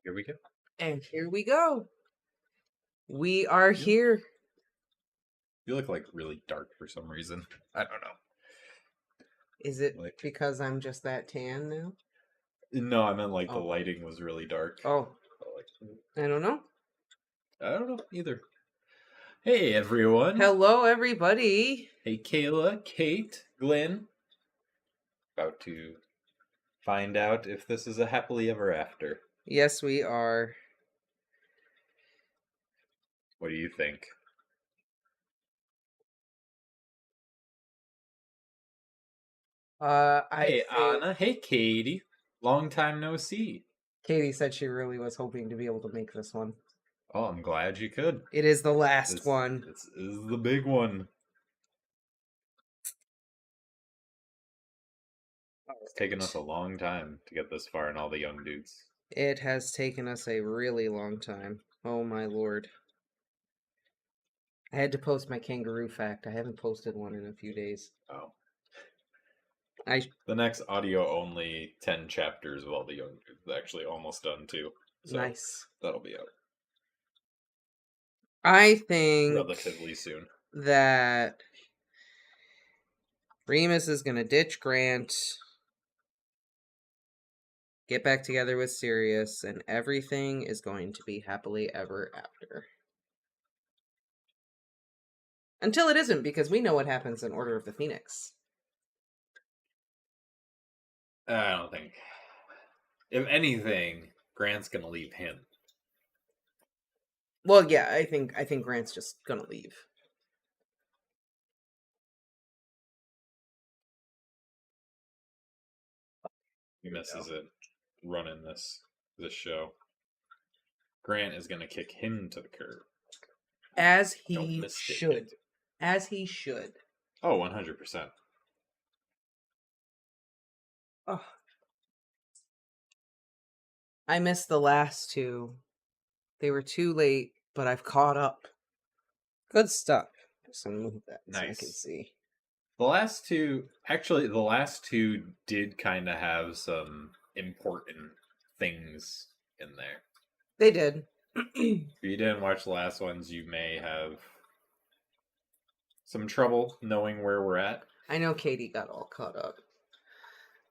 Here we go. And here we go. We are here. You look like really dark for some reason. I don't know. Is it because I'm just that tan now? No, I meant the lighting was really dark. Oh. I don't know. I don't know either. Hey, everyone. Hello, everybody. Hey, Kayla, Kate, Glenn. About to find out if this is a happily ever after. Yes, we are. What do you think? Hey, Anna. Hey, Katie. Long time no see. Katie said she really was hoping to be able to make this one. Oh, I'm glad you could. It is the last one. This is the big one. It's taken us a long time to get this far in all the young dudes. It has taken us a really long time. Oh my lord. I had to post my kangaroo fact. I haven't posted one in a few days. Oh. The next audio only 10 chapters of all the young dudes is actually almost done too. So nice. That'll be out. I think relatively soon that Remus is going to ditch Grant, get back together with Sirius, and everything is going to be happily ever after. Until it isn't, because we know what happens in Order of the Phoenix. I don't think. If anything, Grant's going to leave him. Well, yeah, I think Grant's just going to leave. He misses it running this show. Grant is going to kick him to the curb. As he should. As he should. Oh, 100%. Oh. I missed the last two. They were too late, but I've caught up. Good stuff. Just gonna move that so I can see. The last two did kind of have some important things in there. They did. If you didn't watch the last ones, you may have some trouble knowing where we're at. I know Katie got all caught up.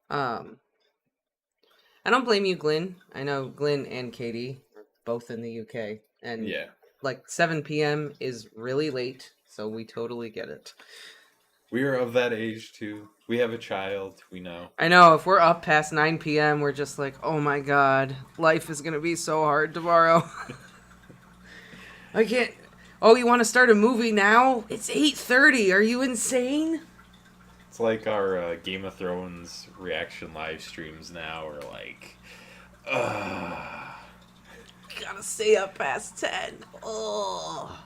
I don't blame you, Glenn. I know Glenn and Katie are both in the UK. And yeah, 7 p.m. is really late, so we totally get it. We are of that age, too. We have a child, we know. I know, if we're up past 9 p.m., we're just like, oh my god, life is going to be so hard tomorrow. I can't... Oh, you want to start a movie now? It's 8:30. Are you insane? It's like our Game of Thrones reaction live streams now are like, Gotta stay up past 10. Oh.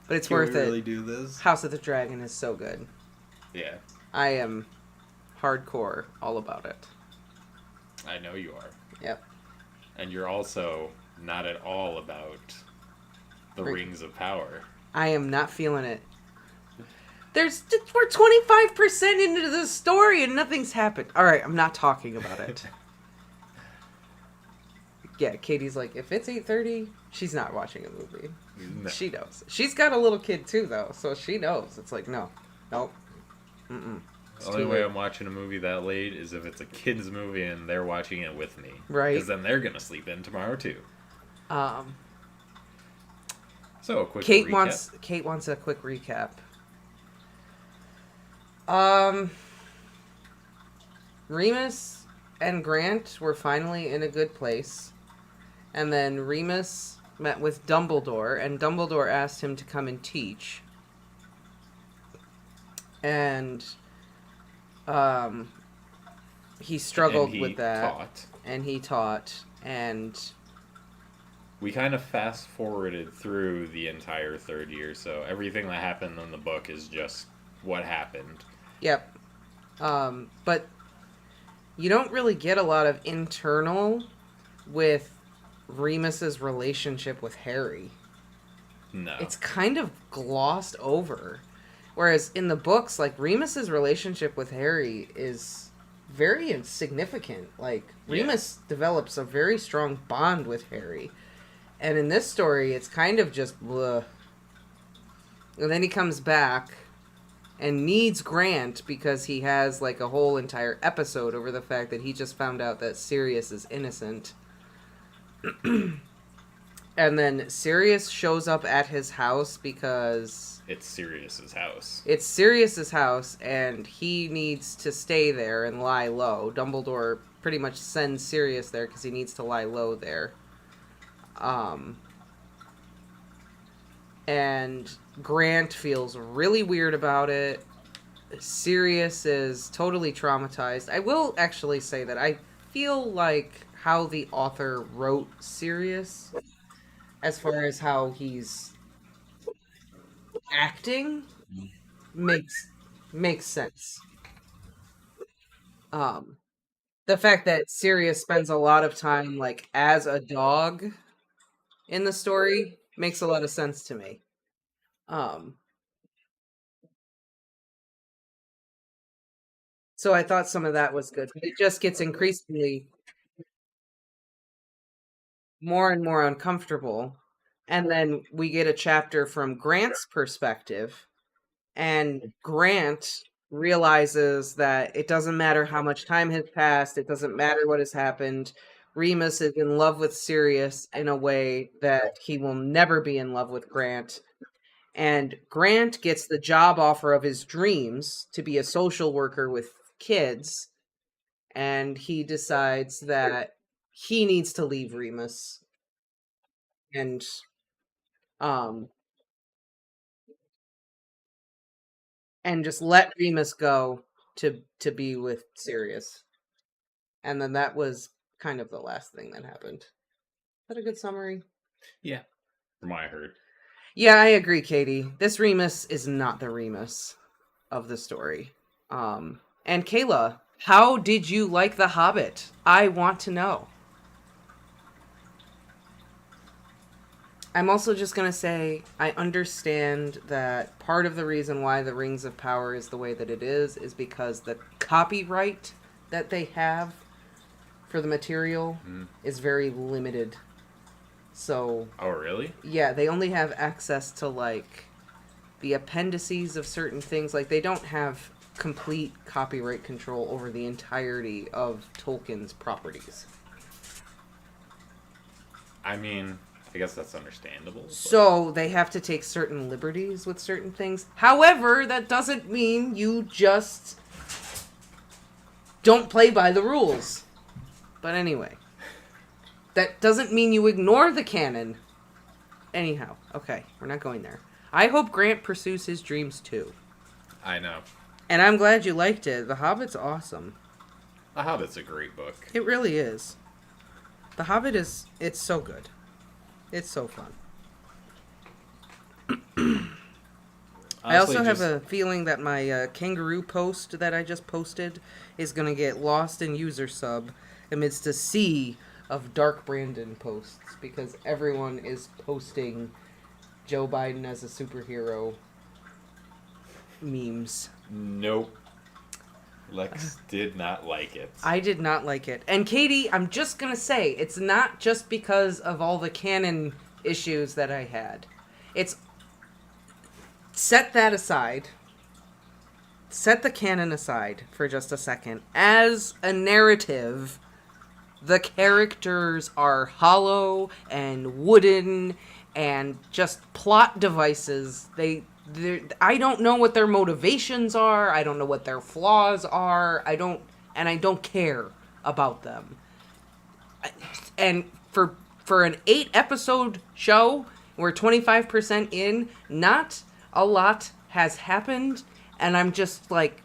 But it's worth it. Really do this? House of the Dragon is so good. Yeah. I am hardcore all about it. I know you are. Yep. And you're also not at all about the Rings of Power. I am not feeling it. We're 25% into the story and nothing's happened. All right, I'm not talking about it. Yeah, Katie's like, if it's 8:30, she's not watching a movie. No. She knows. She's got a little kid too, though, so she knows. It's like, nope. The only way I'm watching a movie that late is if it's a kid's movie and they're watching it with me. Right. Because then they're gonna sleep in tomorrow too. So a quick Kate recap. Kate wants a quick recap. Remus and Grant were finally in a good place. And then Remus met with Dumbledore, and Dumbledore asked him to come and teach. And he struggled with that. And he taught. And we kind of fast forwarded through the entire third year, so everything that happened in the book is just what happened. Yep. But you don't really get a lot of internal with Remus's relationship with Harry. No. It's kind of glossed over. Whereas in the books, Remus's relationship with Harry is very insignificant. Like, Remus develops a very strong bond with Harry. And in this story, it's kind of just bleh. And then he comes back and needs Grant because he has, like, a whole entire episode over the fact that he just found out that Sirius is innocent. And then Sirius shows up at his house because... It's Sirius's house. It's Sirius's house, and he needs to stay there and lie low. Dumbledore pretty much sends Sirius there because he needs to lie low there. And Grant feels really weird about it. Sirius is totally traumatized. I will actually say that I feel like how the author wrote Sirius, as far as how he's acting, makes sense. The fact that Sirius spends a lot of time like as a dog in the story makes a lot of sense to me. So I thought some of that was good. But it just gets increasingly more and more uncomfortable. And then we get a chapter from Grant's perspective, and Grant realizes that it doesn't matter how much time has passed, it doesn't matter what has happened. Remus is in love with Sirius in a way that he will never be in love with Grant. And Grant gets the job offer of his dreams to be a social worker with kids, and he decides that he needs to leave Remus and just let Remus go to be with Sirius. And then that was kind of the last thing that happened. Is that a good summary? Yeah, from what I heard. Yeah, I agree, Katie. This Remus is not the Remus of the story. And Kayla, how did you like The Hobbit? I want to know. I'm also just going to say, I understand that part of the reason why the Rings of Power is the way that it is because the copyright that they have for the material is very limited. So... Oh, really? Yeah, they only have access to, like, the appendices of certain things. Like, they don't have complete copyright control over the entirety of Tolkien's properties. I mean... I guess that's understandable. But... So they have to take certain liberties with certain things. However, that doesn't mean you just don't play by the rules. But anyway, that doesn't mean you ignore the canon. Anyhow, okay, we're not going there. I hope Grant pursues his dreams too. I know. And I'm glad you liked it. The Hobbit's awesome. The Hobbit's a great book. It really is. The Hobbit it's so good. It's so fun. I also have a feeling that my kangaroo post that I just posted is going to get lost in user sub amidst a sea of Dark Brandon posts because everyone is posting Joe Biden as a superhero memes. Nope. Lex did not like it. I did not like it. And Katie, I'm just going to say, it's not just because of all the canon issues that I had. It's... Set that aside. Set the canon aside for just a second. As a narrative, the characters are hollow and wooden and just plot devices. I don't know what their motivations are. I don't know what their flaws are. I don't care about them. And for an 8-episode show, we're 25% in, not a lot has happened, and I'm just like,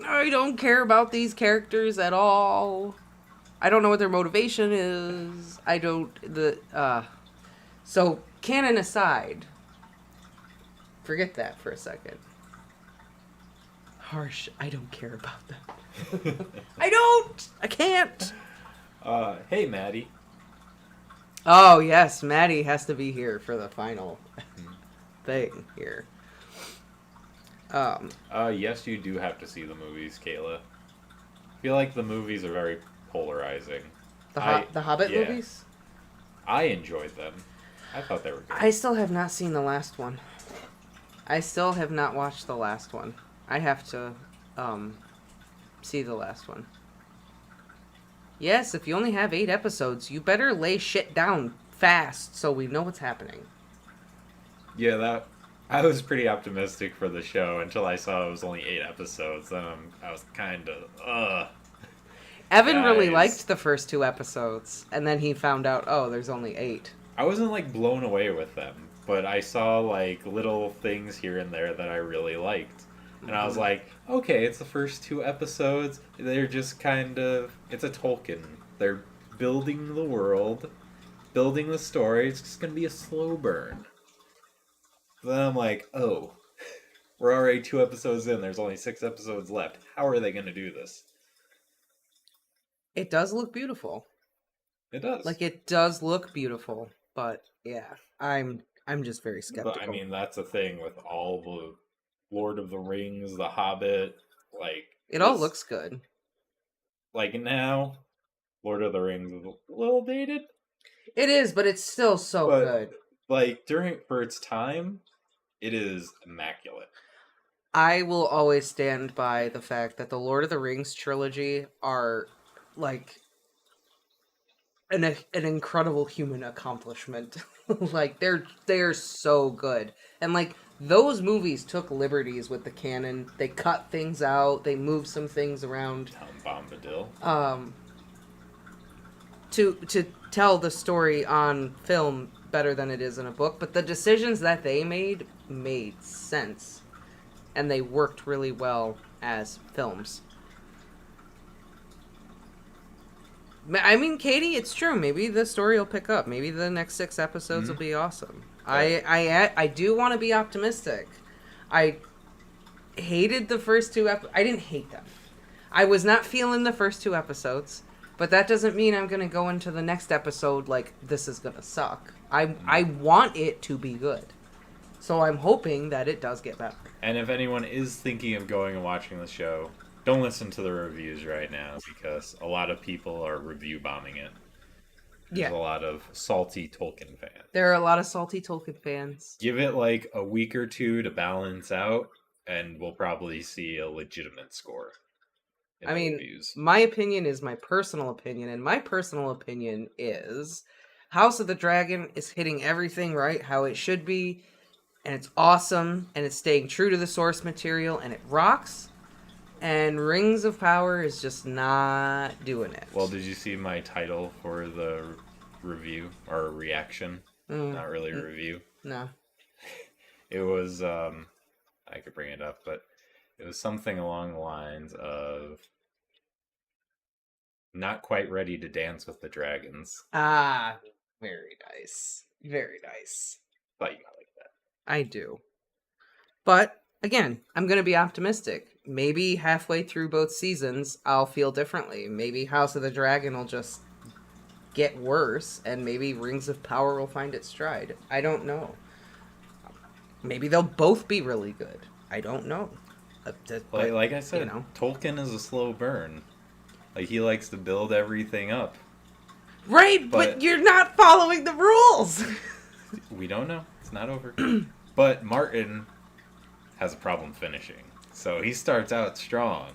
I don't care about these characters at all. I don't know what their motivation is. So canon aside, forget that for a second. Harsh. I don't care about them. I can't. Hey, Maddie. Oh, yes. Maddie has to be here for the final thing here. Yes, you do have to see the movies, Kayla. feel like the movies are very polarizing. The Hobbit Yeah, movies? I enjoyed them. I thought they were good. I still have not seen the last one. I still have not watched the last one. I have to see the last one. Yes, if you only have 8 episodes, you better lay shit down fast so we know what's happening. Yeah, that I was pretty optimistic for the show until I saw it was only 8 episodes. Then I was kind of, Evan really guys. liked the first 2 episodes, and then he found out, oh, there's only 8. I wasn't like blown away with them, but I saw like little things here and there that I really liked. And I was like, okay, it's the first 2 episodes. They're just kind of, it's a Tolkien. They're building the world, building the story. It's just going to be a slow burn. Then I'm like, oh, we're already 2 episodes in. There's only 6 episodes left. How are they going to do this? It does look beautiful. It does. Like, it does look beautiful, but yeah, I'm just very skeptical. But I mean, that's the thing with all the Lord of the Rings, The Hobbit, like it all looks good. Like now, Lord of the Rings is a little dated. It is, but it's still so good. Like for its time, it is immaculate. I will always stand by the fact that the Lord of the Rings trilogy are like an incredible human accomplishment. Like they're so good. And like those movies took liberties with the canon. They cut things out, they moved some things around. Tom Bombadil. To tell the story on film better than it is in a book, but the decisions that they made sense. And they worked really well as films. I mean, Katie, it's true. Maybe the story will pick up. Maybe the next 6 episodes will be awesome. I do want to be optimistic. I hated the first 2 episodes. I didn't hate them. I was not feeling the first 2 episodes, but that doesn't mean I'm going to go into the next episode like this is going to suck. I want it to be good. So I'm hoping that it does get better. And if anyone is thinking of going and watching the show, don't listen to the reviews right now because a lot of people are review bombing it. There's a lot of salty Tolkien fans. There are a lot of salty Tolkien fans. Give it like a week or 2 to balance out, and we'll probably see a legitimate score. I mean, my opinion is my personal opinion, and my personal opinion is House of the Dragon is hitting everything right how it should be, and it's awesome, and it's staying true to the source material, and it rocks. And Rings of Power is just not doing it. Well, did you see my title for the review or reaction? Not really a review. No. It was, I could bring it up, but it was something along the lines of not quite ready to dance with the dragons. Ah, very nice. Very nice. Thought you might like that. I do. But, again, I'm going to be optimistic. Maybe halfway through both seasons, I'll feel differently. Maybe House of the Dragon will just get worse, and maybe Rings of Power will find its stride. I don't know. Maybe they'll both be really good. I don't know. But, like I said, Tolkien is a slow burn. Like, he likes to build everything up. Right, but you're not following the rules! We don't know. It's not over. But Martin has a problem finishing. So he starts out strong.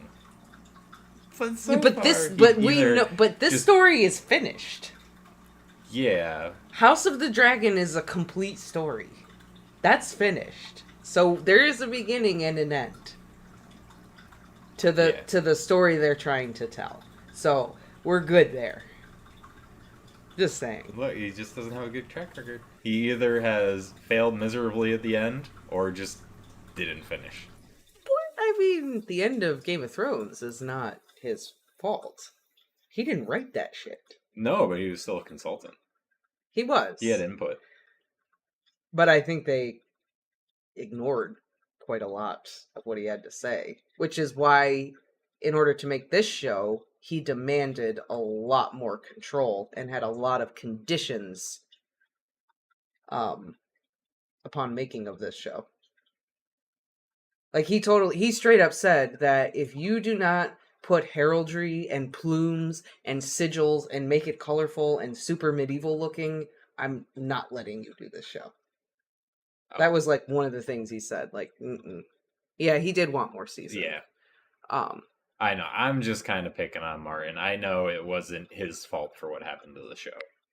But this story is finished. Yeah. House of the Dragon is a complete story. That's finished. So there is a beginning and an end to the story they're trying to tell. So we're good there. Just saying. Look, he just doesn't have a good track record. He either has failed miserably at the end or just didn't finish. I mean, the end of Game of Thrones is not his fault. He didn't write that shit. No, but he was still a consultant. He was. He had input. But I think they ignored quite a lot of what he had to say. Which is why, in order to make this show, he demanded a lot more control and had a lot of conditions upon making of this show. Like, he straight up said that if you do not put heraldry and plumes and sigils and make it colorful and super medieval looking, I'm not letting you do this show. Oh. That was like one of the things he said. Like, yeah, he did want more season. Yeah. Um, I know. I'm just kind of picking on Martin. I know it wasn't his fault for what happened to the show.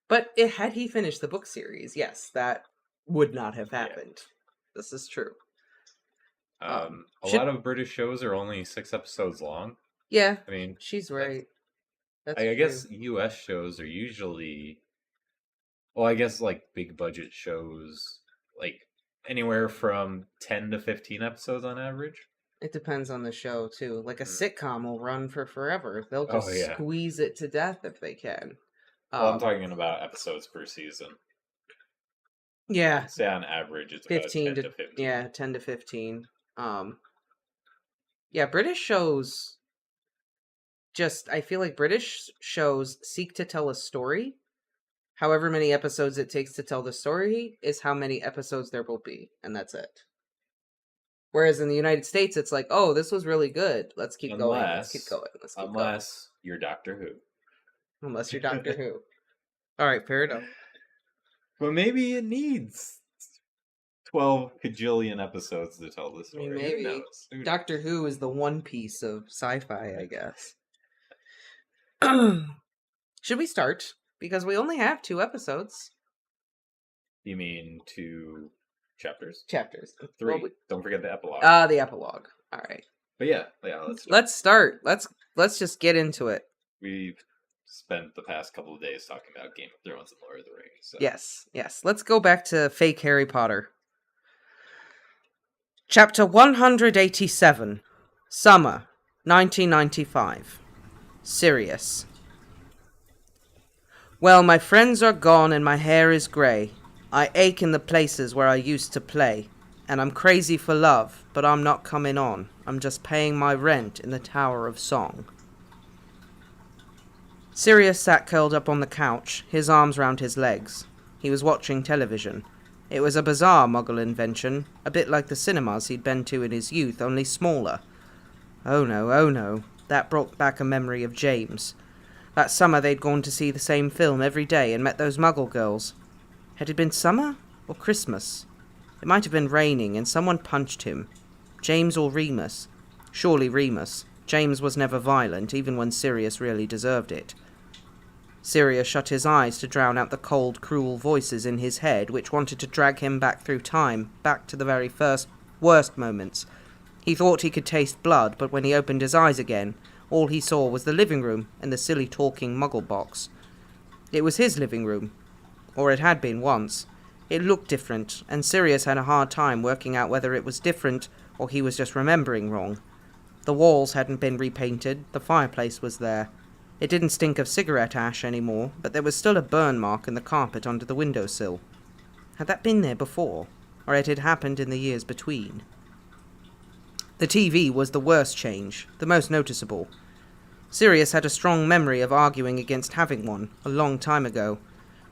but had he finished the book series, yes, that would not have happened. Yeah. This is true. A lot of British shows are only 6 episodes long. Yeah, I mean, she's right. I guess U.S. shows are usually, well, I guess like big budget shows, like anywhere from 10 to 15 episodes on average. It depends on the show too. Like a sitcom will run for forever. They'll just squeeze it to death if they can. Well, I'm talking about episodes per season. Yeah. Say on average it's 15 about 10 to 15. Yeah, 10 to 15. Yeah, British shows I feel like British shows seek to tell a story. However many episodes it takes to tell the story is how many episodes there will be, and that's it. Whereas in the United States, it's like, oh, this was really good. Let's keep going. Let's keep going. Unless you're Doctor Who. Unless you're Doctor Who. All right, fair enough. But maybe it needs 12 kajillion episodes to tell the story. Maybe. Who knows? Doctor Who is the One Piece of sci-fi, I guess. Should we start? Because we only have 2 episodes. You mean 2 chapters? Chapters. 3. Well, don't forget the epilogue. The epilogue. All right. But yeah, let's start. Let's just get into it. We've spent the past couple of days talking about Game of Thrones and Lord of the Rings. So. Yes. Let's go back to fake Harry Potter. Chapter 187. Summer, 1995. Sirius. Well, my friends are gone and my hair is grey. I ache in the places where I used to play. And I'm crazy for love, but I'm not coming on. I'm just paying my rent in the Tower of Song. Sirius sat curled up on the couch, his arms round his legs. He was watching television. It was a bizarre Muggle invention, a bit like the cinemas he'd been to in his youth, only smaller. Oh no. That brought back a memory of James. That summer they'd gone to see the same film every day and met those Muggle girls. Had it been summer or Christmas? It might have been raining and someone punched him. James or Remus? Surely Remus. James was never violent, even when Sirius really deserved it. Sirius shut his eyes to drown out the cold, cruel voices in his head which wanted to drag him back through time, back to the very first, worst moments. He thought he could taste blood, but when he opened his eyes again, all he saw was the living room and the silly talking Muggle box. It was his living room. Or it had been once. It looked different, and Sirius had a hard time working out whether it was different or he was just remembering wrong. The walls hadn't been repainted, the fireplace was there. It didn't stink of cigarette ash anymore, but there was still a burn mark in the carpet under the windowsill. Had that been there before, or it had happened in the years between? The TV was the worst change, the most noticeable. Sirius had a strong memory of arguing against having one, a long time ago.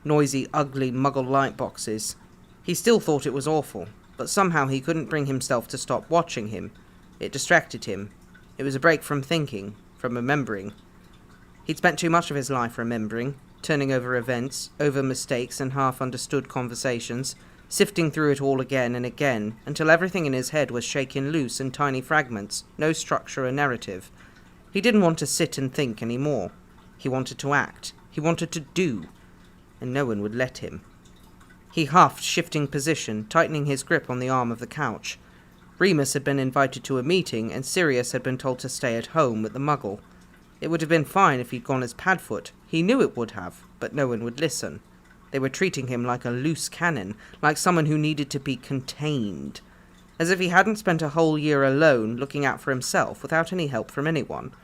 Noisy, ugly Muggle light boxes. He still thought it was awful, but somehow he couldn't bring himself to stop watching him. It distracted him. It was a break from thinking, from remembering. He'd spent too much of his life remembering, turning over events, over mistakes and half-understood conversations, sifting through it all again and again, until everything in his head was shaken loose in tiny fragments, no structure or narrative. He didn't want to sit and think any more. He wanted to act. He wanted to do. And no one would let him. He huffed, shifting position, tightening his grip on the arm of the couch. Remus had been invited to a meeting, and Sirius had been told to stay at home with the Muggle. It would have been fine if he'd gone as Padfoot. He knew it would have, but no one would listen. They were treating him like a loose cannon, like someone who needed to be contained. As if he hadn't spent a whole year alone, looking out for himself, without any help from anyone.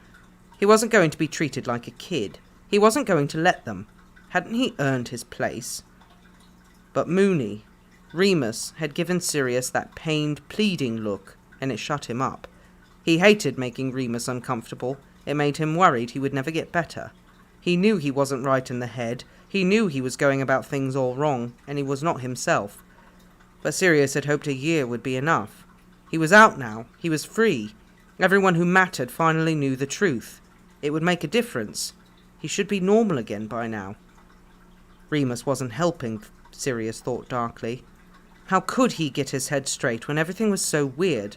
He wasn't going to be treated like a kid. He wasn't going to let them. Hadn't he earned his place? But Mooney, Remus, had given Sirius that pained, pleading look, and it shut him up. He hated making Remus uncomfortable. It made him worried he would never get better. He knew he wasn't right in the head. He knew he was going about things all wrong, and he was not himself. But Sirius had hoped a year would be enough. He was out now. He was free. Everyone who mattered finally knew the truth. It would make a difference. He should be normal again by now. Remus wasn't helping, Sirius thought darkly. How could he get his head straight when everything was so weird?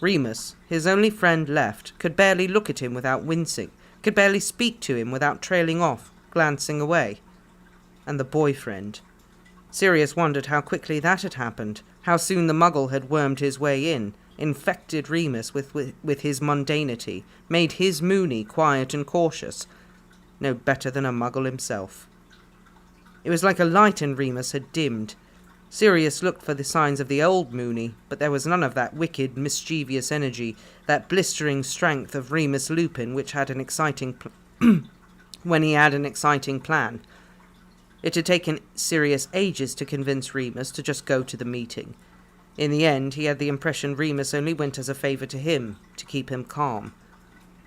Remus, his only friend left, could barely look at him without wincing, could barely speak to him without trailing off, glancing away. And the boyfriend. Sirius wondered how quickly that had happened, how soon the muggle had wormed his way in, infected Remus with his mundanity, made his Moony quiet and cautious. No better than a muggle himself. It was like a light in Remus had dimmed. Sirius looked for the signs of the old Moony, but there was none of that wicked, mischievous energy, that blistering strength of Remus Lupin which had an exciting when he had an exciting plan. It had taken Sirius ages to convince Remus to just go to the meeting. In the end, he had the impression Remus only went as a favour to him, to keep him calm.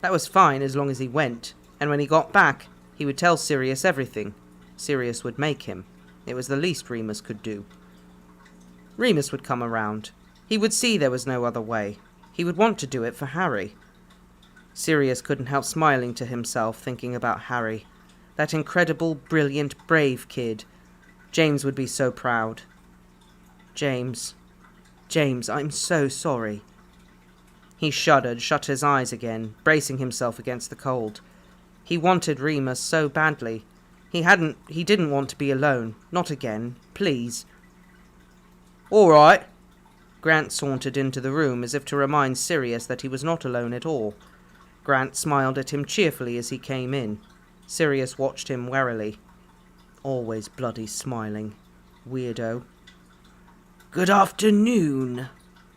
That was fine as long as he went, and when he got back, he would tell Sirius everything. Sirius would make him. It was the least Remus could do. Remus would come around. He would see there was no other way. He would want to do it for Harry. Sirius couldn't help smiling to himself, thinking about Harry. That incredible, brilliant, brave kid. James would be so proud. James, I'm so sorry. He shuddered, shut his eyes again, bracing himself against the cold. He wanted Remus so badly. He didn't want to be alone. Not again. Please. All right. Grant sauntered into the room as if to remind Sirius that he was not alone at all. Grant smiled at him cheerfully as he came in. Sirius watched him warily. Always bloody smiling. Weirdo. Good afternoon,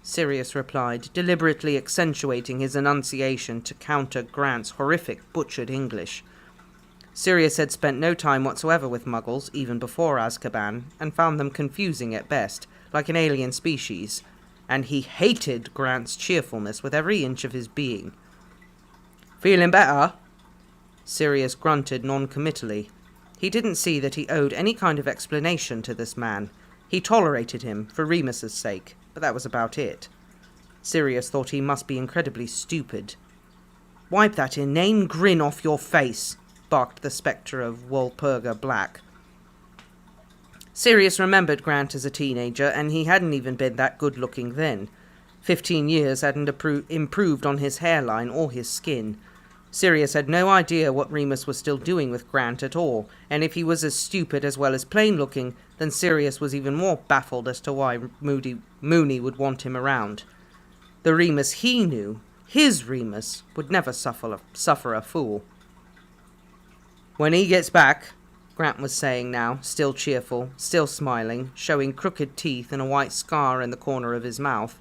Sirius replied, deliberately accentuating his enunciation to counter Grant's horrific butchered English. Sirius had spent no time whatsoever with muggles, even before Azkaban, and found them confusing at best, like an alien species, and he hated Grant's cheerfulness with every inch of his being. Feeling better? Sirius grunted non-committally. He didn't see that he owed any kind of explanation to this man. He tolerated him, for Remus's sake, but that was about it. Sirius thought he must be incredibly stupid. Wipe that inane grin off your face, barked the spectre of Walpurga Black. Sirius remembered Grant as a teenager, and he hadn't even been that good-looking then. 15 years hadn't improved on his hairline or his skin. Sirius had no idea what Remus was still doing with Grant at all, and if he was as stupid as well as plain-looking, then Sirius was even more baffled as to why Moony would want him around. The Remus he knew, his Remus, would never suffer a fool. When he gets back, Grant was saying now, still cheerful, still smiling, showing crooked teeth and a white scar in the corner of his mouth.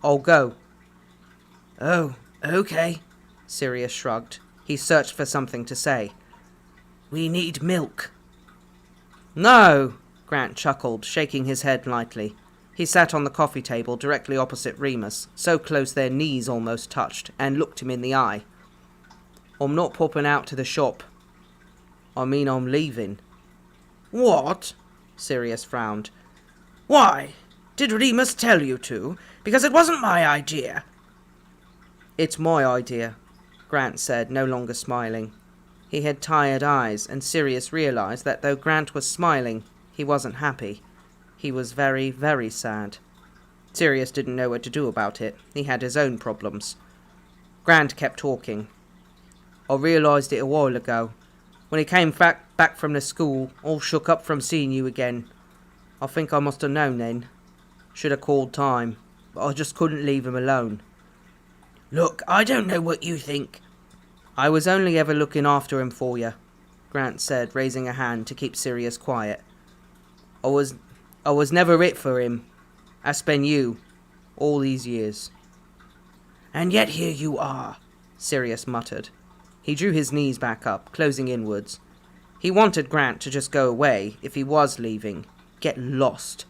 I'll go. Oh, okay, Sirius shrugged. He searched for something to say. We need milk. No, Grant chuckled, shaking his head lightly. He sat on the coffee table directly opposite Remus, so close their knees almost touched, and looked him in the eye. I'm not popping out to the shop. I mean, I'm leaving. What? Sirius frowned. Why? Did Remus tell you to? Because it wasn't my idea. It's my idea, Grant said, no longer smiling. He had tired eyes, and Sirius realized that though Grant was smiling, he wasn't happy. He was very, very sad. Sirius didn't know what to do about it. He had his own problems. Grant kept talking. I realised it a while ago. When he came back from the school, all shook up from seeing you again. I think I must have known then. Should have called time, but I just couldn't leave him alone. Look, I don't know what you think. I was only ever looking after him for you, Grant said, raising a hand to keep Sirius quiet. I was never it for him. That's been you, all these years. And yet here you are, Sirius muttered. He drew his knees back up, closing inwards. He wanted Grant to just go away, if he was leaving. Get lost.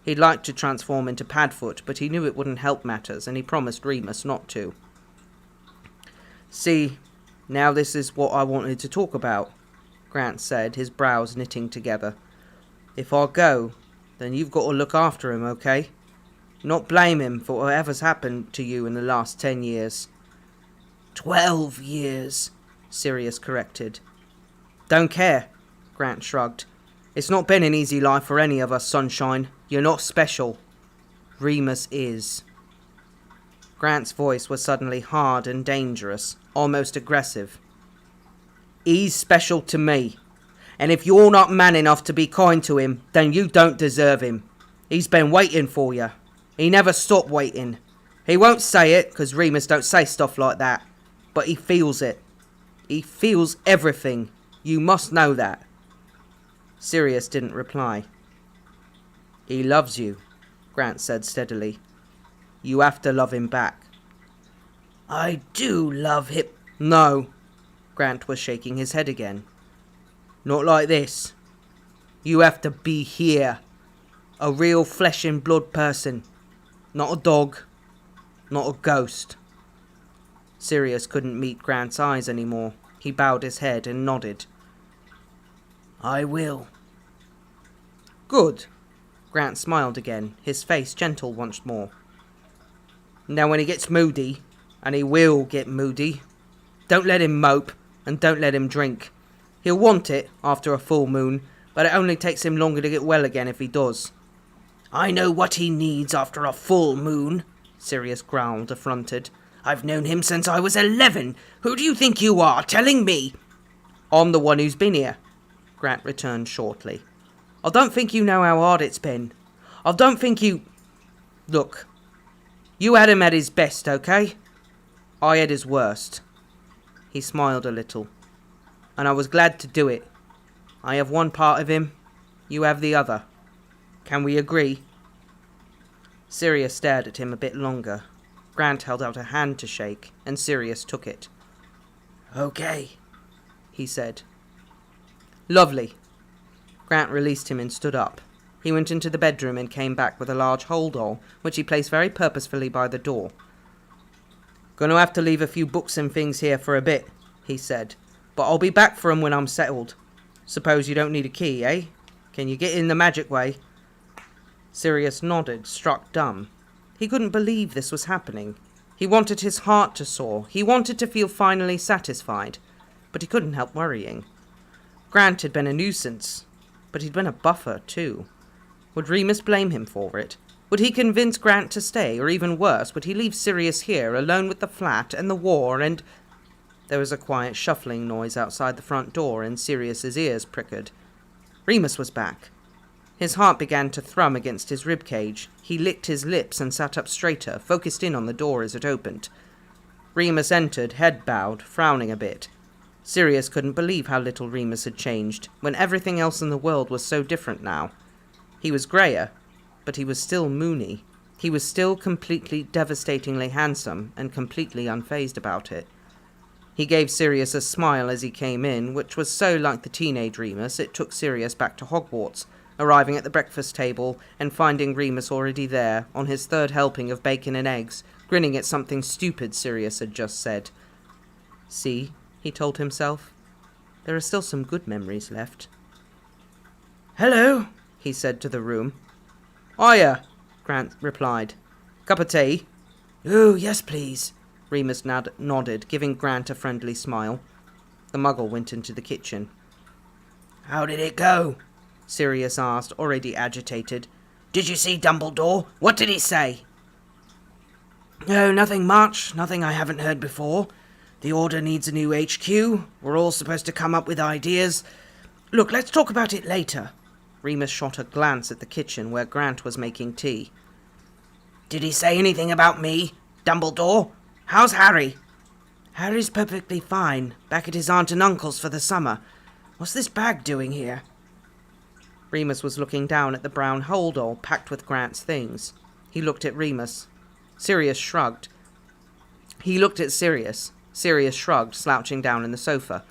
He'd like to transform into Padfoot, but he knew it wouldn't help matters, and he promised Remus not to. See, now this is what I wanted to talk about, Grant said, his brows knitting together. If I go, then you've got to look after him, okay? not blame him for whatever's happened to you in the last 10 years. 12 years, Sirius corrected. Don't care, Grant shrugged. It's not been an easy life for any of us, Sunshine. You're not special. Remus is. Grant's voice was suddenly hard and dangerous, almost aggressive. He's special to me, and if you're not man enough to be kind to him, then you don't deserve him. He's been waiting for you. He never stopped waiting. He won't say it, 'cause Remus don't say stuff like that, but he feels it. He feels everything. You must know that. Sirius didn't reply. He loves you, Grant said steadily. You have to love him back. I do love him. No. Grant was shaking his head again. Not like this. You have to be here. A real flesh and blood person. Not a dog. Not a ghost. Sirius couldn't meet Grant's eyes anymore. He bowed his head and nodded. I will. Good. Grant smiled again, his face gentle once more. Now when he gets moody, and he will get moody, don't let him mope, and don't let him drink. He'll want it after a full moon, but it only takes him longer to get well again if he does. I know what he needs after a full moon, Sirius growled, affronted. I've known him since I was 11. Who do you think you are, telling me? I'm the one who's been here, Grant returned shortly. I don't think you know how hard it's been. I don't think you... Look, you had him at his best, okay? I had his worst. He smiled a little. And I was glad to do it. I have one part of him, you have the other. Can we agree? Sirius stared at him a bit longer. Grant held out a hand to shake, and Sirius took it. Okay, he said. Lovely. Grant released him and stood up. He went into the bedroom and came back with a large holdall, which he placed very purposefully by the door. Gonna have to leave a few books and things here for a bit, he said, but I'll be back for 'em when I'm settled. Suppose you don't need a key, eh? Can you get in the magic way? Sirius nodded, struck dumb. He couldn't believe this was happening. He wanted his heart to soar. He wanted to feel finally satisfied, but he couldn't help worrying. Grant had been a nuisance, but he'd been a buffer too. Would Remus blame him for it? Would he convince Grant to stay, or even worse, would he leave Sirius here, alone with the flat and the war and... There was a quiet shuffling noise outside the front door, and Sirius's ears pricked. Remus was back. His heart began to thrum against his ribcage. He licked his lips and sat up straighter, focused in on the door as it opened. Remus entered, head bowed, frowning a bit. Sirius couldn't believe how little Remus had changed, when everything else in the world was so different now. He was greyer, but he was still moony. He was still completely devastatingly handsome, and completely unfazed about it. He gave Sirius a smile as he came in, which was so like the teenage Remus it took Sirius back to Hogwarts, arriving at the breakfast table and finding Remus already there, on his third helping of bacon and eggs, grinning at something stupid Sirius had just said. See, he told himself, there are still some good memories left. Hello, he said to the room. Hiya, Grant replied. Cup of tea? Oh, yes, please, Remus nodded, giving Grant a friendly smile. The Muggle went into the kitchen. How did it go? Sirius asked, already agitated. Did you see Dumbledore? What did he say? Oh, nothing much. Nothing I haven't heard before. The Order needs a new HQ. We're all supposed to come up with ideas. Look, let's talk about it later. Remus shot a glance at the kitchen where Grant was making tea. Did he say anything about me? Dumbledore? How's Harry? Harry's perfectly fine. Back at his aunt and uncle's for the summer. What's this bag doing here? Remus was looking down at the brown holdall packed with Grant's things. He looked at Remus. Sirius shrugged. He looked at Sirius. Sirius shrugged, slouching down in the sofa.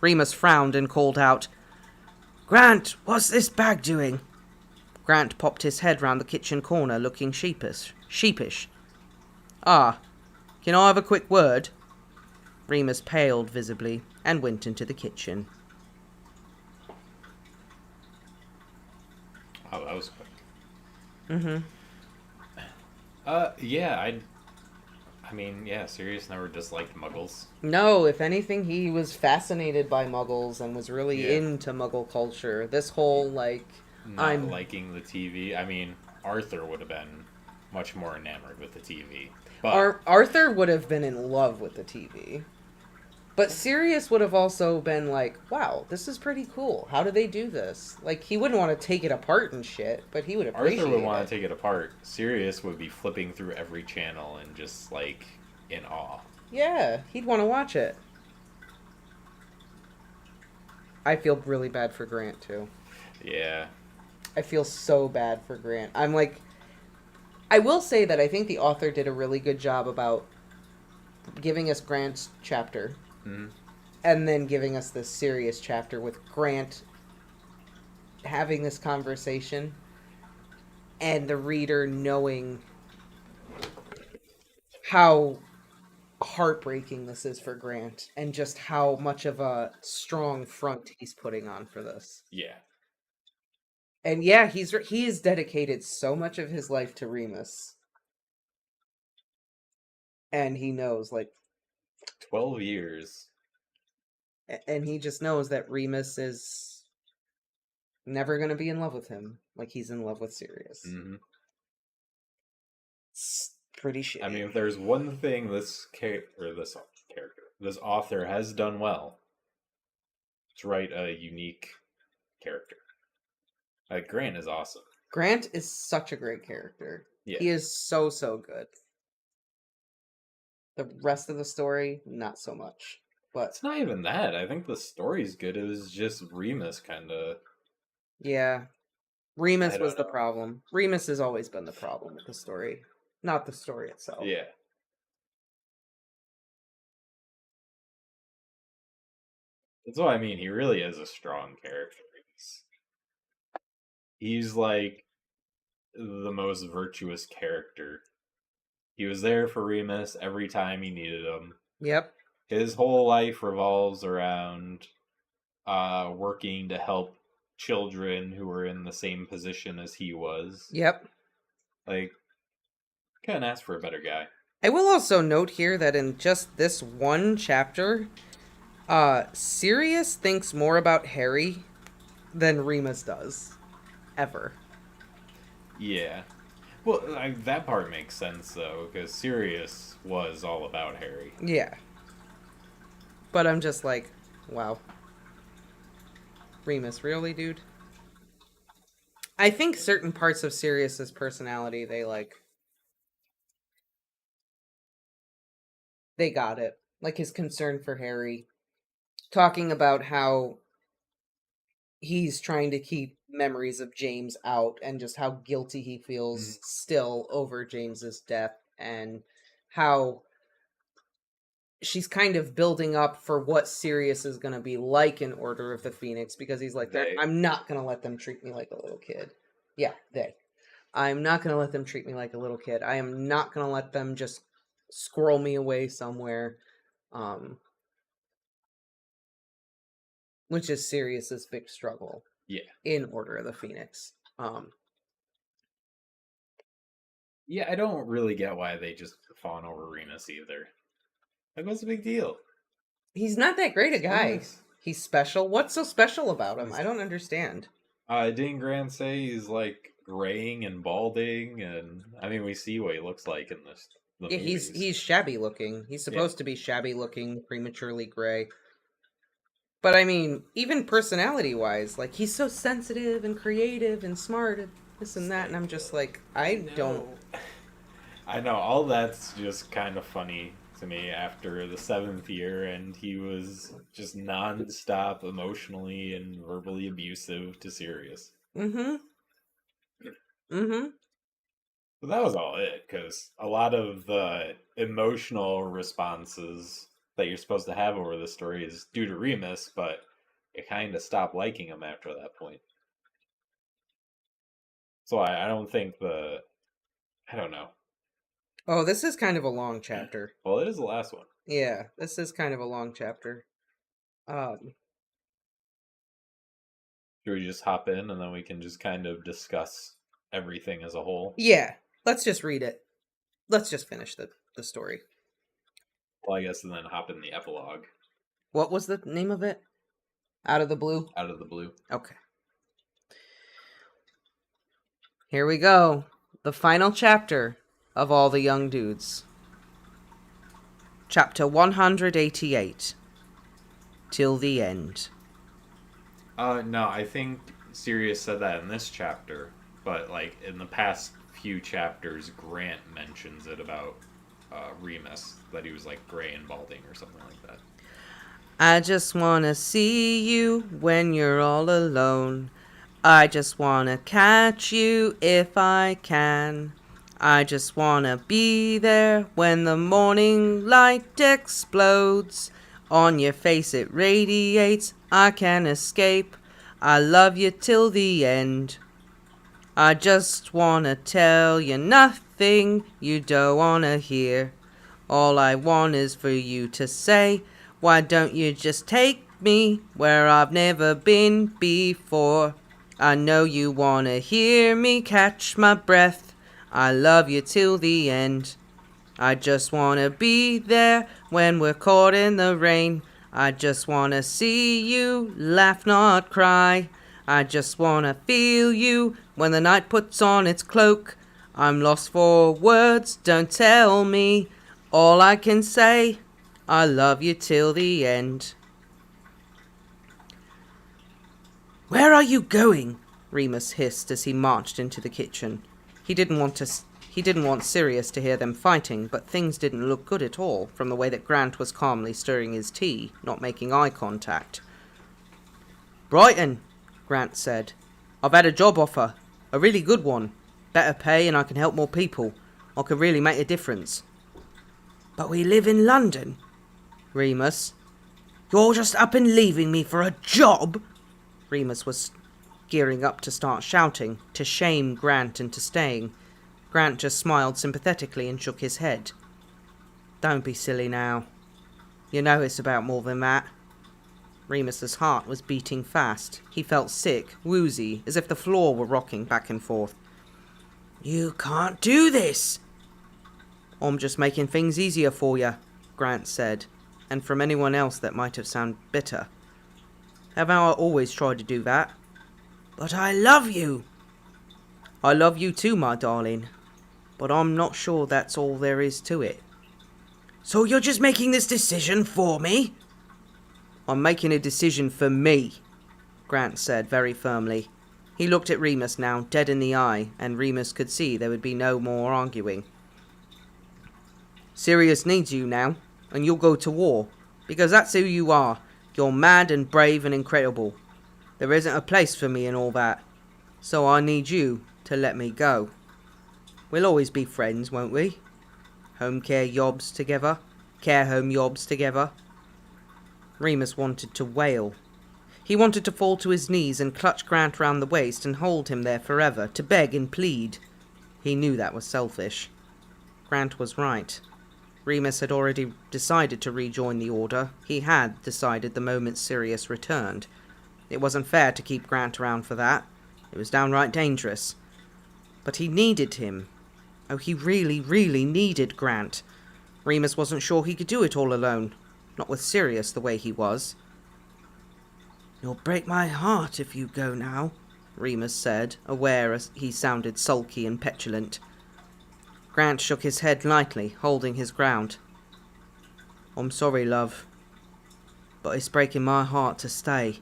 Remus frowned and called out, Grant, what's this bag doing? Grant popped his head round the kitchen corner, looking sheepish. Ah, can I have a quick word? Remus paled visibly and went into the kitchen. Oh, that was quick. Yeah, I mean, yeah, Sirius never disliked Muggles. No, if anything, he was fascinated by Muggles and was really Yeah, into Muggle culture. This whole, like, not I'm. liking the TV. I mean, Arthur would have been much more enamored with the TV, but Arthur would have been in love with the TV. But Sirius would have also been like, wow, this is pretty cool. How do they do this? Like, he wouldn't want to take it apart and shit, but he would Arthur would appreciate want it. to take it apart. Sirius would be flipping through every channel and just like in awe. Yeah, he'd want to watch it. I feel really bad for Grant, too. Yeah. I feel so bad for Grant. I'm like, I will say that I think the author did a really good job about giving us Grant's chapter Mm-hmm. and then giving us this Sirius chapter with Grant having this conversation and the reader knowing how heartbreaking this is for Grant and just how much of a strong front he's putting on for this. Yeah. And yeah, he has dedicated so much of his life to Remus. And he knows, like, 12 years. and he just knows that Remus is never going to be in love with him like he's in love with Sirius. Mm-hmm. It's pretty shitty. I mean, if there's one thing this author has done well, it's write a unique character. Like Grant is awesome. Grant is such a great character. Yeah. He is so, so good. The rest of the story, not so much. But It's not even that. I think the story's good. It was just Remus kind of. yeah, Remus I was don't the know. problem. Remus has always been the problem with the story, not the story itself. Yeah. That's what I mean. He really is a strong character. He's like the most virtuous character. He was there for Remus every time he needed him. Yep. His whole life revolves around working to help children who were in the same position as he was. Yep. Like, couldn't ask for a better guy. I will also note here that in just this one chapter, Sirius thinks more about Harry than Remus does. Ever. Yeah. Well, that part makes sense, though, because Sirius was all about Harry. Yeah. But I'm just like, wow. Remus, really, dude? I think certain parts of Sirius's personality, they got it. Like his concern for Harry. Talking about how he's trying to keep memories of James out and just how guilty he feels still over James's death and how she's kind of building up for what Sirius is going to be like in Order of the Phoenix because he's like, I'm not going to let them treat me like a little kid. Yeah, they. I'm not going to let them treat me like a little kid. I am not going to let them just squirrel me away somewhere. Which is Sirius's big struggle. Yeah. In Order of the Phoenix. Yeah, I don't really get why they just fawn over Remus either. Like, what's the big deal? He's not that great a guy. Remus. He's special. What's so special about him? I don't understand. Didn't Grant say he's like graying and balding, and I mean we see what he looks like in this. Yeah, he's shabby looking. He's supposed to be shabby looking, prematurely gray. But I mean, even personality wise, like he's so sensitive and creative and smart and this and that, and I'm just like, I don't. I know all that's just kind of funny to me after the 7th year, and he was just non-stop emotionally and verbally abusive to Sirius. Mm-hmm. Mm-hmm. But that was all it, because a lot of the emotional responses that you're supposed to have over the story is due to Remus, but you kind of stop liking him after that point. So I don't think I don't know. Oh, this is kind of a long chapter. Well, it is the last one. Yeah, this is kind of a long chapter. Should we just hop in and then we can just kind of discuss everything as a whole? Yeah, let's just read it. let's just finish the story. Well, I guess, and then hop in the epilogue. What was the name of it? Out of the Blue? Out of the Blue. Okay. Here we go. The final chapter of All the Young Dudes. Chapter 188. Till the End. No, I think Sirius said that in this chapter, but like in the past few chapters, Grant mentions it about Remus, that he was like gray and balding or something like that. I just wanna see you when you're all alone. I just wanna catch you if I can. I just wanna be there when the morning light explodes. On your face it radiates, I can't escape. I love you till the end. I just wanna tell you nothing you don't wanna hear. All I want is for you to say, why don't you just take me where I've never been before? I know you wanna hear me catch my breath. I love you till the end. I just wanna be there when we're caught in the rain. I just wanna see you laugh, not cry. I just wanna feel you when the night puts on its cloak. I'm lost for words, don't tell me. All I can say, I love you till the end. Where are you going? Remus hissed as he marched into the kitchen. He didn't want Sirius to hear them fighting, but things didn't look good at all from the way that Grant was calmly stirring his tea, not making eye contact. Brighton, Grant said. I've had a job offer, a really good one. Better pay and I can help more people. I could really make a difference. But we live in London. Remus. You're just up and leaving me for a job? Remus was gearing up to start shouting, to shame Grant into staying. Grant just smiled sympathetically and shook his head. Don't be silly now. You know it's about more than that. Remus's heart was beating fast. He felt sick, woozy, as if the floor were rocking back and forth. You can't do this. I'm just making things easier for you, Grant said, and from anyone else that might have sounded bitter. Haven't I always tried to do that? But I love you. I love you too, my darling, but I'm not sure that's all there is to it. So you're just making this decision for me? I'm making a decision for me, Grant said very firmly. He looked at Remus now, dead in the eye, and Remus could see there would be no more arguing. Sirius needs you now, and you'll go to war, because that's who you are. You're mad and brave and incredible. There isn't a place for me in all that, so I need you to let me go. We'll always be friends, won't we? Home care yobs together, care home yobs together. Remus wanted to wail. He wanted to fall to his knees and clutch Grant round the waist and hold him there forever, to beg and plead. He knew that was selfish. Grant was right. Remus had already decided to rejoin the Order. He had decided the moment Sirius returned. It wasn't fair to keep Grant around for that. It was downright dangerous. But he needed him. Oh, he really, really needed Grant. Remus wasn't sure he could do it all alone. Not with Sirius the way he was. You'll break my heart if you go now, Remus said, aware as he sounded sulky and petulant. Grant shook his head lightly, holding his ground. I'm sorry, love, but it's breaking my heart to stay.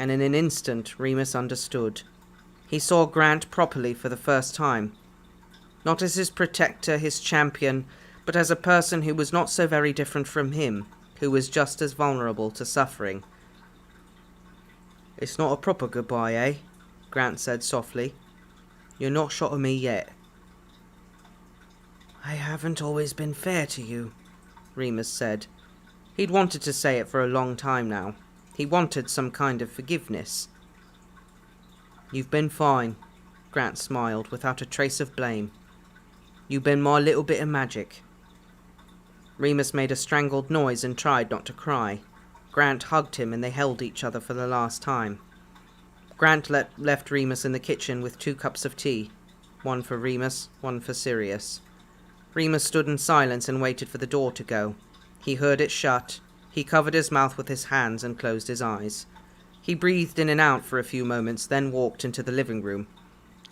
And in an instant, Remus understood. He saw Grant properly for the first time. Not as his protector, his champion, but as a person who was not so very different from him, who was just as vulnerable to suffering. It's not a proper goodbye, eh? Grant said softly. You're not shot at me yet. I haven't always been fair to you, Remus said. He'd wanted to say it for a long time now. He wanted some kind of forgiveness. You've been fine, Grant smiled without a trace of blame. You've been my little bit of magic. Remus made a strangled noise and tried not to cry. Grant hugged him and they held each other for the last time. Grant left Remus in the kitchen with 2 cups of tea. one for Remus, one for Sirius. Remus stood in silence and waited for the door to go. He heard it shut. He covered his mouth with his hands and closed his eyes. He breathed in and out for a few moments, then walked into the living room.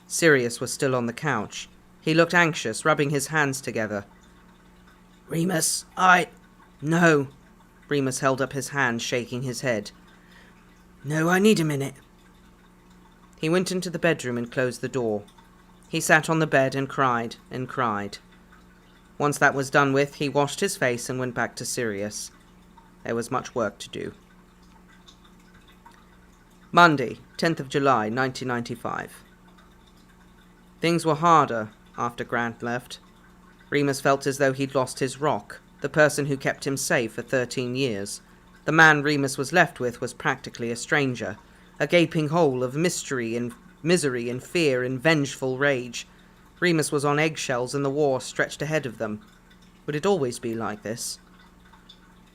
Sirius was still on the couch. He looked anxious, rubbing his hands together. "Remus, No." Remus held up his hand, shaking his head. "No, I need a minute." He went into the bedroom and closed the door. He sat on the bed and cried and cried. Once that was done with, he washed his face and went back to Sirius. There was much work to do. Monday, 10th of July, 1995. Things were harder after Grant left. Remus felt as though he'd lost his rock, the person who kept him safe for 13 years. The man Remus was left with was practically a stranger, a gaping hole of mystery and misery and fear and vengeful rage. Remus was on eggshells and the war stretched ahead of them. Would it always be like this?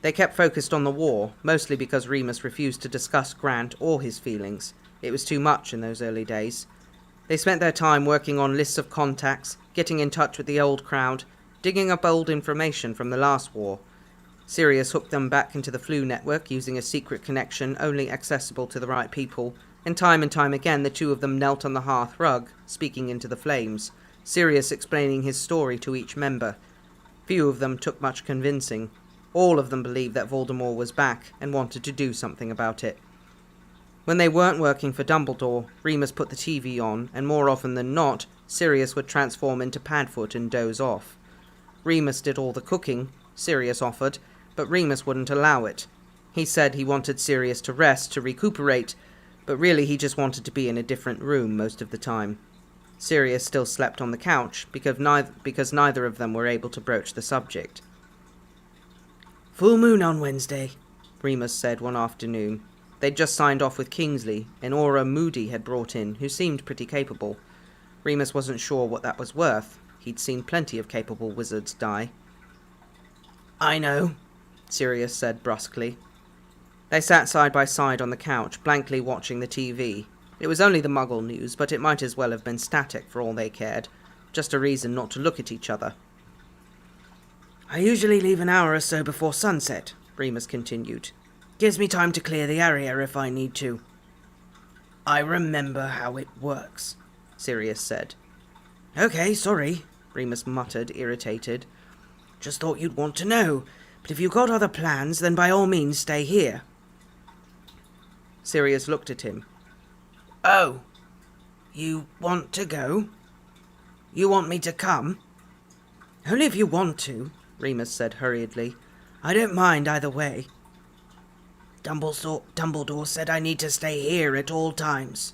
They kept focused on the war, mostly because Remus refused to discuss Grant or his feelings. It was too much in those early days. They spent their time working on lists of contacts, getting in touch with the old crowd, digging up old information from the last war. Sirius hooked them back into the flu network using a secret connection only accessible to the right people, and time again the two of them knelt on the hearth rug, speaking into the flames, Sirius explaining his story to each member. Few of them took much convincing. All of them believed that Voldemort was back and wanted to do something about it. When they weren't working for Dumbledore, Remus put the TV on, and more often than not, Sirius would transform into Padfoot and doze off. Remus did all the cooking, Sirius offered, but Remus wouldn't allow it. He said he wanted Sirius to rest, to recuperate, but really he just wanted to be in a different room most of the time. Sirius still slept on the couch, because neither of them were able to broach the subject. "Full moon on Wednesday," Remus said one afternoon. They'd just signed off with Kingsley, an aura Moody had brought in, who seemed pretty capable. Remus wasn't sure what that was worth. He'd seen plenty of capable wizards die. "I know," Sirius said brusquely. They sat side by side on the couch, blankly watching the TV. It was only the Muggle news, but it might as well have been static for all they cared. Just a reason not to look at each other. "I usually leave an hour or so before sunset," Remus continued. "Gives me time to clear the area if I need to." "I remember how it works," Sirius said. "Okay, sorry," Remus muttered, irritated. "Just thought you'd want to know, but if you've got other plans, then by all means stay here." Sirius looked at him. "Oh, you want to go? You want me to come?" "Only if you want to," Remus said hurriedly. "I don't mind either way." Dumbledore said I need to stay here at all times."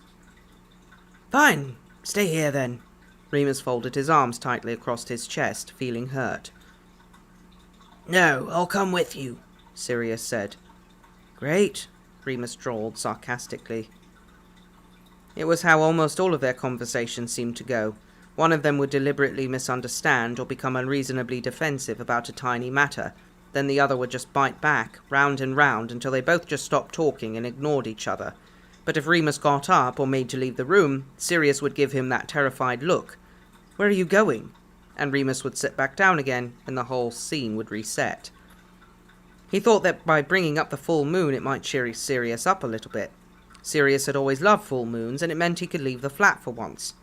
"Fine, stay here then." Remus folded his arms tightly across his chest, feeling hurt. "No, I'll come with you," Sirius said. "Great," Remus drawled sarcastically. It was how almost all of their conversations seemed to go. One of them would deliberately misunderstand or become unreasonably defensive about a tiny matter. Then the other would just bite back, round and round, until they both just stopped talking and ignored each other. But if Remus got up or made to leave the room, Sirius would give him that terrified look. "Where are you going?" And Remus would sit back down again, and the whole scene would reset. He thought that by bringing up the full moon it might cheer Sirius up a little bit. Sirius had always loved full moons, and it meant he could leave the flat for once.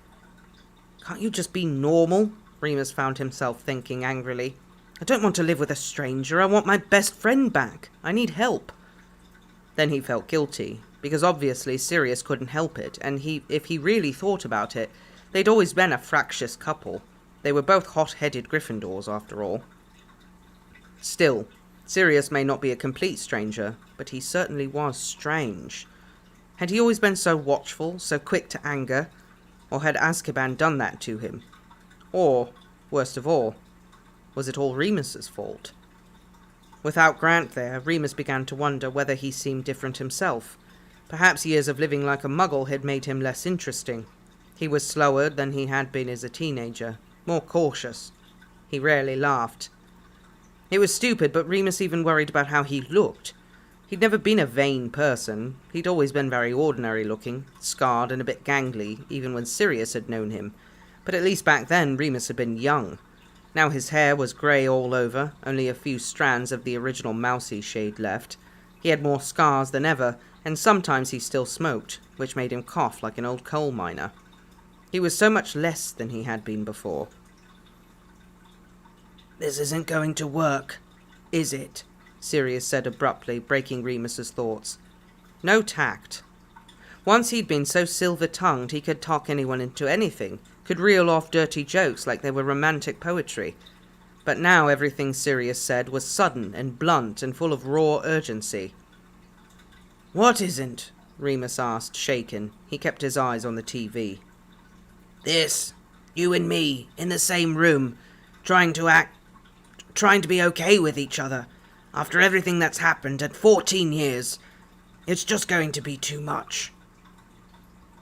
"Can't you just be normal?" Remus found himself thinking angrily. "I don't want to live with a stranger. I want my best friend back. I need help." Then he felt guilty, because obviously Sirius couldn't help it, and if he really thought about it, they'd always been a fractious couple. They were both hot-headed Gryffindors, after all. Still, Sirius may not be a complete stranger, but he certainly was strange. Had he always been so watchful, so quick to anger? Or had Azkaban done that to him? Or, worst of all, was it all Remus's fault? Without Grant there, Remus began to wonder whether he seemed different himself. Perhaps years of living like a Muggle had made him less interesting. He was slower than he had been as a teenager, more cautious. He rarely laughed. It was stupid, but Remus even worried about how he looked. He'd never been a vain person. He'd always been very ordinary looking, scarred and a bit gangly, even when Sirius had known him. But at least back then, Remus had been young. Now his hair was grey all over, only a few strands of the original mousy shade left. He had more scars than ever, and sometimes he still smoked, which made him cough like an old coal miner. He was so much less than he had been before. "This isn't going to work, is it?" Sirius said abruptly, breaking Remus's thoughts. No tact. Once he'd been so silver-tongued he could talk anyone into anything, could reel off dirty jokes like they were romantic poetry. But now everything Sirius said was sudden and blunt and full of raw urgency. "What isn't?" Remus asked, shaken. He kept his eyes on the TV. "This. You and me, in the same room, trying to be okay with each other. After everything that's happened at 14 years, it's just going to be too much."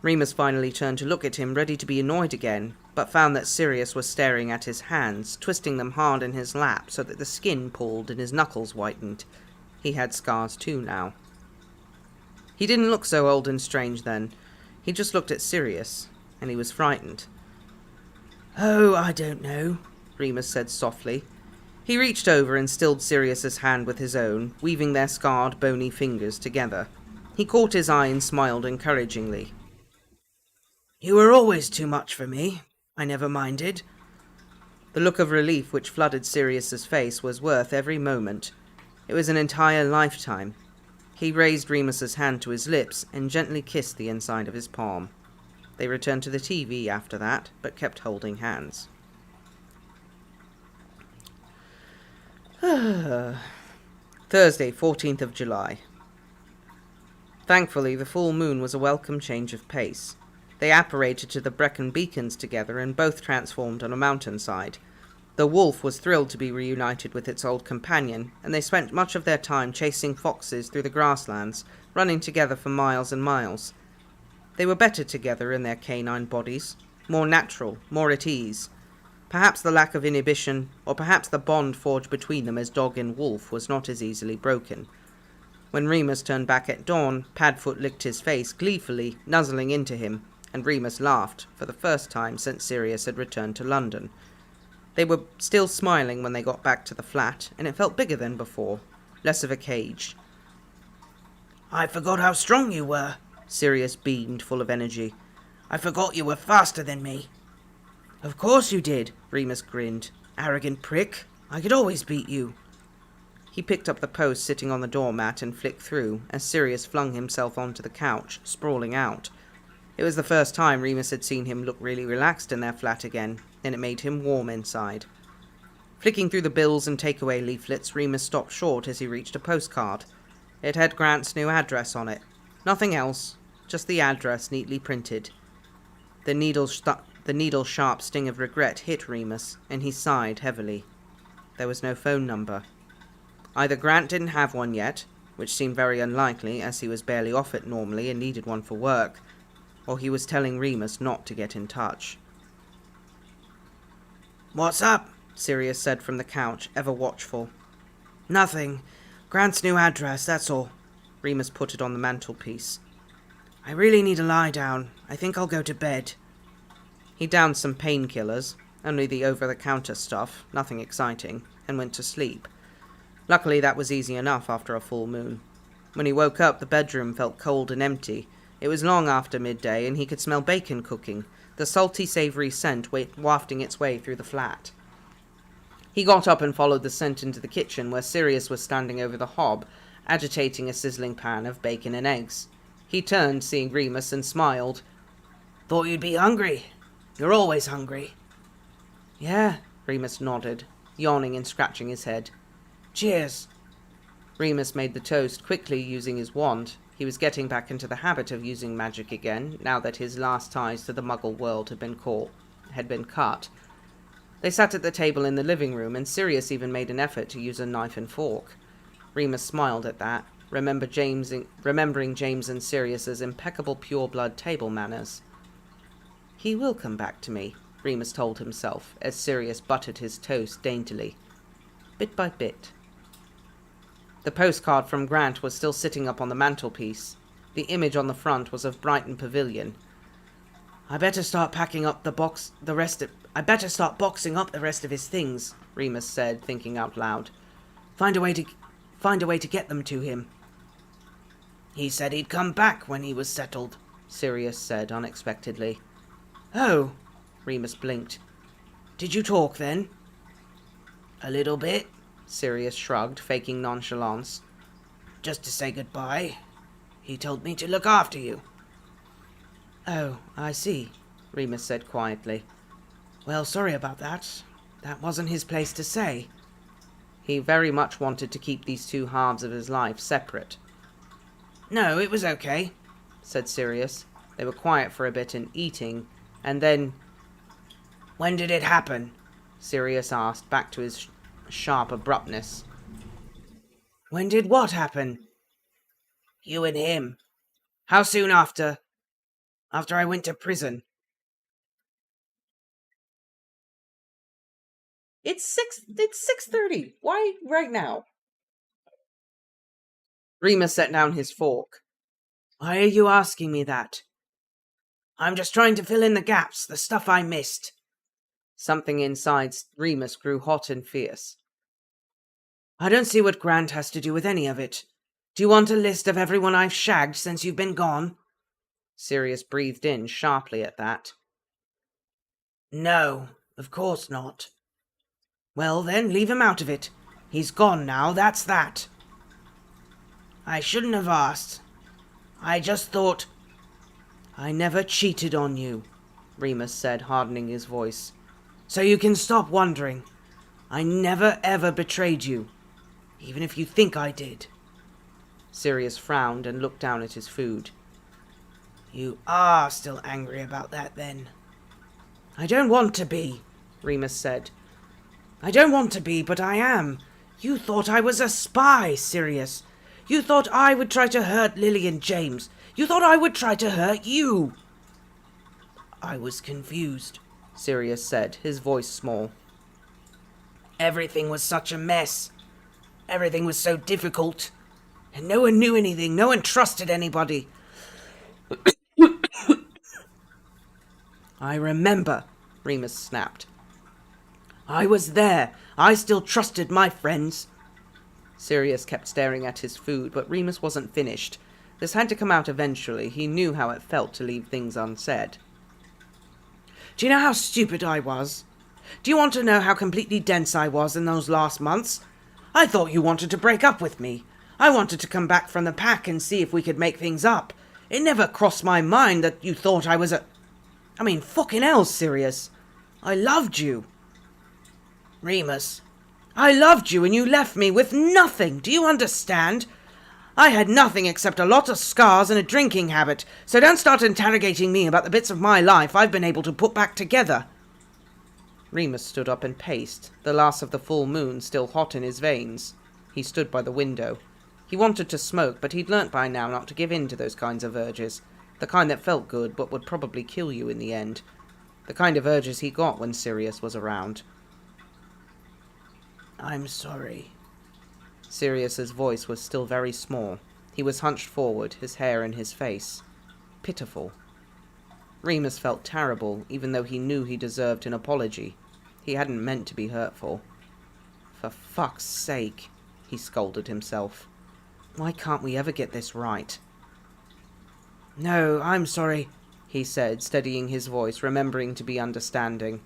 Remus finally turned to look at him, ready to be annoyed again, but found that Sirius was staring at his hands, twisting them hard in his lap so that the skin pulled and his knuckles whitened. He had scars too now. He didn't look so old and strange then. He just looked at Sirius, and he was frightened. "Oh, I don't know," Remus said softly. He reached over and stilled Sirius's hand with his own, weaving their scarred, bony fingers together. He caught his eye and smiled encouragingly. "You were always too much for me. I never minded." The look of relief which flooded Sirius's face was worth every moment. It was an entire lifetime. He raised Remus's hand to his lips and gently kissed the inside of his palm. They returned to the TV after that, but kept holding hands. Thursday, 14th of July. Thankfully, the full moon was a welcome change of pace. They apparated to the Brecon beacons together and both transformed on a mountainside. The wolf was thrilled to be reunited with its old companion, and they spent much of their time chasing foxes through the grasslands, running together for miles and miles. They were better together in their canine bodies, more natural, more at ease. Perhaps the lack of inhibition, or perhaps the bond forged between them as dog and wolf was not as easily broken. When Remus turned back at dawn, Padfoot licked his face gleefully, nuzzling into him, and Remus laughed, for the first time since Sirius had returned to London. They were still smiling when they got back to the flat, and it felt bigger than before, less of a cage. "I forgot how strong you were," Sirius beamed, full of energy. "I forgot you were faster than me." "Of course you did," Remus grinned. "Arrogant prick. I could always beat you." He picked up the post sitting on the doormat and flicked through, as Sirius flung himself onto the couch, sprawling out. It was the first time Remus had seen him look really relaxed in their flat again, and it made him warm inside. Flicking through the bills and takeaway leaflets, Remus stopped short as he reached a postcard. It had Grant's new address on it. Nothing else, just the address neatly printed. The needle-sharp sting of regret hit Remus, and he sighed heavily. There was no phone number. Either Grant didn't have one yet, which seemed very unlikely as he was barely off it normally and needed one for work, or he was telling Remus not to get in touch. "What's up?" Sirius said from the couch, ever watchful. "Nothing. Grant's new address, that's all." Remus put it on the mantelpiece. "I really need to lie down. I think I'll go to bed." He downed some painkillers, only the over-the-counter stuff, nothing exciting, and went to sleep. Luckily that was easy enough after a full moon. When he woke up, the bedroom felt cold and empty. It was long after midday, and he could smell bacon cooking, the salty, savoury scent wafting its way through the flat. He got up and followed the scent into the kitchen, where Sirius was standing over the hob, agitating a sizzling pan of bacon and eggs. He turned, seeing Remus, and smiled. "Thought you'd be hungry. You're always hungry." "Yeah," Remus nodded, yawning and scratching his head. "Cheers." Remus made the toast quickly using his wand. He was getting back into the habit of using magic again, now that his last ties to the Muggle world had been cut. They sat at the table in the living room, and Sirius even made an effort to use a knife and fork. Remus smiled at that, remembering James and Sirius's impeccable pure-blood table manners. "He will come back to me," Remus told himself, as Sirius buttered his toast daintily. Bit by bit. The postcard from Grant was still sitting up on the mantelpiece. The image on the front was of Brighton Pavilion. I better start boxing up the rest of his things, Remus said, thinking out loud. Find a way to get them to him. He said he'd come back when he was settled, Sirius said unexpectedly. Oh, Remus blinked. Did you talk then? A little bit, Sirius shrugged, faking nonchalance. Just to say goodbye. He told me to look after you. Oh, I see, Remus said quietly. Well, sorry about that. That wasn't his place to say. He very much wanted to keep these two halves of his life separate. No, it was okay, said Sirius. They were quiet for a bit and eating, and then... When did it happen? Sirius asked, back to his sharp abruptness. When did what happen? You and him. How soon after? After I went to prison. It's 6:30. Why right now? Remus set down his fork. Why are you asking me that? I'm just trying to fill in the gaps, the stuff I missed. Something inside Remus grew hot and fierce. I don't see what Grant has to do with any of it. Do you want a list of everyone I've shagged since you've been gone? Sirius breathed in sharply at that. No, of course not. Well, then, leave him out of it. He's gone now, that's that. I shouldn't have asked. I just thought... I never cheated on you, Remus said, hardening his voice. So you can stop wondering. I never ever betrayed you, even if you think I did. Sirius frowned and looked down at his food. You are still angry about that, then? I don't want to be, Remus said. I don't want to be, but I am. You thought I was a spy, Sirius. You thought I would try to hurt Lily and James. You thought I would try to hurt you. I was confused, Sirius said, his voice small. Everything was such a mess. Everything was so difficult. And no one knew anything. No one trusted anybody. I remember, Remus snapped. I was there. I still trusted my friends. Sirius kept staring at his food, but Remus wasn't finished. This had to come out eventually. He knew how it felt to leave things unsaid. Do you know how stupid I was? Do you want to know how completely dense I was in those last months? I thought you wanted to break up with me. I wanted to come back from the pack and see if we could make things up. It never crossed my mind that you thought I was fucking hell, Sirius. I loved you. Remus, I loved you and you left me with nothing. Do you understand? I had nothing except a lot of scars and a drinking habit, so don't start interrogating me about the bits of my life I've been able to put back together. Remus stood up and paced, the last of the full moon still hot in his veins. He stood by the window. He wanted to smoke, but he'd learnt by now not to give in to those kinds of urges. The kind that felt good, but would probably kill you in the end. The kind of urges he got when Sirius was around. I'm sorry. Sirius's voice was still very small. He was hunched forward, his hair in his face. Pitiful. Remus felt terrible, even though he knew he deserved an apology. He hadn't meant to be hurtful. For fuck's sake, he scolded himself. Why can't we ever get this right? No, I'm sorry, he said, steadying his voice, remembering to be understanding.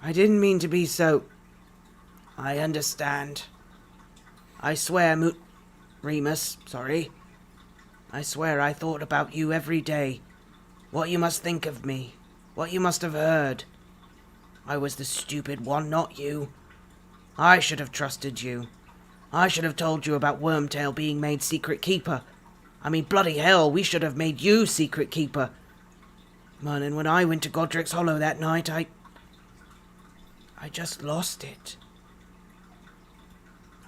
I didn't mean to be so... I understand. I swear, Remus, sorry. I swear I thought about you every day. What you must think of me. What you must have heard. I was the stupid one, not you. I should have trusted you. I should have told you about Wormtail being made Secret Keeper. I mean, bloody hell, we should have made you Secret Keeper. Man, and when I went to Godric's Hollow that night, I just lost it.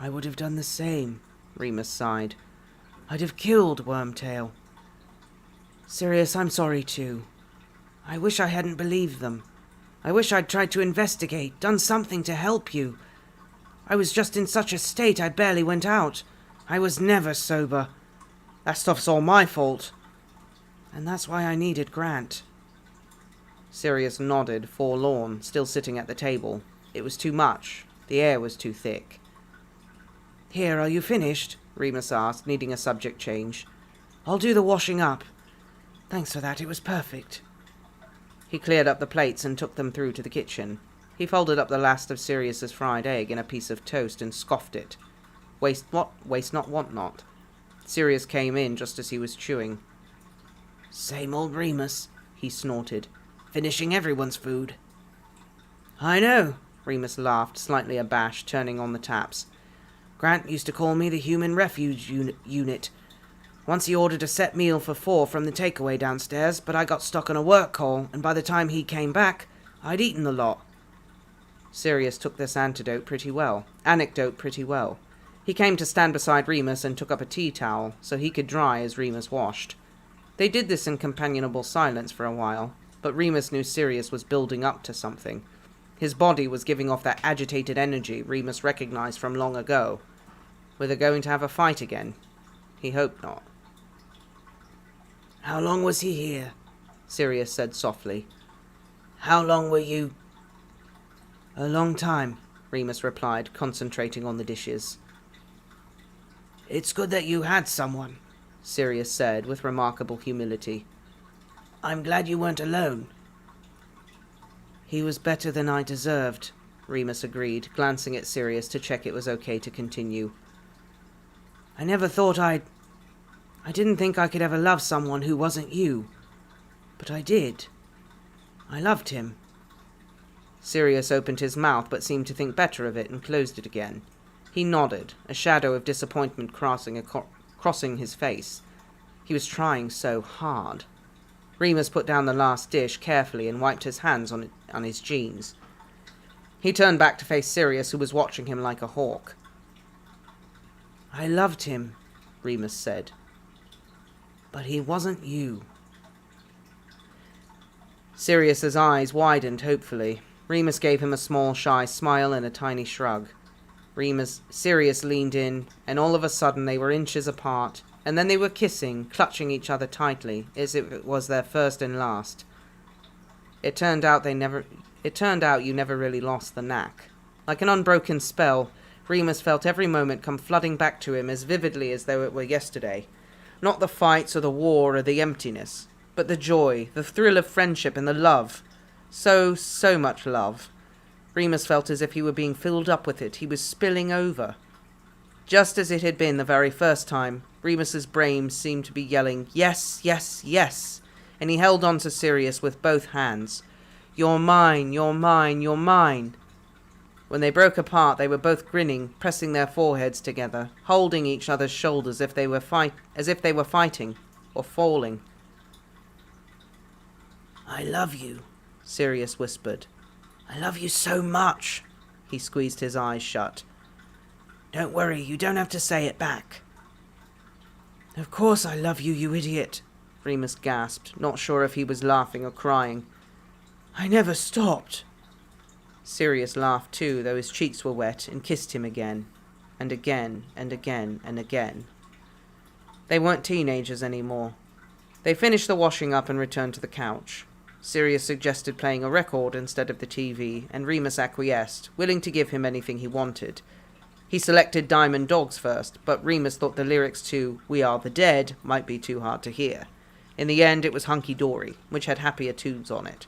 I would have done the same, Remus sighed. I'd have killed Wormtail. Sirius, I'm sorry too. I wish I hadn't believed them. I wish I'd tried to investigate, done something to help you. I was just in such a state I barely went out. I was never sober. That stuff's all my fault. And that's why I needed Grant. Sirius nodded, forlorn, still sitting at the table. It was too much. The air was too thick. "Here, are you finished?" Remus asked, needing a subject change. "I'll do the washing up." "Thanks for that, it was perfect." He cleared up the plates and took them through to the kitchen. He folded up the last of Sirius's fried egg in a piece of toast and scoffed it. Waste what? Waste not, want not. Sirius came in just as he was chewing. "Same old Remus," he snorted. "Finishing everyone's food." "I know," Remus laughed, slightly abashed, turning on the taps. "Grant used to call me the human refuge unit. Once he ordered a set meal for 4 from the takeaway downstairs, but I got stuck on a work call, and by the time he came back, I'd eaten the lot." Sirius took this anecdote pretty well. He came to stand beside Remus and took up a tea towel, so he could dry as Remus washed. They did this in companionable silence for a while, but Remus knew Sirius was building up to something. His body was giving off that agitated energy Remus recognized from long ago. Were they going to have a fight again? He hoped not. "How long was he here?" Sirius said softly. "How long were you—" "A long time," Remus replied, concentrating on the dishes. "It's good that you had someone," Sirius said with remarkable humility. "I'm glad you weren't alone." "He was better than I deserved," Remus agreed, glancing at Sirius to check it was okay to continue. "I never thought I didn't think I could ever love someone who wasn't you. But I did. I loved him." Sirius opened his mouth but seemed to think better of it and closed it again. He nodded, a shadow of disappointment crossing his face. He was trying so hard. Remus put down the last dish carefully and wiped his hands on his jeans. He turned back to face Sirius, who was watching him like a hawk. "I loved him," Remus said. "But he wasn't you." Sirius's eyes widened hopefully. Remus gave him a small, shy smile and a tiny shrug. Sirius leaned in, and all of a sudden they were inches apart, and then they were kissing, clutching each other tightly, as if it was their first and last. It turned out you never really lost the knack. Like an unbroken spell, Remus felt every moment come flooding back to him as vividly as though it were yesterday. Not the fights or the war or the emptiness, but the joy, the thrill of friendship and the love. So much love. Remus felt as if he were being filled up with it. He was spilling over. Just as it had been the very first time, Remus's brain seemed to be yelling, "Yes, yes, yes," and he held on to Sirius with both hands. "You're mine, you're mine, you're mine." When they broke apart, they were both grinning, pressing their foreheads together, holding each other's shoulders as if they were fighting or falling. "I love you," Sirius whispered. "I love you so much." He squeezed his eyes shut. "Don't worry, you don't have to say it back." "Of course I love you, you idiot," Remus gasped, not sure if he was laughing or crying. "I never stopped." Sirius laughed too, though his cheeks were wet, and kissed him again, and again, and again, and again. They weren't teenagers anymore. They finished the washing up and returned to the couch. Sirius suggested playing a record instead of the TV, and Remus acquiesced, willing to give him anything he wanted. He selected Diamond Dogs first, but Remus thought the lyrics to "We Are the Dead" might be too hard to hear. In the end, it was Hunky Dory, which had happier tunes on it.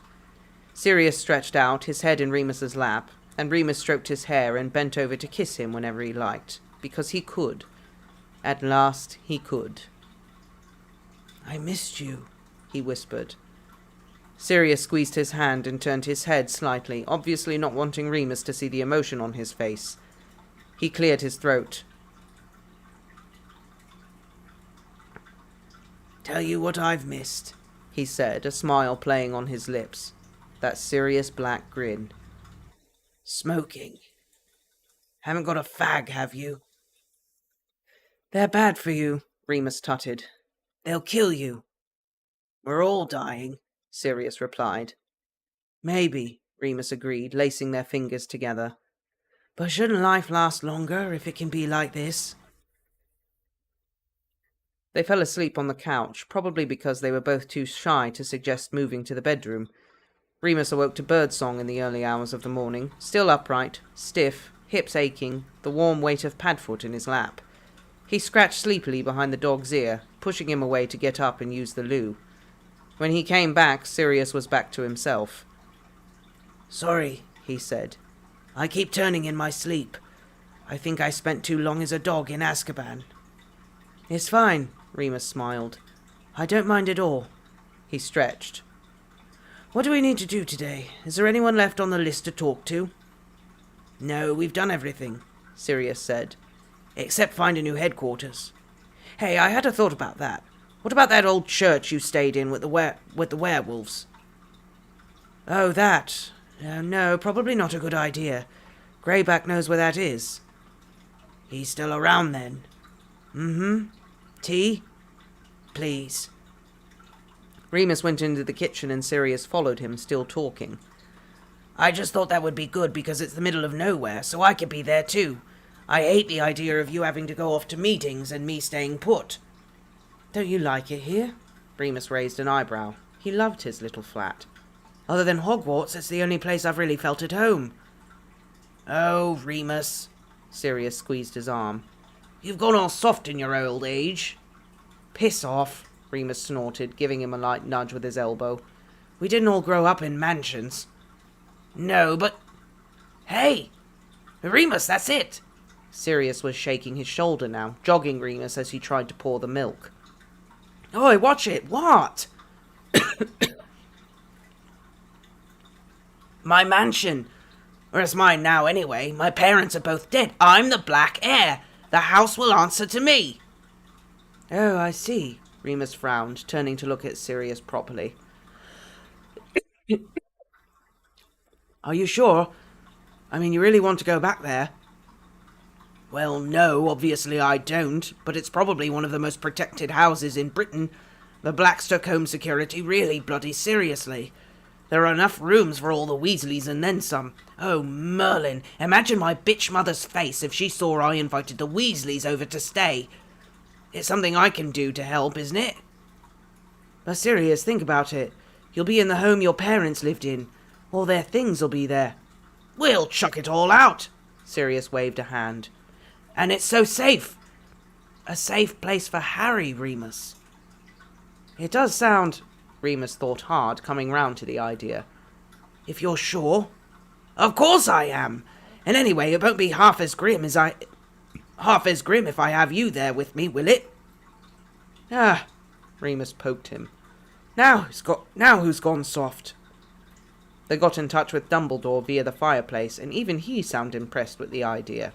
Sirius stretched out, his head in Remus's lap, and Remus stroked his hair and bent over to kiss him whenever he liked, because he could. At last, he could. "I missed you," he whispered. Sirius squeezed his hand and turned his head slightly, obviously not wanting Remus to see the emotion on his face. He cleared his throat. "Tell you what I've missed," he said, a smile playing on his lips. That serious black grin. "Smoking. Haven't got a fag, have you?" "They're bad for you," Remus tutted. "They'll kill you." "We're all dying," Sirius replied. "Maybe," Remus agreed, lacing their fingers together. "But shouldn't life last longer if it can be like this?" They fell asleep on the couch, probably because they were both too shy to suggest moving to the bedroom. Remus awoke to birdsong in the early hours of the morning, still upright, stiff, hips aching, the warm weight of Padfoot in his lap. He scratched sleepily behind the dog's ear, pushing him away to get up and use the loo. When he came back, Sirius was back to himself. "Sorry," he said. "I keep turning in my sleep. I think I spent too long as a dog in Azkaban." "It's fine," Remus smiled. "I don't mind at all." He stretched. "What do we need to do today? Is there anyone left on the list to talk to?" "No, we've done everything," Sirius said. "Except find a new headquarters. Hey, I had a thought about that. What about that old church you stayed in with the werewolves?" "Oh, that. No, probably not a good idea. Greyback knows where that is." "He's still around then?" "Mm-hmm. Tea?" "Please." Remus went into the kitchen and Sirius followed him, still talking. "I just thought that would be good because it's the middle of nowhere, so I could be there too. I hate the idea of you having to go off to meetings and me staying put." "Don't you like it here?" Remus raised an eyebrow. He loved his little flat. "Other than Hogwarts, it's the only place I've really felt at home." "Oh, Remus." Sirius squeezed his arm. "You've gone all soft in your old age." "Piss off," Remus snorted, giving him a light nudge with his elbow. "We didn't all grow up in mansions." "No, but... Hey! Remus, that's it!" Sirius was shaking his shoulder now, jogging Remus as he tried to pour the milk. "Oi, watch it! What?" "My mansion. Or it's mine now anyway. My parents are both dead. I'm the Black Heir. The house will answer to me." "Oh, I see." Remus frowned, turning to look at Sirius properly. "Are you sure? I mean, you really want to go back there?" "Well, no, obviously I don't, but it's probably one of the most protected houses in Britain. The Blacks took home security really bloody seriously. There are enough rooms for all the Weasleys and then some. Oh, Merlin, imagine my bitch mother's face if she saw I invited the Weasleys over to stay. It's something I can do to help, isn't it?" "But Sirius, think about it. You'll be in the home your parents lived in. All their things will be there." "We'll chuck it all out." Sirius waved a hand. "And it's so safe. A safe place for Harry, Remus." "It does sound..." Remus thought hard, coming round to the idea. "If you're sure." "Of course I am. And anyway, it won't be half as grim if I have you there with me, will it?" "Ah," Remus poked him. Now who's gone soft?" They got in touch with Dumbledore via the fireplace, and even he sounded impressed with the idea.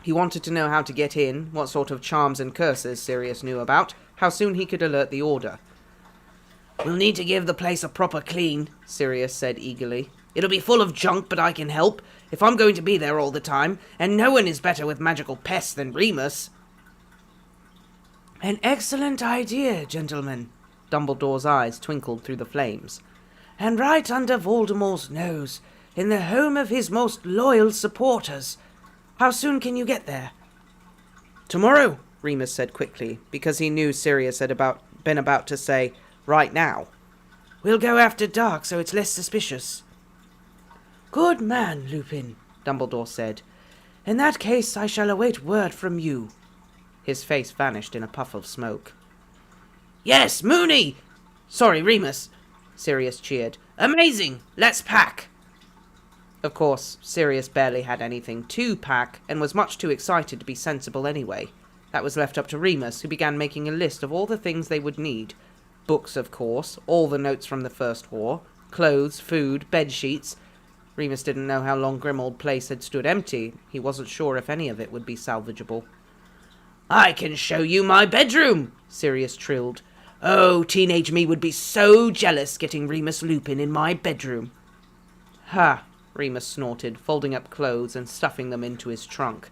He wanted to know how to get in, what sort of charms and curses Sirius knew about, how soon he could alert the Order. "We'll need to give the place a proper clean," Sirius said eagerly. "It'll be full of junk, but I can help, if I'm going to be there all the time, and no one is better with magical pests than Remus." "An excellent idea, gentlemen." Dumbledore's eyes twinkled through the flames. "And right under Voldemort's nose, in the home of his most loyal supporters. How soon can you get there?" "Tomorrow," Remus said quickly, because he knew Sirius had been about to say, "right now." "We'll go after dark, so it's less suspicious." "Good man, Lupin," Dumbledore said. "In that case, I shall await word from you." His face vanished in a puff of smoke. "Yes, Moony! Sorry, Remus," Sirius cheered. "Amazing! Let's pack!" Of course, Sirius barely had anything to pack, and was much too excited to be sensible anyway. That was left up to Remus, who began making a list of all the things they would need. Books, of course, all the notes from the First War, clothes, food, bed sheets. Remus didn't know how long Grimmauld Place had stood empty. He wasn't sure if any of it would be salvageable. "I can show you my bedroom," Sirius trilled. "Oh, teenage me would be so jealous getting Remus Lupin in my bedroom." "Ha!" Remus snorted, folding up clothes and stuffing them into his trunk.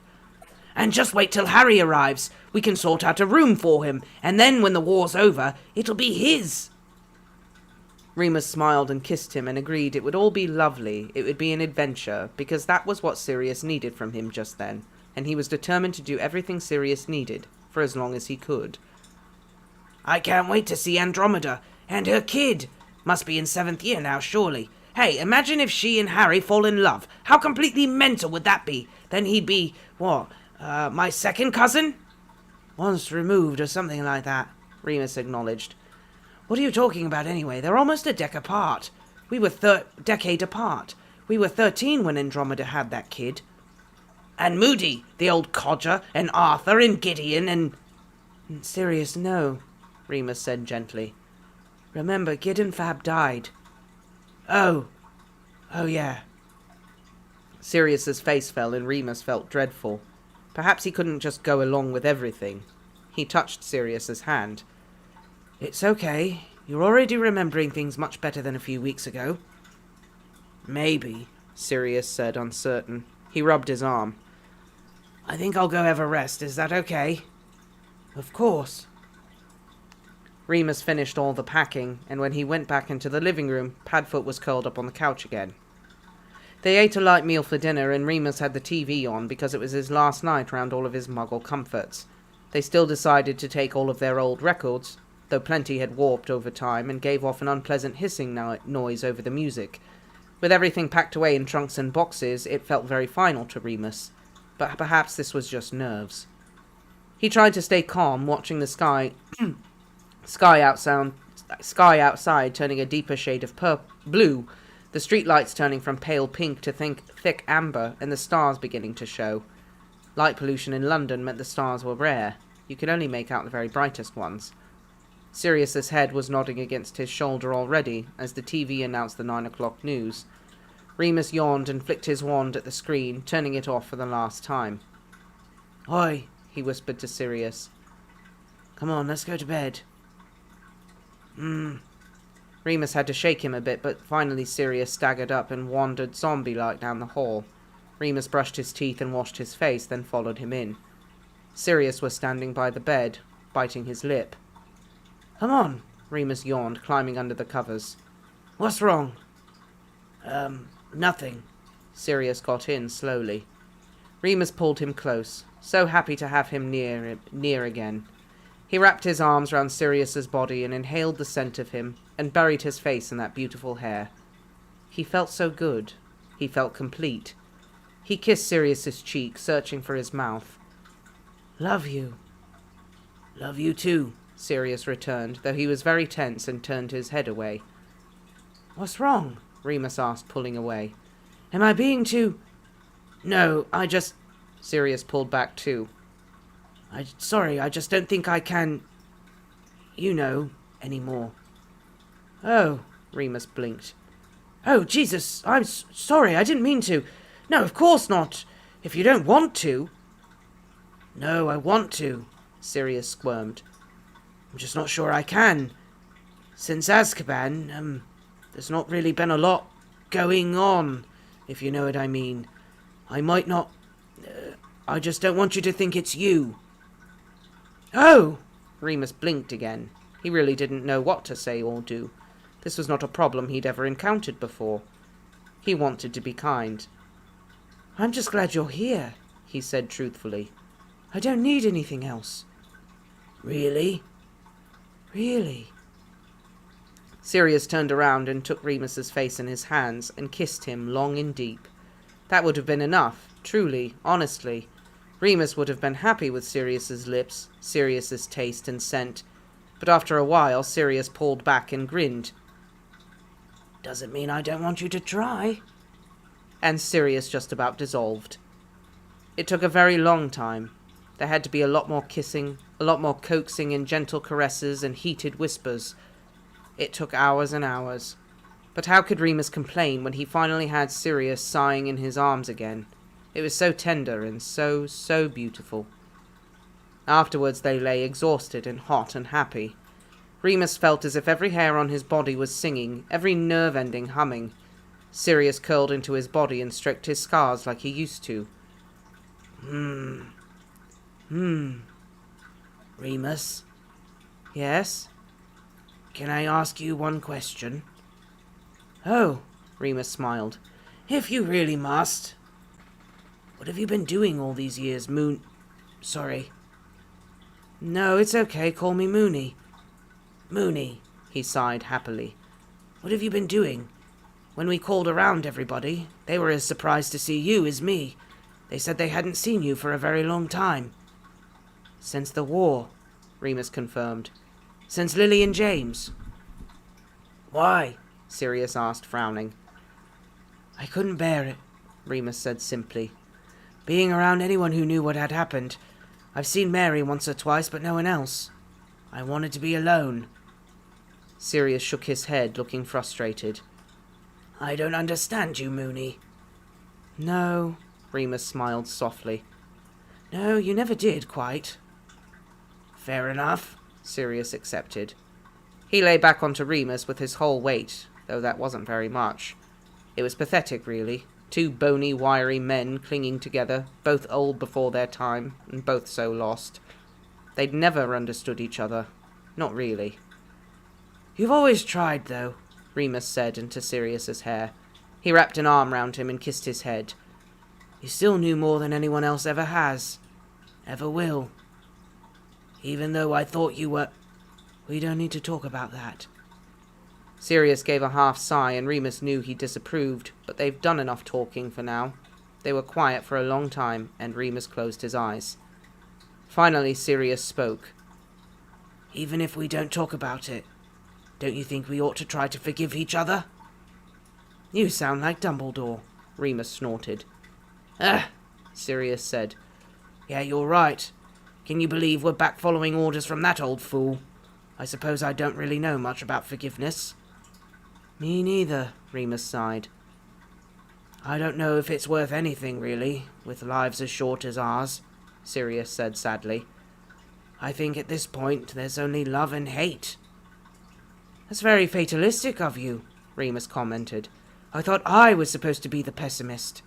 "And just wait till Harry arrives. We can sort out a room for him, and then when the war's over, it'll be his." Remus smiled and kissed him and agreed it would all be lovely, it would be an adventure, because that was what Sirius needed from him just then, and he was determined to do everything Sirius needed, for as long as he could. "I can't wait to see Andromeda, and her kid. Must be in 7th year now, surely. Hey, imagine if she and Harry fall in love. How completely mental would that be? Then he'd be, what, my second cousin? Once removed or something like that, Remus acknowledged. What are you talking about anyway? They're almost a decade apart. We were 13 when Andromeda had that kid. And Moody, the old codger, and Arthur, and Gideon, and Sirius, no, Remus said gently. Remember, Gid and Fab died. Oh yeah. Sirius's face fell and Remus felt dreadful. Perhaps he couldn't just go along with everything. He touched Sirius's hand. It's okay. You're already remembering things much better than a few weeks ago. Maybe, Sirius said, uncertain. He rubbed his arm. I think I'll go have a rest. Is that okay? Of course. Remus finished all the packing, and when he went back into the living room, Padfoot was curled up on the couch again. They ate a light meal for dinner, and Remus had the TV on because it was his last night round all of his Muggle comforts. They still decided to take all of their old records, though plenty had warped over time and gave off an unpleasant hissing noise over the music. With everything packed away in trunks and boxes, it felt very final to Remus, but perhaps this was just nerves. He tried to stay calm, watching the sky outside turning a deeper shade of blue, the streetlights turning from pale pink to thick amber, and the stars beginning to show. Light pollution in London meant the stars were rare. You could only make out the very brightest ones. Sirius's head was nodding against his shoulder already as the TV announced the 9 o'clock news. Remus yawned and flicked his wand at the screen, turning it off for the last time. Oi, he whispered to Sirius. Come on, let's go to bed. Remus had to shake him a bit, but finally Sirius staggered up and wandered zombie-like down the hall. Remus brushed his teeth and washed his face, then followed him in. Sirius was standing by the bed, biting his lip. Come on, Remus yawned, climbing under the covers. What's wrong? Nothing. Sirius got in slowly. Remus pulled him close, so happy to have him near again. He wrapped his arms round Sirius's body and inhaled the scent of him, and buried his face in that beautiful hair. He felt so good. He felt complete. He kissed Sirius's cheek, searching for his mouth. Love you. Love you too, Sirius returned, though he was very tense and turned his head away. What's wrong? Remus asked, pulling away. Am I being too... No, I just... Sirius pulled back too. Sorry, I just don't think I can... You know, anymore. Oh, Remus blinked. Oh, Jesus, I'm sorry, I didn't mean to. No, of course not. If you don't want to... No, I want to, Sirius squirmed. I'm just not sure I can. Since Azkaban, there's not really been a lot going on, if you know what I mean. I might not... I just don't want you to think it's you. Oh! Remus blinked again. He really didn't know what to say or do. This was not a problem he'd ever encountered before. He wanted to be kind. I'm just glad you're here, he said truthfully. I don't need anything else. Really? Really? Sirius turned around and took Remus's face in his hands and kissed him long and deep. That would have been enough, truly, honestly. Remus would have been happy with Sirius's lips, Sirius's taste and scent, but after a while Sirius pulled back and grinned. Doesn't mean I don't want you to try. And Sirius just about dissolved. It took a very long time. There had to be a lot more kissing, a lot more coaxing and gentle caresses and heated whispers. It took hours and hours. But how could Remus complain when he finally had Sirius sighing in his arms again? It was so tender and so beautiful. Afterwards they lay exhausted and hot and happy. Remus felt as if every hair on his body was singing, every nerve ending humming. Sirius curled into his body and stroked his scars like he used to. Remus? Yes? Can I ask you one question? Oh, Remus smiled. If you really must. What have you been doing all these years, Sorry. No, it's okay. Call me Moony. Moony, he sighed happily. What have you been doing? When we called around everybody, they were as surprised to see you as me. They said they hadn't seen you for a very long time. Since the war, Remus confirmed. Since Lily and James. Why? Sirius asked, frowning. I couldn't bear it, Remus said simply. Being around anyone who knew what had happened. I've seen Mary once or twice, but no one else. I wanted to be alone. Sirius shook his head, looking frustrated. I don't understand you, Moony. No, Remus smiled softly. No, you never did, quite. Fair enough, Sirius accepted. He lay back onto Remus with his whole weight, though that wasn't very much. It was pathetic, really. Two bony, wiry men clinging together, both old before their time, and both so lost. They'd never understood each other. Not really. You've always tried, though, Remus said into Sirius's hair. He wrapped an arm round him and kissed his head. You still knew more than anyone else ever has. Ever will. Even though I thought you were... We don't need to talk about that. Sirius gave a half sigh, and Remus knew he disapproved, but they've done enough talking for now. They were quiet for a long time, and Remus closed his eyes. Finally, Sirius spoke. Even if we don't talk about it, don't you think we ought to try to forgive each other? You sound like Dumbledore, Remus snorted. Sirius said. Yeah, you're right. Can you believe we're back following orders from that old fool? I suppose I don't really know much about forgiveness. Me neither, Remus sighed. I don't know if it's worth anything, really, with lives as short as ours, Sirius said sadly. I think at this point there's only love and hate. That's very fatalistic of you, Remus commented. I thought I was supposed to be the pessimist.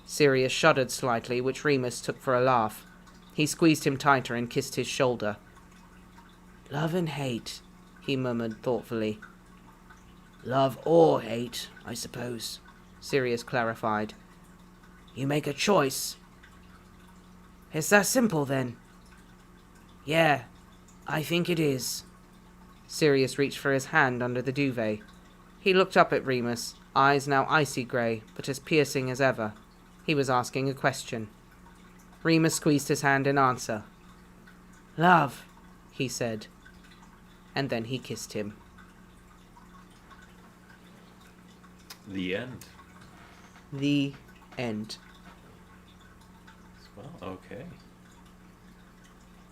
Sirius shuddered slightly, which Remus took for a laugh. He squeezed him tighter and kissed his shoulder. Love and hate, he murmured thoughtfully. Love or hate, I suppose, Sirius clarified. You make a choice. It's that simple, then? Yeah, I think it is. Sirius reached for his hand under the duvet. He looked up at Remus, eyes now icy grey, but as piercing as ever. He was asking a question. Remus squeezed his hand in answer. Love, he said. And then he kissed him. The end. The end. Well, okay.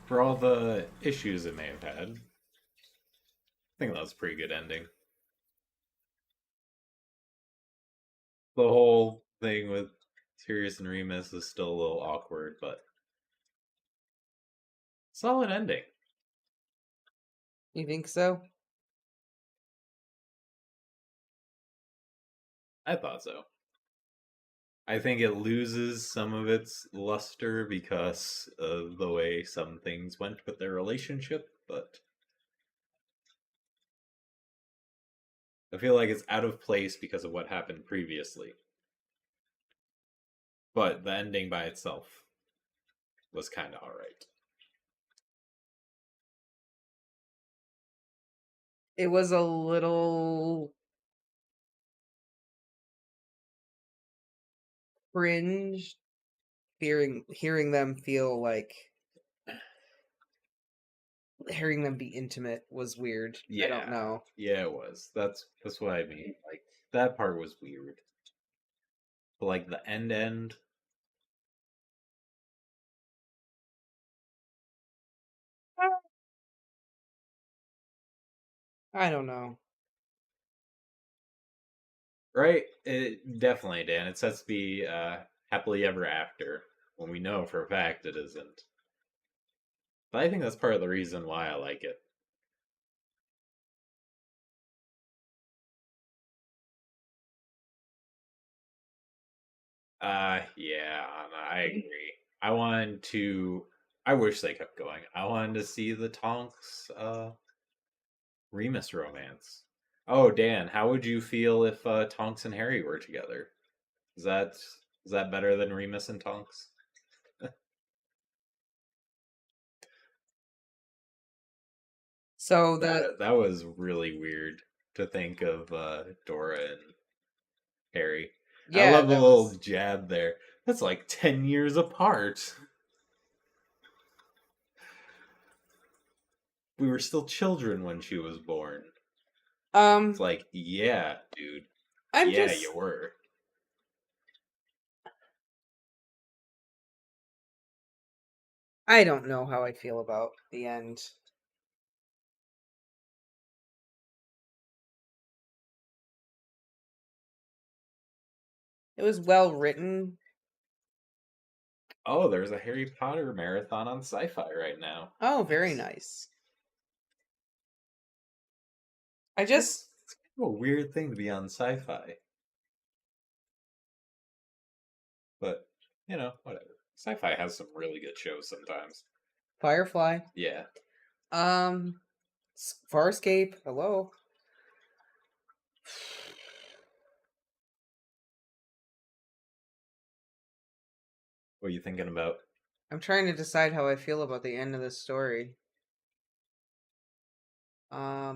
For all the issues it may have had, I think that was a pretty good ending. The whole thing with Sirius and Remus is still a little awkward, but solid ending. You think so? I thought so. I think it loses some of its luster because of the way some things went with their relationship, but I feel like it's out of place because of what happened previously. But the ending by itself was kind of alright. It was a little cringe hearing them feel like hearing them be intimate was weird. Yeah. I don't know. Yeah, it was. That's what I mean. Like that part was weird. But like the end I don't know. right? It definitely, Dan. It sets the happily ever after when we know for a fact it isn't. But I think that's part of the reason why I like it. Yeah, I agree. I wish they kept going. I wanted to see the Tonks Remus romance. Oh, Dan, how would you feel if Tonks and Harry were together? Is that is that better than Remus and Tonks? So That was really weird to think of Dora and Harry. Yeah, I love the that little was... jab there. That's like 10 years apart. We were still children when she was born. It's like, yeah, dude. I'm Yeah, just... you were. I don't know how I feel about the end. It was well written. Oh, there's a Harry Potter marathon on Sci-Fi right now. Oh, very nice. I just... It's kind of a weird thing to be on Sci-Fi. But, whatever. Sci-Fi has some really good shows sometimes. Firefly. Yeah. Farscape. Hello. What are you thinking about? I'm trying to decide how I feel about the end of this story. I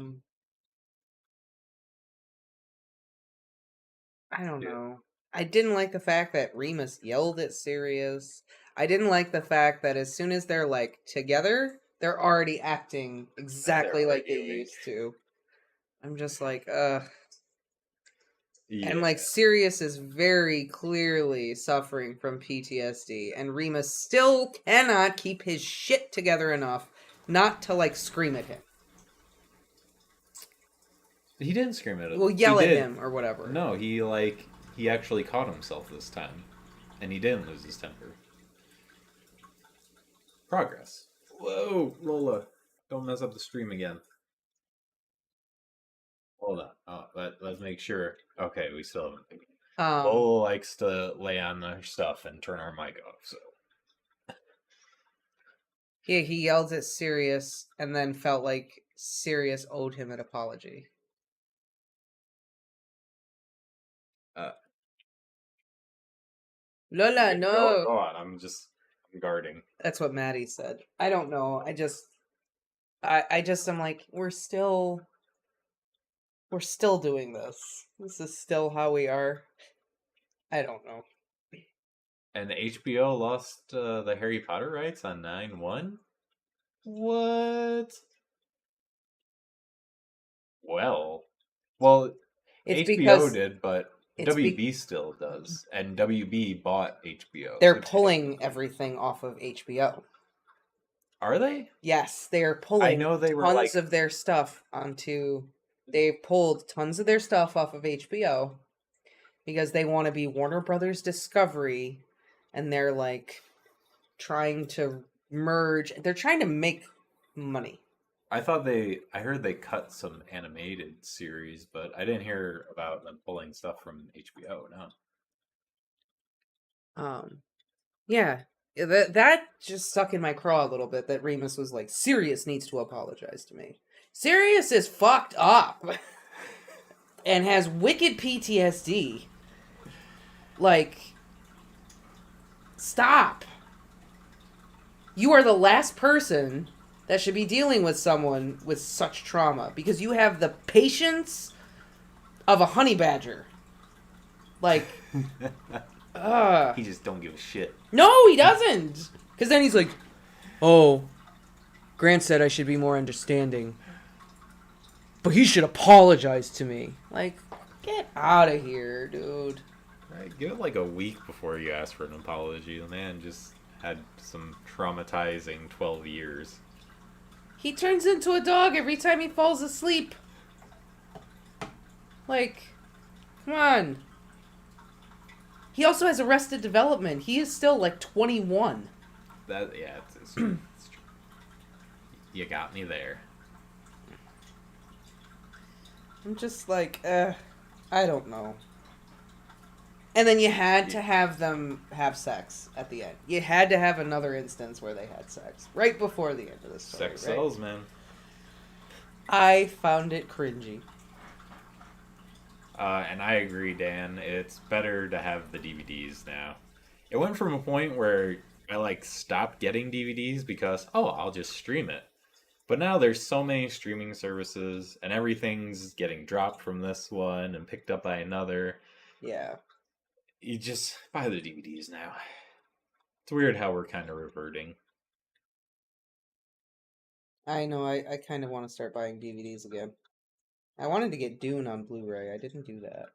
don't know. I didn't like the fact that Remus yelled at Sirius. I didn't like the fact that as soon as they're like together, they're already acting exactly like they used to. I'm just like, ugh. Yeah. And like Sirius is very clearly suffering from PTSD, and Remus still cannot keep his shit together enough not to like scream at him. He didn't scream at him. Well, yell at him or whatever. No, he actually caught himself this time. And he didn't lose his temper. Progress. Whoa, Lola. Don't mess up the stream again. Hold on. Oh, let's make sure. Okay, we still haven't. Lola likes to lay on her stuff and turn our mic off, so. Yeah, he yelled at Sirius and then felt like Sirius owed him an apology. Lola, okay, no. Go on. I'm guarding. That's what Maddie said. I don't know. I'm like, we're still doing this. This is still how we are. I don't know. And HBO lost the Harry Potter rights on 9/1? What? Well, It's HBO because did, but WB still does, and WB bought HBO. They're pulling everything off of HBO. Are they? Yes, they're pulling I know they were tons of their stuff onto... They've pulled tons of their stuff off of HBO because they want to be Warner Brothers Discovery, and they're like trying to merge. They're trying to make money. I heard they cut some animated series, but I didn't hear about them pulling stuff from HBO. No. Yeah, that just stuck in my craw a little bit. That Remus was like, Sirius needs to apologize to me. Sirius is fucked up and has wicked PTSD. Like, stop. You are the last person that should be dealing with someone with such trauma because you have the patience of a honey badger. Like, he just don't give a shit. No, he doesn't. Because then he's like, oh, Grant said I should be more understanding. But he should apologize to me. Like, get out of here, dude. Right, give it like a week before you ask for an apology. The man just had some traumatizing 12 years. He turns into a dog every time he falls asleep. Like, come on. He also has Arrested Development. He is still like 21. It's true. You got me there. I'm just like, I don't know. And then you had to have them have sex at the end. You had to have another instance where they had sex right before the end of the story. Sex sells, man. I found it cringy. And I agree, Dan. It's better to have the DVDs now. It went from a point where I stopped getting DVDs because I'll just stream it. But now there's so many streaming services and everything's getting dropped from this one and picked up by another. Yeah. You just buy the DVDs now. It's weird how we're kind of reverting. I know, I kind of want to start buying DVDs again. I wanted to get Dune on Blu-ray. I didn't do that.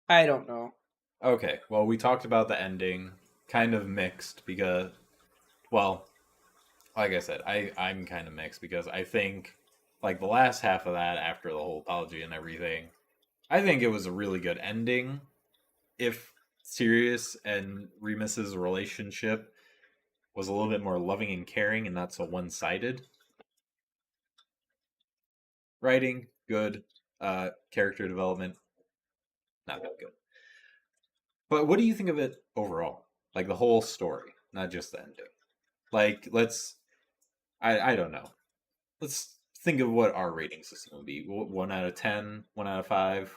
I don't know. Okay, well, we talked about the ending. Kind of mixed because, well, like I said, I'm kind of mixed because I think, like, the last half of that, after the whole apology and everything, I think it was a really good ending. If Sirius and Remus's relationship was a little bit more loving and caring and not so one-sided. Writing, good. Character development, not that good. But what do you think of it overall? Like the whole story, not just the ending. Like, I don't know. Let's think of what our rating system would be. 1 out of 10, 1 out of 5.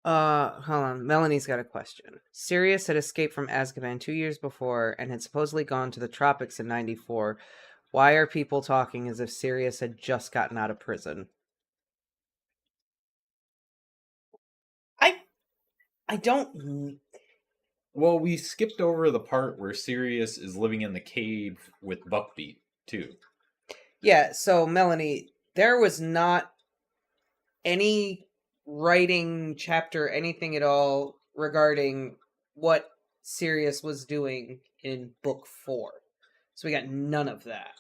Hold on. Melanie's got a question. Sirius had escaped from Azkaban 2 years before and had supposedly gone to the tropics in 94. Why are people talking as if Sirius had just gotten out of prison? I don't. Well, we skipped over the part where Sirius is living in the cave with Buckbeak, too. Yeah, so Melanie, there was not any writing chapter, anything at all regarding what Sirius was doing in book 4. So we got none of that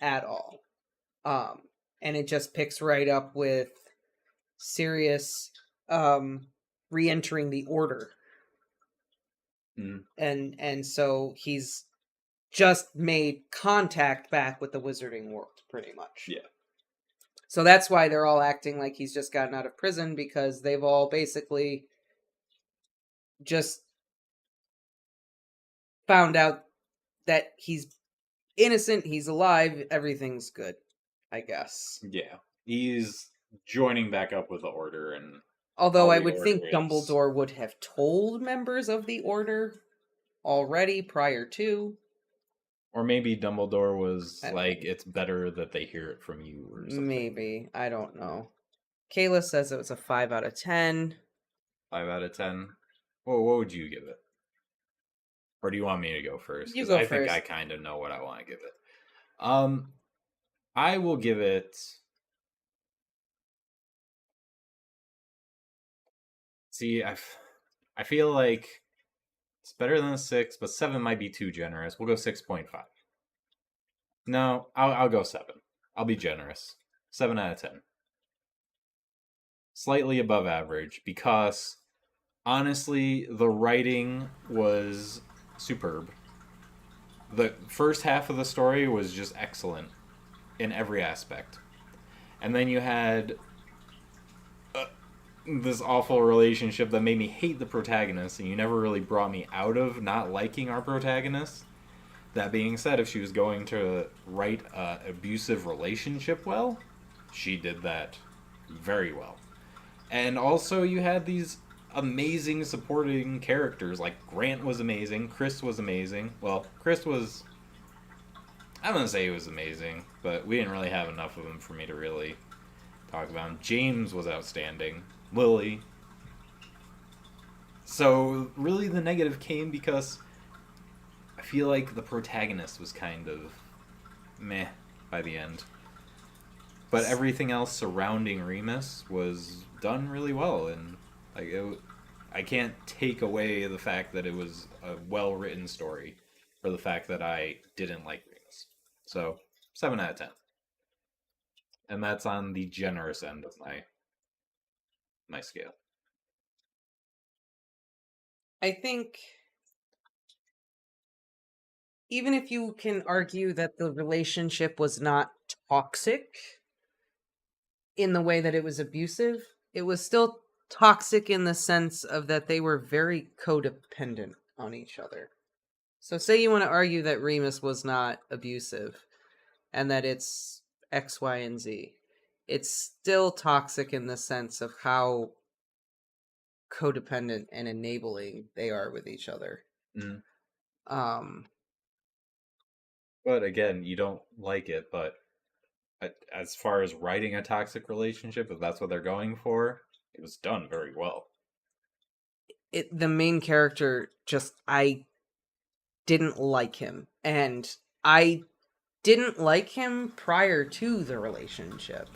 at all. And it just picks right up with Sirius re-entering the Order. Mm. And so he's just made contact back with the wizarding world, pretty much. Yeah. So that's why they're all acting like he's just gotten out of prison, because they've all basically just found out that he's innocent, he's alive, everything's good, I guess. Yeah. He's joining back up with the Order, and Although all I the would think Order is- Dumbledore would have told members of the Order already prior to. Or maybe Dumbledore was I don't like, know. it's better that they hear it from you or something. Maybe. I don't know. Kayla says it was a 5 out of 10. 5 out of 10. Well, what would you give it? Or do you want me to go first? You Because go I think first. I kind of know what I want to give it. I will give it. See, I feel like it's better than a 6, but 7 might be too generous. We'll go 6.5. No, I'll go 7. I'll be generous. 7 out of 10. Slightly above average because honestly, the writing was superb. The first half of the story was just excellent in every aspect. And then you had this awful relationship that made me hate the protagonist, and you never really brought me out of not liking our protagonist. That being said, if she was going to write an abusive relationship well, she did that very well. And also, you had these amazing supporting characters. Like, Grant was amazing, Chris was amazing. Well, Chris was... I wouldn't say he was amazing, but we didn't really have enough of him for me to really talk about him. James was outstanding. Lily. So, really the negative came because I feel like the protagonist was kind of meh by the end. But everything else surrounding Remus was done really well, and like I can't take away the fact that it was a well-written story for the fact that I didn't like Remus. So, 7 out of 10. And that's on the generous end of my scale. I think even if you can argue that the relationship was not toxic in the way that it was abusive, it was still toxic in the sense of that they were very codependent on each other. So say you want to argue that Remus was not abusive and that it's X, Y, and Z. It's still toxic in the sense of how codependent and enabling they are with each other. Mm. But again, you don't like it. But as far as writing a toxic relationship, if that's what they're going for, it was done very well. The main character, just, I didn't like him. And I didn't like him prior to the relationship.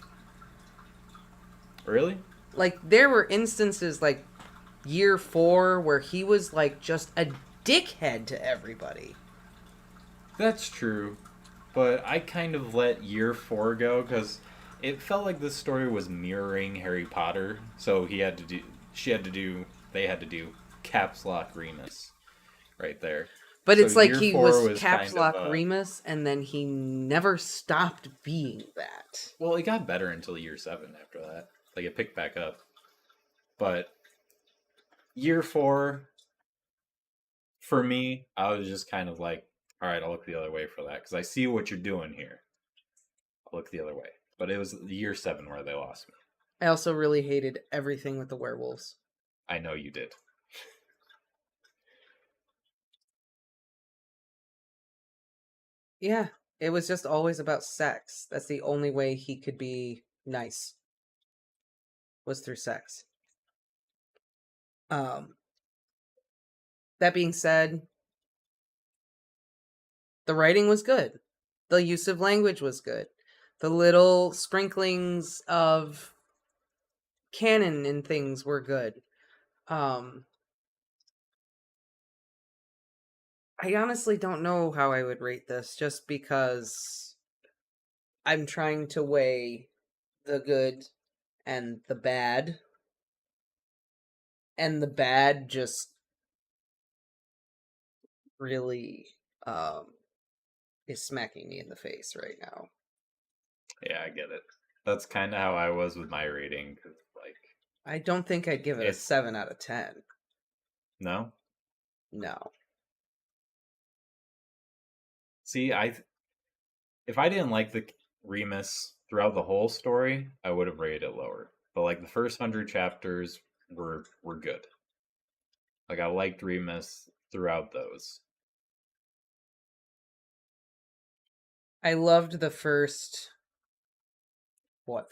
Really? Like, there were instances, like, year 4 where he was, like, just a dickhead to everybody. That's true. But I kind of let year 4 go because it felt like this story was mirroring Harry Potter. So they had to do Caps Lock Remus right there. But So it's like year he 4 was was Caps kind of, Lock Remus, and then he never stopped being that. well, it got better until year 7 after that. Like, it picked back up. But year 4, for me, I was just kind of like, all right, I'll look the other way for that because I see what you're doing here. I'll look the other way. But it was year 7 where they lost me. I also really hated everything with the werewolves. I know you did. Yeah, it was just always about sex. That's the only way he could be nice, was through sex. That being said, the writing was good. The use of language was good. The little sprinklings of canon and things were good. I honestly don't know how I would rate this, just because I'm trying to weigh the good and the bad. And the bad just really is smacking me in the face right now. Yeah, I get it. That's kind of how I was with my rating. 'Cause, like, I don't think I'd give it a it's 7 out of 10. no. No. See, if I didn't like the Remus throughout the whole story, I would have rated it lower. But like the first 100 chapters were good. Like I liked Remus throughout those. I loved the first,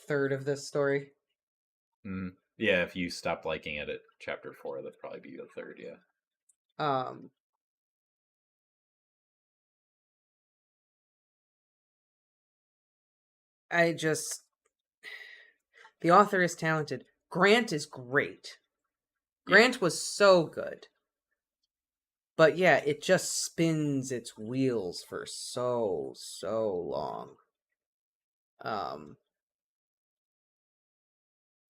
third of this story? Yeah, if you stopped liking it at chapter 4, that'd probably be the third. Yeah. Um, I just, the author is talented. Grant is great. Grant was so good. But yeah, it just spins its wheels for so long.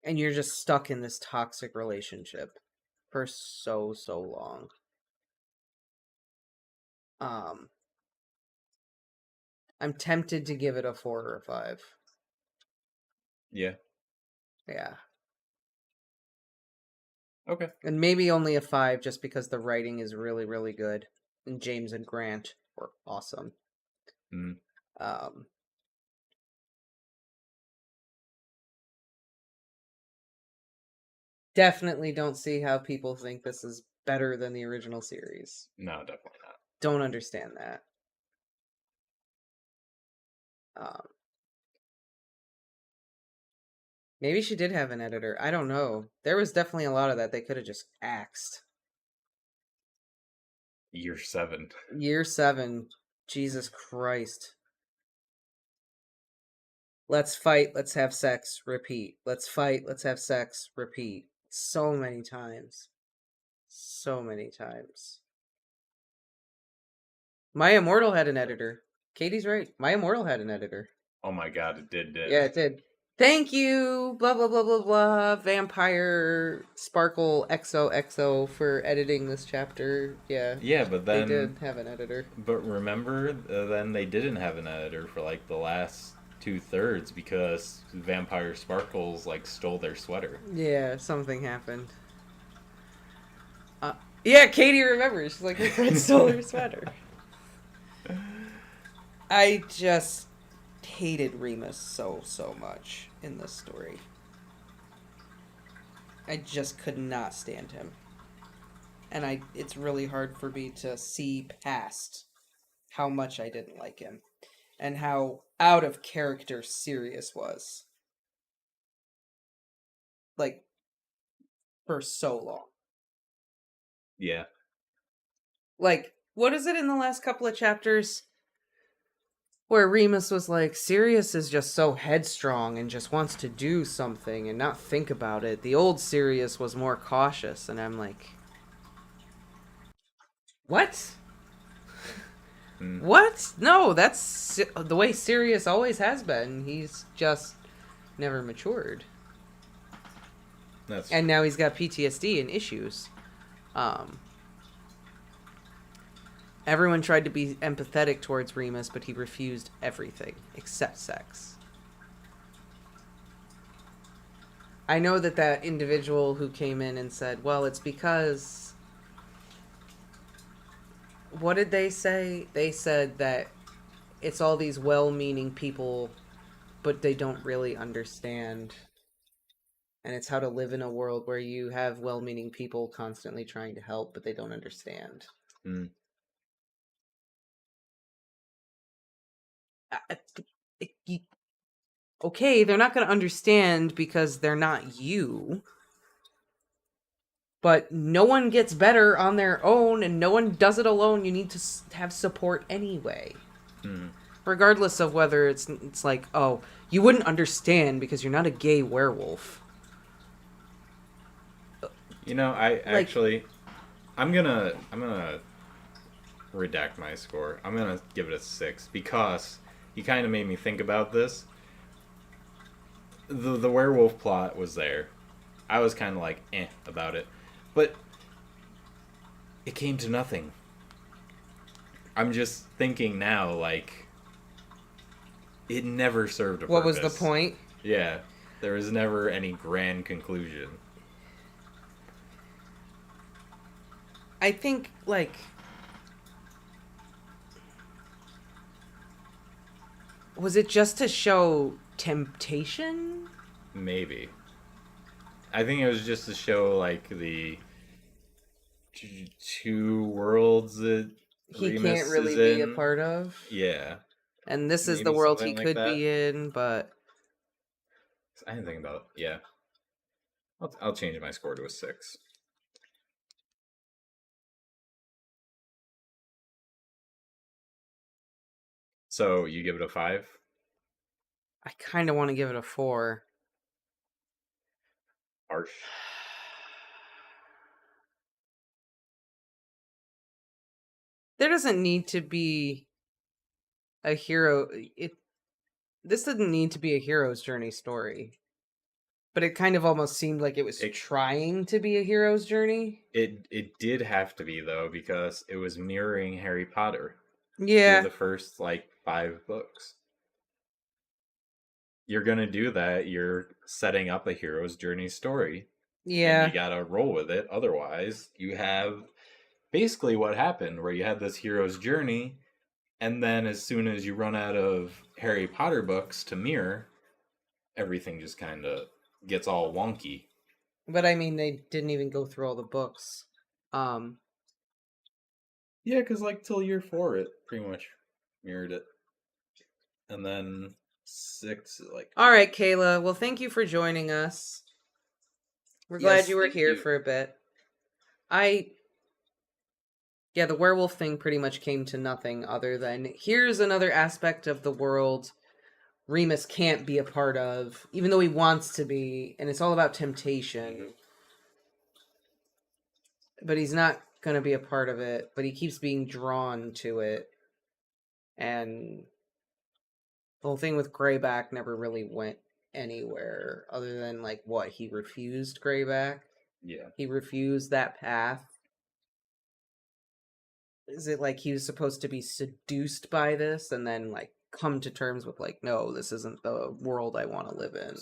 And you're just stuck in this toxic relationship for so long. I'm tempted to give it a 4 or a 5. Yeah. Yeah. Okay. And maybe only a 5 just because the writing is really good. And James and Grant were awesome. Definitely don't see how people think this is better than the original series. No, definitely not. Don't understand that. Maybe she did have an editor. I don't know. There was definitely a lot of that they could have just axed. Year 7. Year 7. Jesus Christ. Let's fight, let's have sex, repeat. Let's fight, let's have sex, repeat. So many times. So many times. My Immortal had an editor. Katie's right. My Immortal had an editor. Oh my god, it did. Yeah, it did. Thank you, blah, blah, blah, blah, blah, Vampire Sparkle XOXO for editing this chapter. Yeah. Yeah, but then... They did have an editor. But remember, then they didn't have an editor for, like, the last 2/3 because Vampire Sparkles, like, stole their sweater. Yeah, something happened. Yeah, Katie remembers. She's like, her friend stole her sweater. I just hated Remus so much in this story. I just could not stand him. And it's really hard for me to see past how much I didn't like him and how out of character Sirius was. Like, for so long. Yeah. Like, what is it in the last couple of chapters? Where Remus was like, Sirius is just so headstrong and just wants to do something and not think about it. The old Sirius was more cautious. And I'm like, what? What? No, that's the way Sirius always has been. He's just never matured. And now he's got PTSD and issues. Everyone tried to be empathetic towards Remus, but he refused everything except sex. I know that individual who came in and said, well, it's because... What did they say? They said that it's all these well-meaning people, but they don't really understand. And it's how to live in a world where you have well-meaning people constantly trying to help, but they don't understand. Okay, they're not going to understand because they're not you. But no one gets better on their own, and no one does it alone. You need to have support anyway. Regardless of whether it's like, oh, you wouldn't understand because you're not a gay werewolf. You know, I'm gonna redact my score. I'm gonna give it a 6 because you kind of made me think about this. The werewolf plot was there. I was kind of like about it, but it came to nothing. I'm just thinking now, like, it never served a purpose. What was the point? Yeah, there was never any grand conclusion. I think, like... Was it just to show temptation? Maybe. I think it was just to show, like, the two worlds that he Remus can't really is be in. a part of. Yeah. And this is Maybe the world he something like could that. be in, but... I didn't think about it. Yeah. I'll change my score to a 6. So, you give it a 5? I kind of want to give it a 4. Harsh. There doesn't need to be a hero... This didn't need to be a hero's journey story. But it kind of almost seemed like it was trying to be a hero's journey. It did have to be, though, because it was mirroring Harry Potter. Yeah. Through the first, 5 books. You're gonna do that, you're setting up a hero's journey story. Yeah. And you gotta roll with it. Otherwise, you have basically what happened, where you had this hero's journey, and then as soon as you run out of Harry Potter books to mirror, everything just kind of gets all wonky. But I mean, they didn't even go through all the books. Yeah, because till year 4, it pretty much mirrored it. And then 6, All right, Kayla. Well, thank you for joining us. We're glad you were here for a bit. Yeah, the werewolf thing pretty much came to nothing other than here's another aspect of the world Remus can't be a part of, even though he wants to be, and it's all about temptation. But he's not going to be a part of it, but he keeps being drawn to it. And the whole thing with Greyback never really went anywhere other than, what? He refused Greyback? Yeah. He refused that path? Is it like he was supposed to be seduced by this and then, come to terms with, no, this isn't the world I want to live in.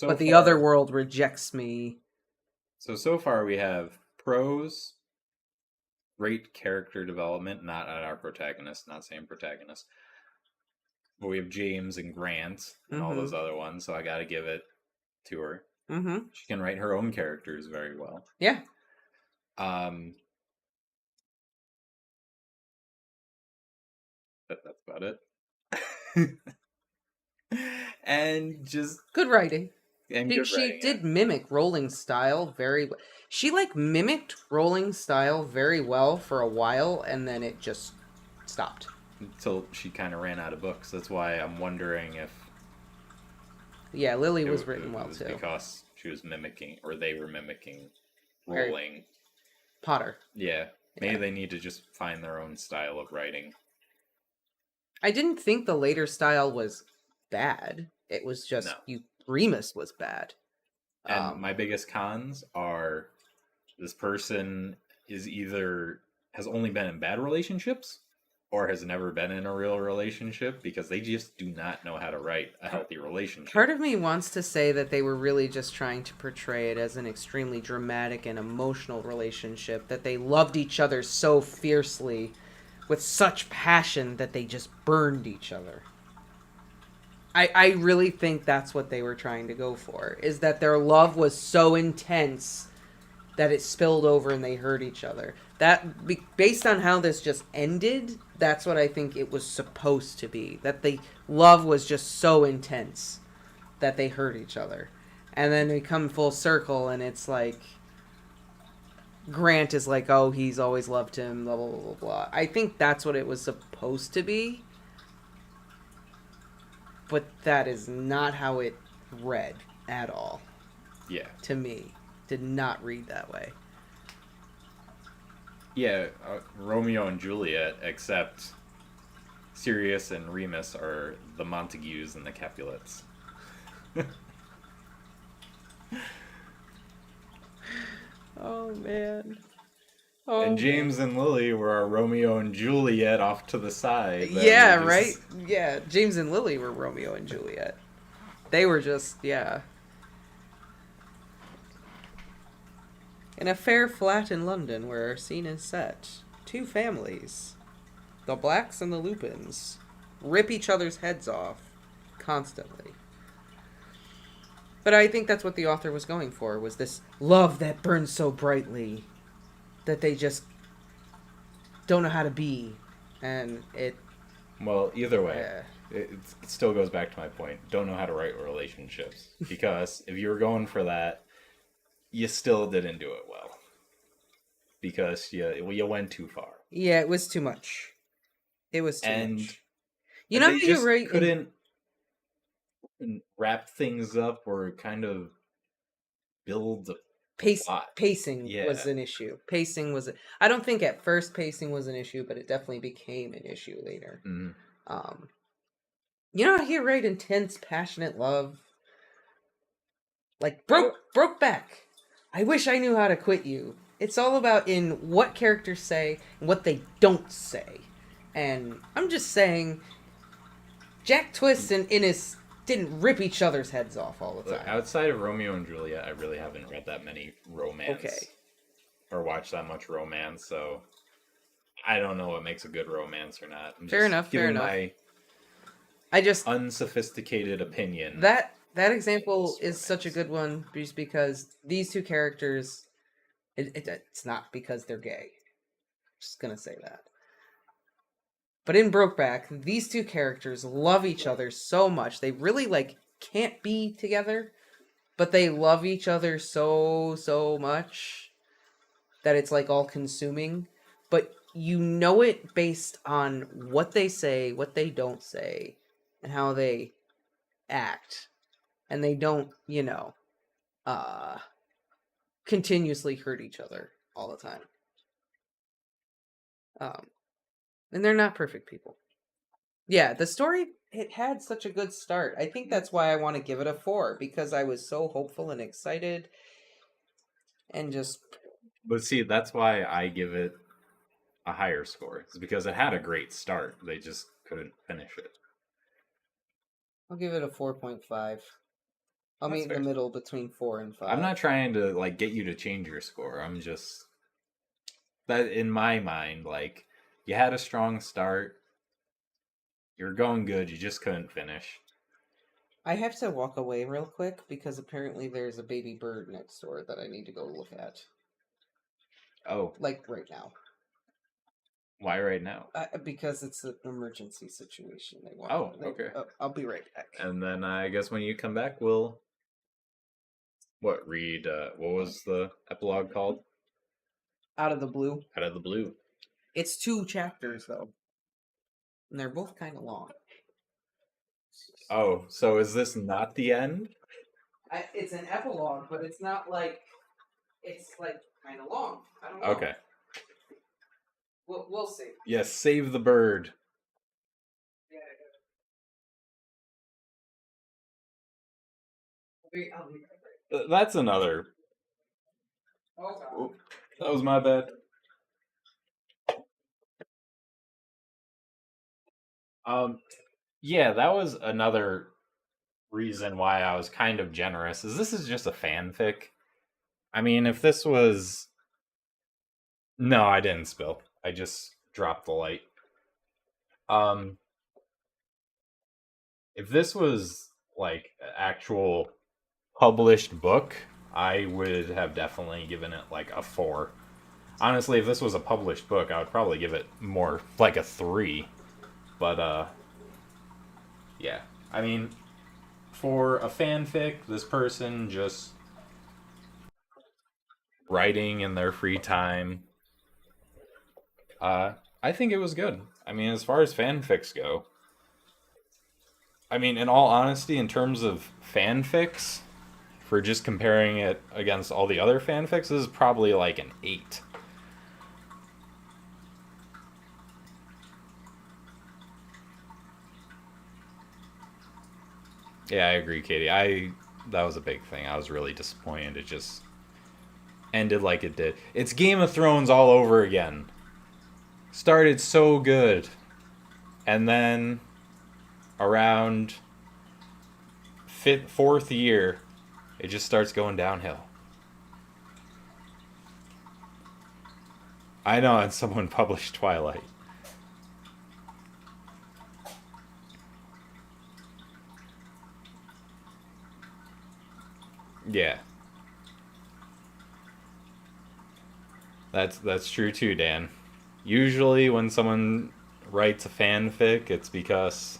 But the other world rejects me. So far we have pros, great character development, not at our protagonist, not saying protagonist. But we have James and Grant and all those other ones, so I gotta give it to her. Mm-hmm. She can write her own characters very well. Yeah. about it. And just Good writing. and good She writing. did mimic Rowling's style very well. She like mimicked Rowling's style very well for a while, and then it just stopped. Until she kind of ran out of books. That's why I'm wondering if Yeah, Lily it was written it well was too. because she was mimicking, or they were mimicking Harry Rowling. Potter. Yeah, maybe Yeah. they need to just find their own style of writing. I didn't think the later style was bad. It was just No. Remus was bad. And my biggest cons are this person is either has only been in bad relationships or has never been in a real relationship because they just do not know how to write a healthy relationship. Part of me wants to say that they were really just trying to portray it as an extremely dramatic and emotional relationship, that they loved each other so fiercely with such passion that they just burned each other. I really think that's what they were trying to go for, is that their love was so intense that it spilled over and they hurt each other. That, based on how this just ended, that's what I think it was supposed to be. That the love was just so intense that they hurt each other. And then we come full circle and it's like, Grant is like, oh, he's always loved him, blah, blah, blah, blah, blah. I think that's what it was supposed to be. But that is not how it read at all. Yeah. To me. Did not read that way. Yeah, Romeo and Juliet, except Sirius and Remus are the Montagues and the Capulets. Oh, man. Oh, and James and Lily were our Romeo and Juliet off to the side. Yeah, right? Yeah, James and Lily were Romeo and Juliet. They were just, yeah. In a fair flat in London where our scene is set, two families, the Blacks and the Lupins, rip each other's heads off constantly. But I think that's what the author was going for, was this love that burns so brightly that they just don't know how to be. And it... Well, either way, it still goes back to my point. Don't know how to write relationships. Because if you were going for that, you still didn't do it well. Because you went too far. Yeah, it was too much. It was too much. You know how you write... couldn't wrap things up or kind of build a pacing was an issue. Pacing was... I don't think at first pacing was an issue, but it definitely became an issue later. Mm-hmm. You know how you write intense, passionate love? Like, broke back. I wish I knew how to quit you. It's all about in what characters say and what they don't say. And I'm just saying, Jack Twist and Innes didn't rip each other's heads off all the time. Outside of Romeo and Juliet, I really haven't read that many romance. Okay. Or watched that much romance, so I don't know what makes a good romance or not. Fair enough. My unsophisticated opinion. That example is such a good one just because these two characters, it's not because they're gay. I'm just gonna say that. But in Brokeback, these two characters love each other so much. They really, can't be together, but they love each other so much that it's, all-consuming. But you know it based on what they say, what they don't say, and how they act. And they don't, continuously hurt each other all the time. And they're not perfect people. Yeah, the story, it had such a good start. I think that's why I want to give it a 4, because I was so hopeful and excited and just... But see, that's why I give it a higher score. It's because it had a great start. They just couldn't finish it. I'll give it a 4.5. I'll meet in the middle between 4 and 5. I'm not trying to, get you to change your score. I'm just... That, in my mind, you had a strong start. You're going good. You just couldn't finish. I have to walk away real quick because apparently there's a baby bird next door that I need to go look at. Oh. Right now. Why right now? Because it's an emergency situation. They want. Oh, okay. I'll be right back. And then I guess when you come back, we'll read what was the epilogue called? Out of the blue. Out of the Blue. It's 2 chapters though, and they're both kind of long. Oh, so is this not the end? It's an epilogue, but it's not like it's like kind of long. I don't know. Okay. We'll see. Yes, save the bird. I'll be right back. That's another. Oh, God. Oh, that was my bad. Yeah, that was another reason why I was kind of generous. Is this is just a fanfic? I mean, if this was no, I didn't spill. I just dropped the light. If this was like an actual published book, I would have definitely given it like a 4. Honestly, if this was a published book, I would probably give it more like a 3. But yeah. I mean, for a fanfic, this person just writing in their free time. I think it was good. I mean, as far as fanfics go, I mean, in all honesty, in terms of fanfics, for just comparing it against all the other fanfics, this is probably like an 8. Yeah, I agree, Katie. That was a big thing. I was really disappointed. It just ended like it did. It's Game of Thrones all over again. Started so good, and then around 4th year, it just starts going downhill. I know, and someone published Twilight. Yeah. That's true too, Dan. Usually when someone writes a fanfic, it's because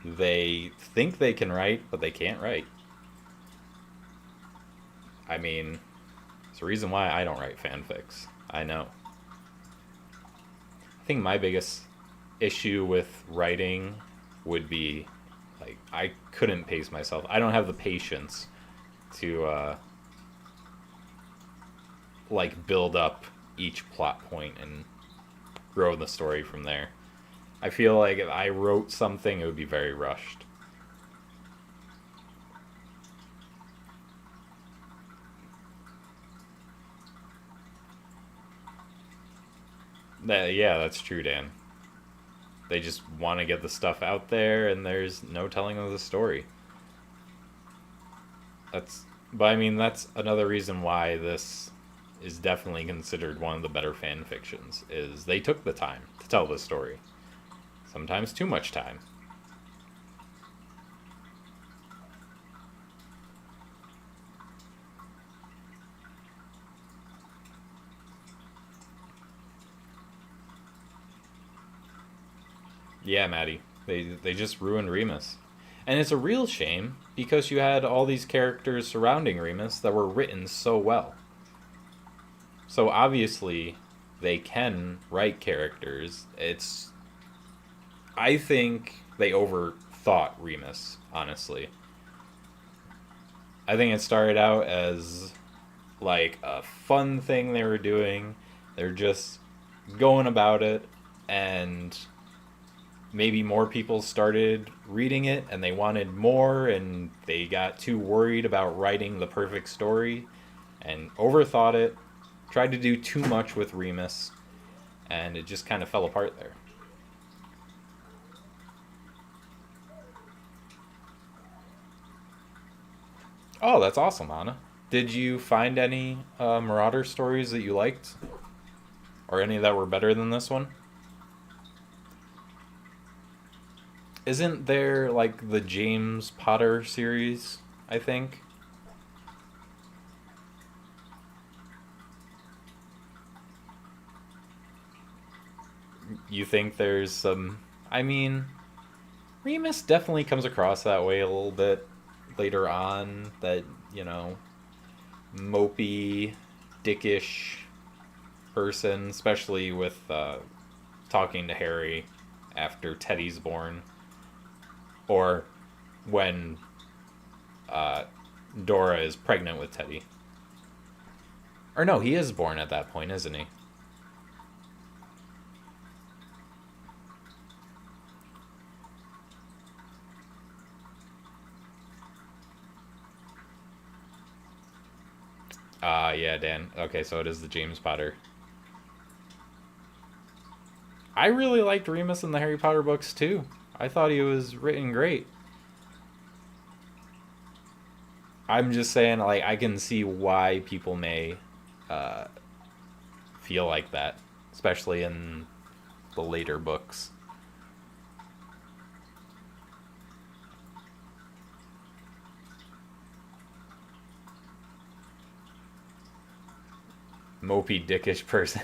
they think they can write, but they can't write. I mean, it's the reason why I don't write fanfics. I know. I think my biggest issue with writing would be like I couldn't pace myself. I don't have the patience to like build up each plot point and grow the story from there. I feel like if I wrote something, it would be very rushed. Yeah, that's true, Dan. They just want to get the stuff out there, and there's no telling of the story. But I mean, that's another reason why this is definitely considered one of the better fan fictions. Is they took the time to tell the story. Sometimes too much time. Yeah, Maddie. They just ruined Remus. And it's a real shame because you had all these characters surrounding Remus that were written so well. So obviously they can write characters. I think they overthought Remus, honestly. I think it started out as like a fun thing they were doing. They're just going about it, and maybe more people started reading it and they wanted more, and they got too worried about writing the perfect story and overthought it, tried to do too much with Remus, and it just kind of fell apart there. Oh, that's awesome, Anna. Did you find any Marauder stories that you liked? Or any that were better than this one? Isn't there like the James Potter series, I think? you think there's some... I mean, Remus definitely comes across that way a little bit later on. That, mopey, dickish person, especially with talking to Harry after Teddy's born. Or when Dora is pregnant with Teddy. Or no, he is born at that point, isn't he? Yeah, Dan. Okay, so it is the James Potter. I really liked Remus in the Harry Potter books, too. I thought he was written great. I'm just saying, like, I can see why people may feel like that, especially in the later books. Mopey, dickish person.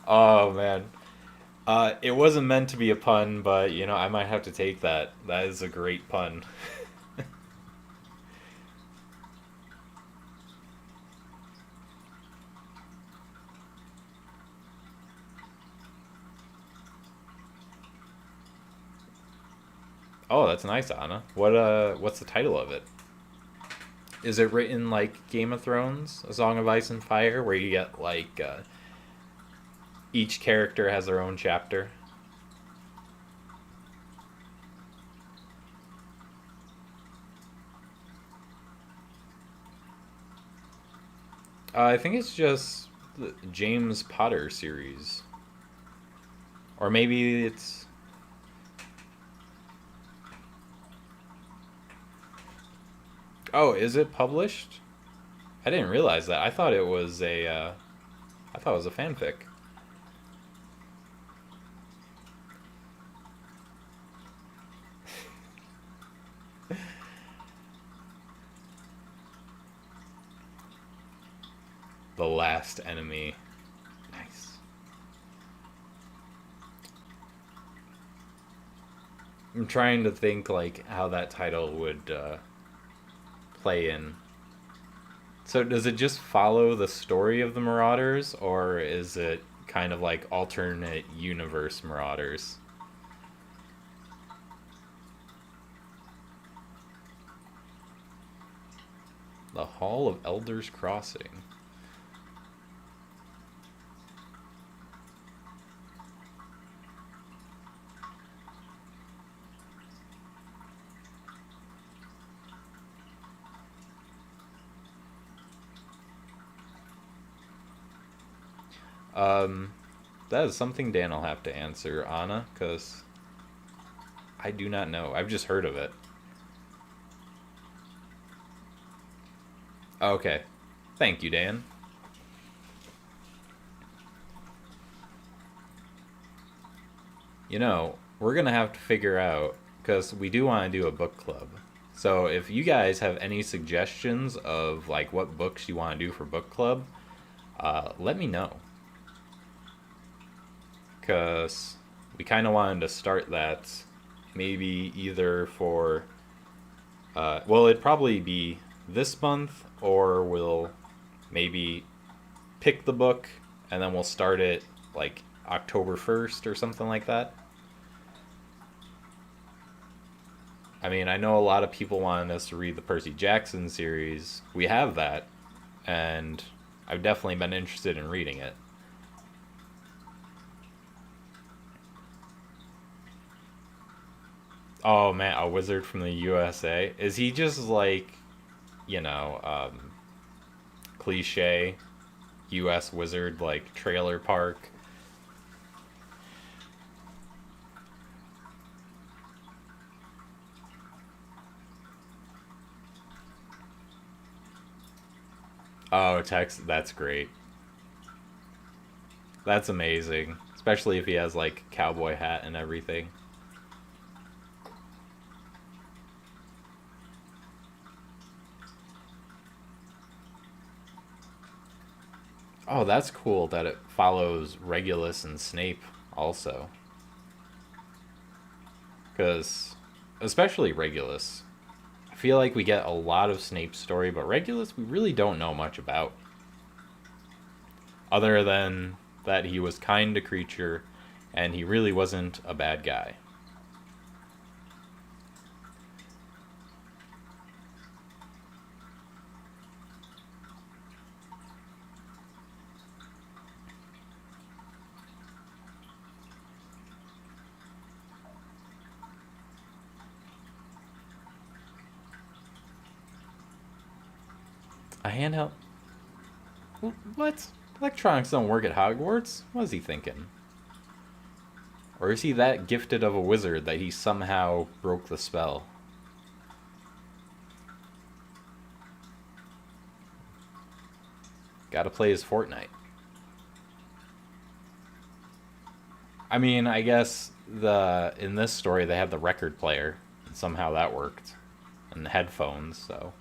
Oh, man. It wasn't meant to be a pun, but, I might have to take that. That is a great pun. Oh, that's nice, Anna. What's the title of it? Is it written like Game of Thrones, A Song of Ice and Fire, where you get like each character has their own chapter? I think it's just the James Potter series, or maybe it's... Oh, is it published? I didn't realize that. I thought it was a fanfic. The Last Enemy. Nice. I'm trying to think like how that title would play in. So does it just follow the story of the Marauders, or is it kind of like alternate universe Marauders? The Hall of Elders Crossing. That is something Dan will have to answer, Anna, because I do not know. I've just heard of it. Okay. Thank you, Dan. We're going to have to figure out, because we do want to do a book club. So if you guys have any suggestions of like what books you want to do for book club, let me know. Because we kind of wanted to start that maybe either for... well, it'd probably be this month, or we'll maybe pick the book and then we'll start it like October 1st or something like that. I mean, I know a lot of people wanted us to read the Percy Jackson series. We have that, and I've definitely been interested in reading it. Oh man, a wizard from the USA. Is he just like, cliche US wizard, like trailer park? Oh, text, that's great. That's amazing. Especially if he has like cowboy hat and everything. Oh, that's cool that it follows Regulus and Snape also. Because, especially Regulus, I feel like we get a lot of Snape's story, but Regulus we really don't know much about. Other than that he was kind to creature and he really wasn't a bad guy. A handheld? What? Electronics don't work at Hogwarts? What is he thinking? Or is he that gifted of a wizard that he somehow broke the spell? Gotta play his Fortnite. I mean, I guess in this story they had the record player, and somehow that worked, and the headphones. So,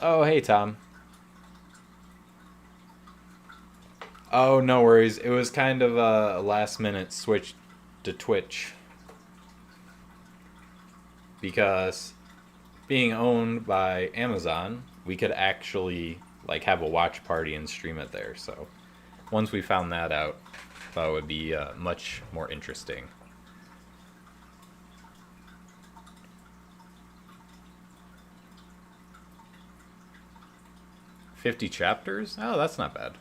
oh hey Tom. Oh no worries. It was kind of a last minute switch to Twitch because being owned by Amazon, we could actually like have a watch party and stream it there. So once we found that out, thought it would be much more interesting. 50 chapters? Oh, that's not bad.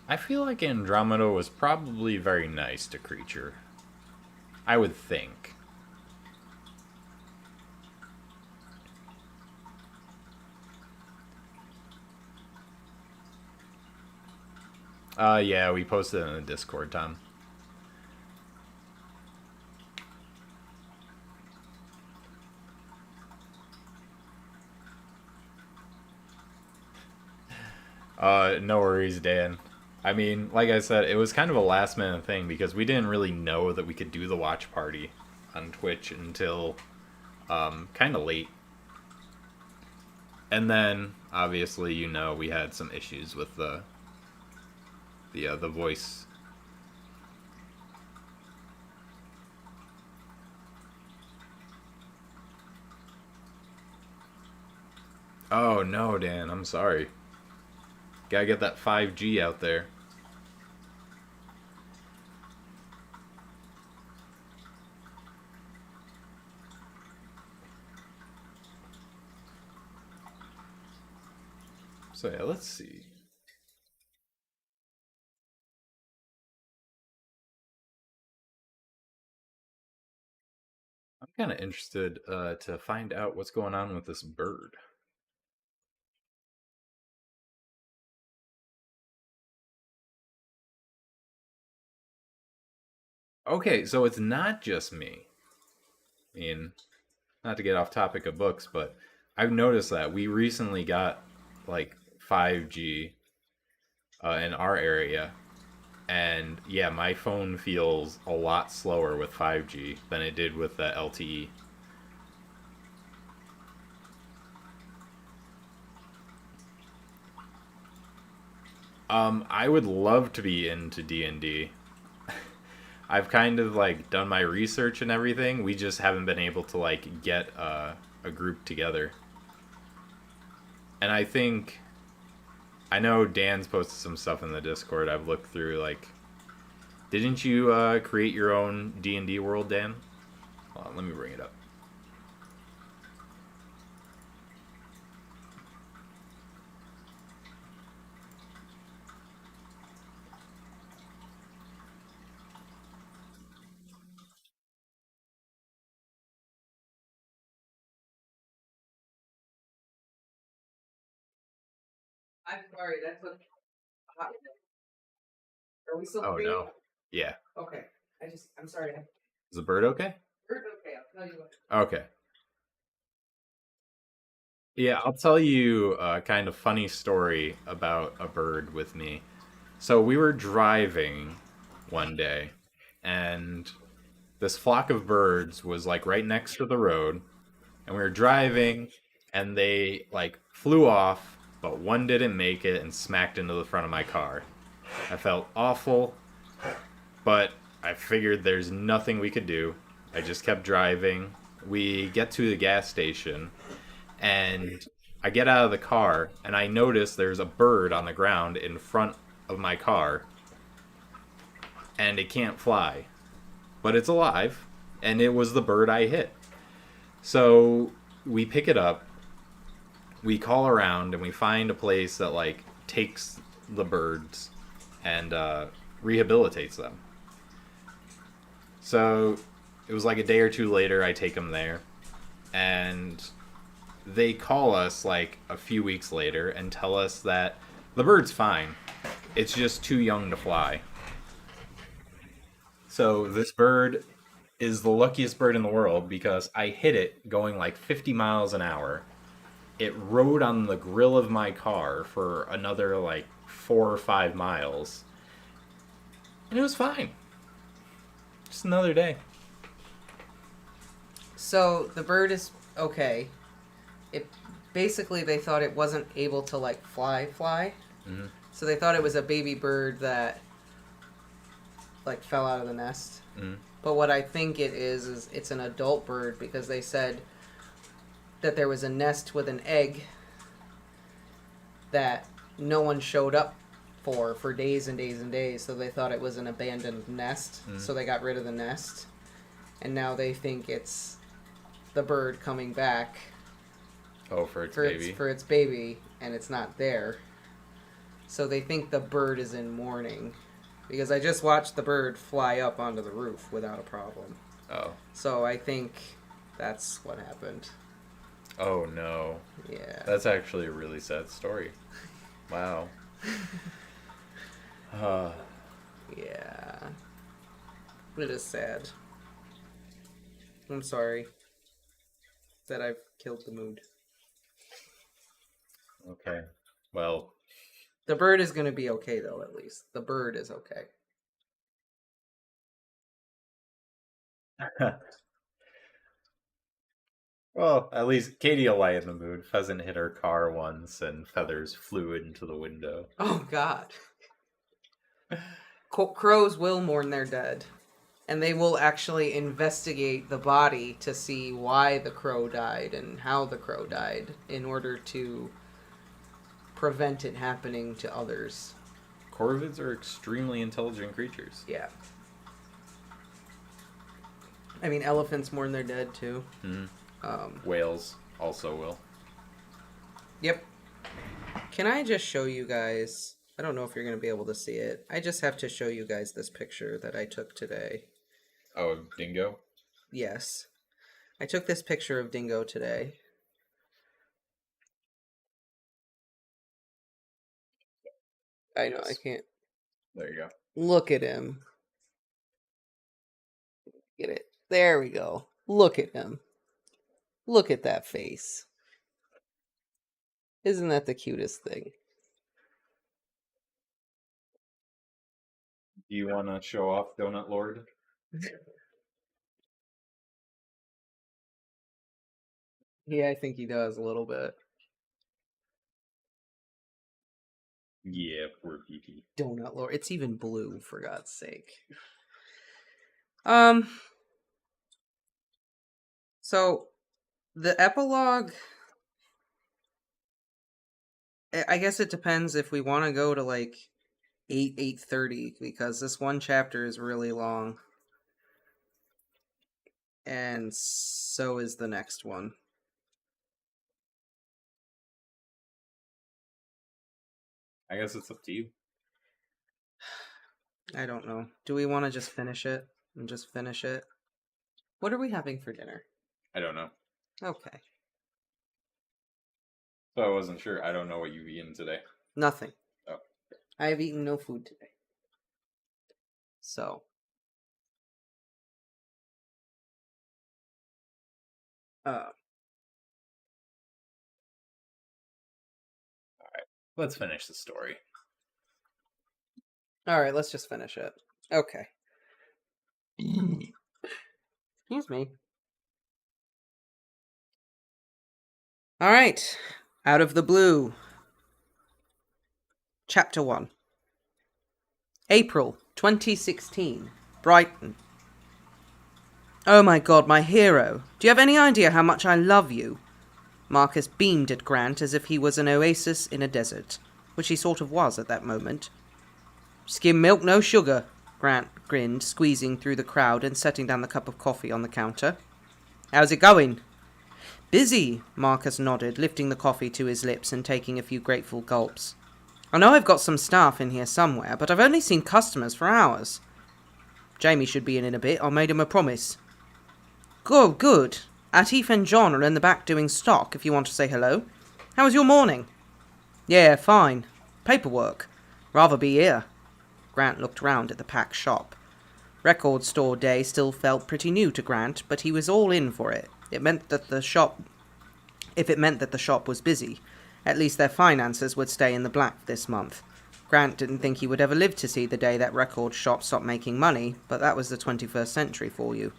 I feel like Andromeda was probably very nice to Creature. I would think. Yeah, we posted it in the Discord, Tom. No worries, Dan. I mean, like I said, it was kind of a last minute thing because we didn't really know that we could do the watch party on Twitch until kind of late. And then, obviously, we had some issues with the voice. Oh no, Dan, I'm sorry. Gotta get that 5G out there. So yeah, let's see. I'm kind of interested to find out what's going on with this bird. Okay, so it's not just me. I mean, not to get off topic of books, but I've noticed that we recently got like 5G in our area, and yeah, my phone feels a lot slower with 5G than it did with the LTE. I would love to be into D&D. I've kind of like done my research and everything. We just haven't been able to like get a group together. And I know Dan's posted some stuff in the Discord. I've looked through. Like, didn't you create your own D&D world, Dan? Hold on, let me bring it up. I'm sorry, that's what Are we still Oh recording? no. Yeah. Okay. I'm sorry. Is the bird okay? Okay, I'll tell you what. Okay. Yeah, I'll tell you a kind of funny story about a bird with me. So we were driving one day, and this flock of birds was like right next to the road, and we were driving, and they like flew off, but one didn't make it and smacked into the front of my car. I felt awful, but I figured there's nothing we could do. I just kept driving. We get to the gas station, and I get out of the car, and I notice there's a bird on the ground in front of my car, and it can't fly, but it's alive, and it was the bird I hit. So we pick it up, we call around, and we find a place that like takes the birds and rehabilitates them. So it was like a day or two later, I take them there, and they call us like a few weeks later and tell us that the bird's fine. It's just too young to fly. So this bird is the luckiest bird in the world because I hit it going like 50 miles an hour. It rode on the grill of my car for another like 4 or 5 miles, and it was fine. Just another day. So the bird is okay. It basically they thought it wasn't able to like fly. Mm-hmm. So they thought it was a baby bird that like fell out of the nest. Mm-hmm. But what I think it is it's an adult bird because they said that there was a nest with an egg that no one showed up for days and days and days. So they thought it was an abandoned nest. Mm-hmm. So they got rid of the nest. And now they think it's the bird coming back Oh, for its baby. for its baby, and it's not there. So they think the bird is in mourning. Because I just watched the bird fly up onto the roof without a problem. Oh. So I think that's what happened. Oh no. Yeah. That's actually a really sad story. Wow. Yeah. It is sad. I'm sorry that I've killed the mood. Okay. Well, The bird is going to be okay, though, at least. The bird is okay. well, at least Katie will lighten the mood. Pheasant hit her car once, and feathers flew into the window. Oh, God. Crows will mourn their dead. And they will actually investigate the body to see why the crow died and how the crow died in order to prevent it happening to others. Corvids are extremely intelligent creatures. Yeah. I mean, elephants mourn their dead, too. Mm-hmm. Whales also will. Yep. Can I just show you guys... I don't know if you're going to be able to see it. I just have to show you guys this picture that I took today. Oh, dingo? Yes. I took this picture of Dingo today. I know, I can't. There you go. Look at him. Get it. There we go. Look at him. Look at that face. Isn't that the cutest thing? Do you want to show off Donut Lord? Yeah, I think he does a little bit. Yeah, poor PP. Donut Lord. It's even blue, for God's sake. So, the epilogue... I guess it depends if we want to go to, like, 8:30, because this one chapter is really long. And so is the next one. I guess it's up to you. I don't know. Do we want to just finish it? And just finish it? What are we having for dinner? I don't know. Okay. So I wasn't sure. I don't know what you've eaten today. Nothing. Oh. I have eaten no food today. So. Let's finish the story. Alright, let's just finish it. Okay. Excuse me. Alright. Out of the Blue. Chapter 1. April 2016. Brighton. Oh my god, my hero. Do you have any idea how much I love you? Marcus beamed at Grant as if he was an oasis in a desert, which he sort of was at that moment. Skim milk, no sugar, Grant grinned, squeezing through the crowd and setting down the cup of coffee on the counter. How's it going? Busy, Marcus nodded, lifting the coffee to his lips and taking a few grateful gulps. I know I've got some staff in here somewhere, but I've only seen customers for hours. Jamie should be in a bit, I made him a promise. Good. Atif and John are in the back doing stock, if you want to say hello. How was your morning? Yeah, fine. Paperwork. Rather be here. Grant looked round at the packed shop. Record store day still felt pretty new to Grant, but he was all in for it. If it meant that the shop was busy, at least their finances would stay in the black this month. Grant didn't think he would ever live to see the day that record shops stopped making money, but that was the 21st century for you.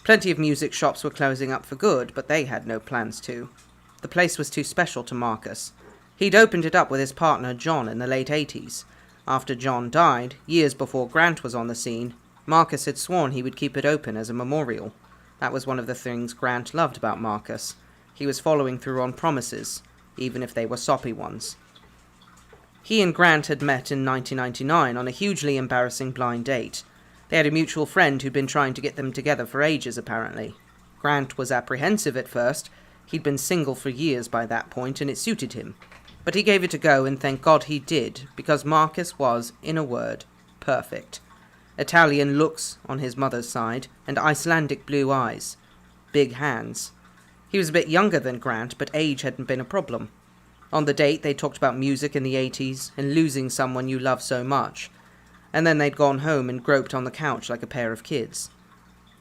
Plenty of music shops were closing up for good, but they had no plans to. The place was too special to Marcus. He'd opened it up with his partner John in the late 80s. After John died, years before Grant was on the scene, Marcus had sworn he would keep it open as a memorial. That was one of the things Grant loved about Marcus. He was following through on promises, even if they were soppy ones. He and Grant had met in 1999 on a hugely embarrassing blind date. They had a mutual friend who'd been trying to get them together for ages, apparently. Grant was apprehensive at first. He'd been single for years by that point, and it suited him. But he gave it a go, and thank God he did, because Marcus was, in a word, perfect. Italian looks on his mother's side, and Icelandic blue eyes. Big hands. He was a bit younger than Grant, but age hadn't been a problem. On the date, they talked about music in the 80s, and losing someone you love so much. And then they'd gone home and groped on the couch like a pair of kids.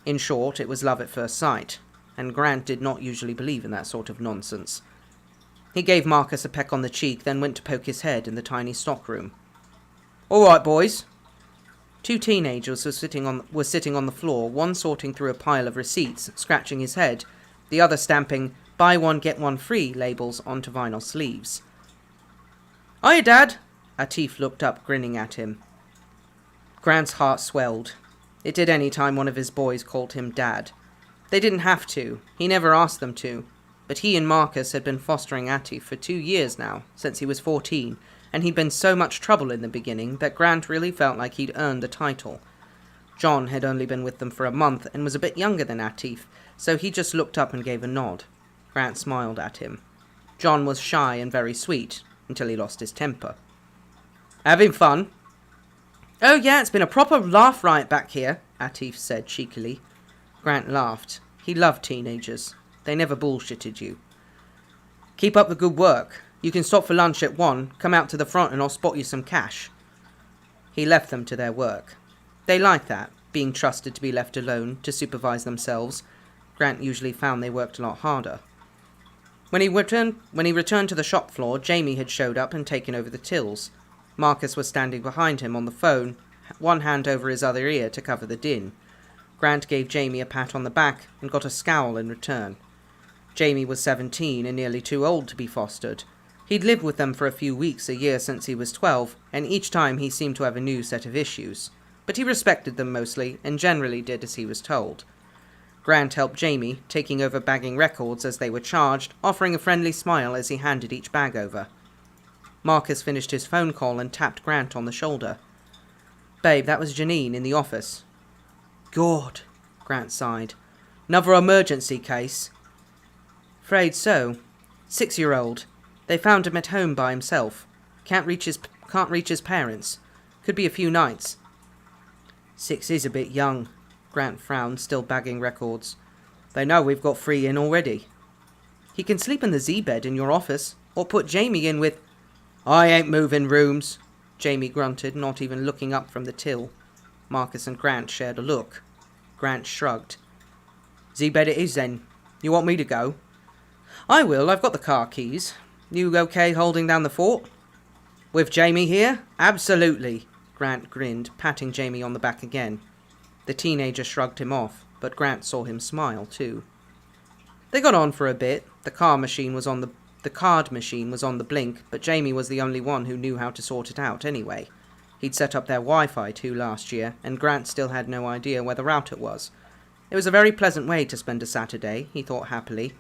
In short, it was love at first sight, and Grant did not usually believe in that sort of nonsense. He gave Marcus a peck on the cheek, then went to poke his head in the tiny stockroom. All right, boys. Two teenagers were sitting on the floor, one sorting through a pile of receipts, scratching his head, the other stamping "Buy one, get one free" labels onto vinyl sleeves. Hiya, Dad! Atif looked up, grinning at him. Grant's heart swelled. It did any time one of his boys called him Dad. They didn't have to. He never asked them to. But he and Marcus had been fostering Atif for 2 years now, since he was 14, and he'd been so much trouble in the beginning that Grant really felt like he'd earned the title. John had only been with them for a month and was a bit younger than Atif, so he just looked up and gave a nod. Grant smiled at him. John was shy and very sweet, until he lost his temper. Having fun? Oh yeah, it's been a proper laugh riot back here, Atif said cheekily. Grant laughed. He loved teenagers. They never bullshitted you. Keep up the good work. You can stop for lunch at 1, come out to the front and I'll spot you some cash. He left them to their work. They liked that, being trusted to be left alone, to supervise themselves. Grant usually found they worked a lot harder. When he returned to the shop floor, Jamie had showed up and taken over the tills. Marcus was standing behind him on the phone, one hand over his other ear to cover the din. Grant gave Jamie a pat on the back and got a scowl in return. Jamie was 17 and nearly too old to be fostered. He'd lived with them for a few weeks a year since he was 12, and each time he seemed to have a new set of issues. But he respected them mostly, and generally did as he was told. Grant helped Jamie, taking over bagging records as they were charged, offering a friendly smile as he handed each bag over. Marcus finished his phone call and tapped Grant on the shoulder. Babe, that was Janine in the office. God, Grant sighed. Another emergency case. Afraid so. 6-year-old. They found him at home by himself. Can't reach his parents. Could be a few nights. 6 is a bit young. Grant frowned, still bagging records. They know we've got 3 in already. He can sleep in the Z-bed in your office, or put Jamie in with... I ain't moving rooms, Jamie grunted, not even looking up from the till. Marcus and Grant shared a look. Grant shrugged. "Z bed it is then. You want me to go?" "I will, I've got the car keys. You okay holding down the fort?" "With Jamie here? Absolutely." Grant grinned, patting Jamie on the back again. The teenager shrugged him off, but Grant saw him smile too. They got on for a bit. The card machine was on the blink, but Jamie was the only one who knew how to sort it out anyway. He'd set up their Wi-Fi too last year, and Grant still had no idea where the router was. It was a very pleasant way to spend a Saturday, he thought happily.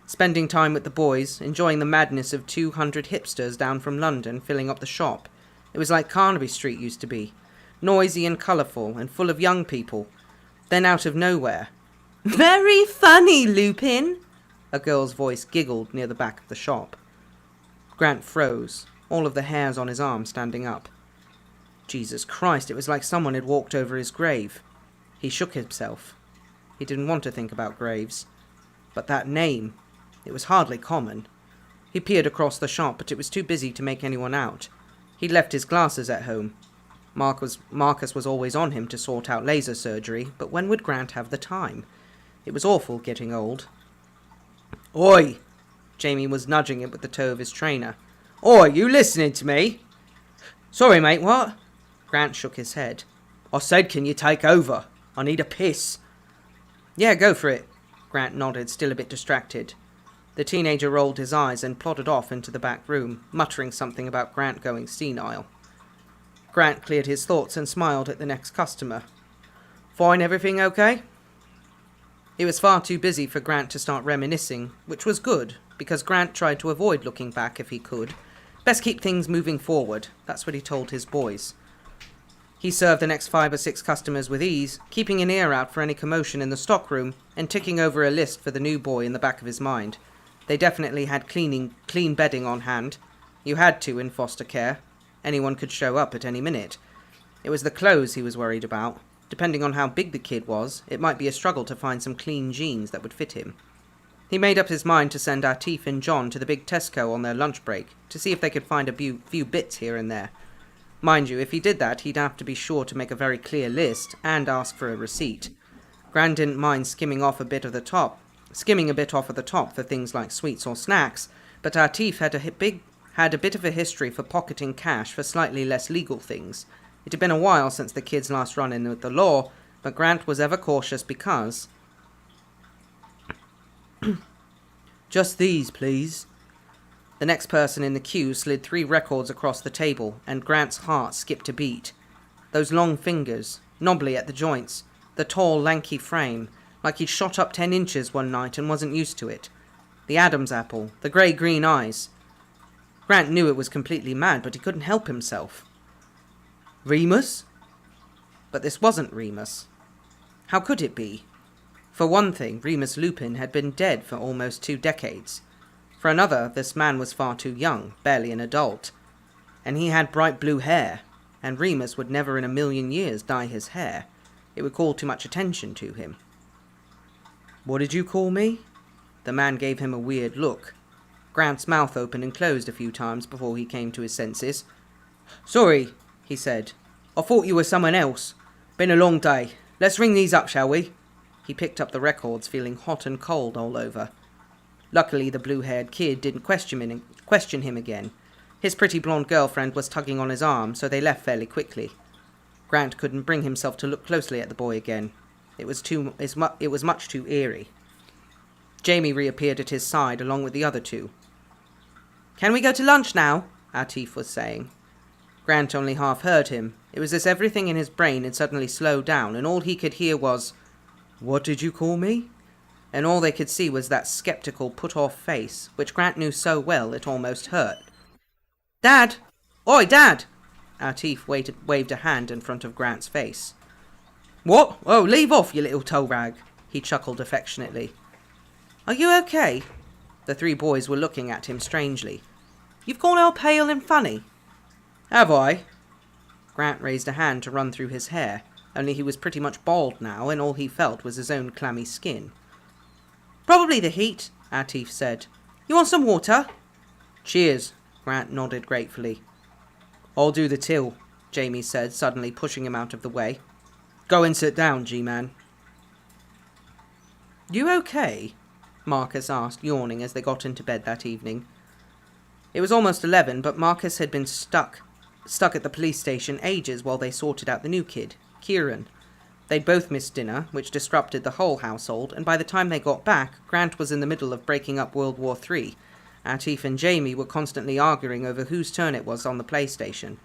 Spending time with the boys, enjoying the madness of 200 hipsters down from London filling up the shop. It was like Carnaby Street used to be, noisy and colourful and full of young people. Then out of nowhere, "Very funny, Lupin!" a girl's voice giggled near the back of the shop. Grant froze, all of the hairs on his arm standing up. Jesus Christ, it was like someone had walked over his grave. He shook himself. He didn't want to think about graves. But that name, it was hardly common. He peered across the shop, but it was too busy to make anyone out. He'd left his glasses at home. Marcus was always on him to sort out laser surgery, but when would Grant have the time? It was awful getting old. "Oi!" Jamie was nudging him with the toe of his trainer. "Oi, you listening to me?" "Sorry, mate, what?" Grant shook his head. "I said, can you take over? I need a piss." "Yeah, go for it." Grant nodded, still a bit distracted. The teenager rolled his eyes and plodded off into the back room, muttering something about Grant going senile. Grant cleared his thoughts and smiled at the next customer. "Find everything okay?" It was far too busy for Grant to start reminiscing, which was good, because Grant tried to avoid looking back if he could. Best keep things moving forward, that's what he told his boys. He served the next 5 or 6 customers with ease, keeping an ear out for any commotion in the stockroom, and ticking over a list for the new boy in the back of his mind. They definitely had clean bedding on hand. You had to in foster care. Anyone could show up at any minute. It was the clothes he was worried about. Depending on how big the kid was, it might be a struggle to find some clean jeans that would fit him. He made up his mind to send Atif and John to the big Tesco on their lunch break, to see if they could find a few bits here and there. Mind you, if he did that, he'd have to be sure to make a very clear list, and ask for a receipt. Gran didn't mind skimming a bit off of the top for things like sweets or snacks, but Atif had a bit of a history for pocketing cash for slightly less legal things. It had been a while since the kids last run in with the law, but Grant was ever cautious because... "Just these, please." The next person in the queue slid 3 records across the table, and Grant's heart skipped a beat. Those long fingers, knobbly at the joints, the tall, lanky frame, like he'd shot up 10 inches one night and wasn't used to it. The Adam's apple, the grey-green eyes. Grant knew it was completely mad, but he couldn't help himself. Remus? But this wasn't Remus. How could it be? For one thing, Remus Lupin had been dead for almost 2 decades. For another, this man was far too young, barely an adult. And he had bright blue hair, and Remus would never in a million years dye his hair. It would call too much attention to him. "What did you call me?" The man gave him a weird look. Grant's mouth opened and closed a few times before he came to his senses. "Sorry," he said. "I thought you were someone else. Been a long day. Let's ring these up, shall we?" He picked up the records, feeling hot and cold all over. Luckily, the blue-haired kid didn't question him again. His pretty blonde girlfriend was tugging on his arm, so they left fairly quickly. Grant couldn't bring himself to look closely at the boy again. It was much too eerie. Jamie reappeared at his side along with the other 2. "Can we go to lunch now?" Atif was saying. Grant only half heard him. It was as everything in his brain had suddenly slowed down, and all he could hear was, "What did you call me?" And all they could see was that sceptical, put-off face, which Grant knew so well it almost hurt. "Dad! Oi, Dad!" Atif waved a hand in front of Grant's face. "What? Oh, leave off, you little toe rag!" He chuckled affectionately. "Are you okay?" The 3 boys were looking at him strangely. "You've gone all pale and funny." "Have I?" Grant raised a hand to run through his hair, only he was pretty much bald now, and all he felt was his own clammy skin. "Probably the heat," Atif said. "You want some water?" "Cheers," Grant nodded gratefully. "I'll do the till," Jamie said, suddenly pushing him out of the way. Go and sit down, G-Man. You okay? Marcus asked, yawning as they got into bed that evening. It was almost 11, but Marcus had been stuck at the police station ages while they sorted out the new kid, Kieran. They'd both missed dinner, which disrupted the whole household, and by the time they got back, Grant was in the middle of breaking up World War III. Atif and Jamie were constantly arguing over whose turn it was on the PlayStation.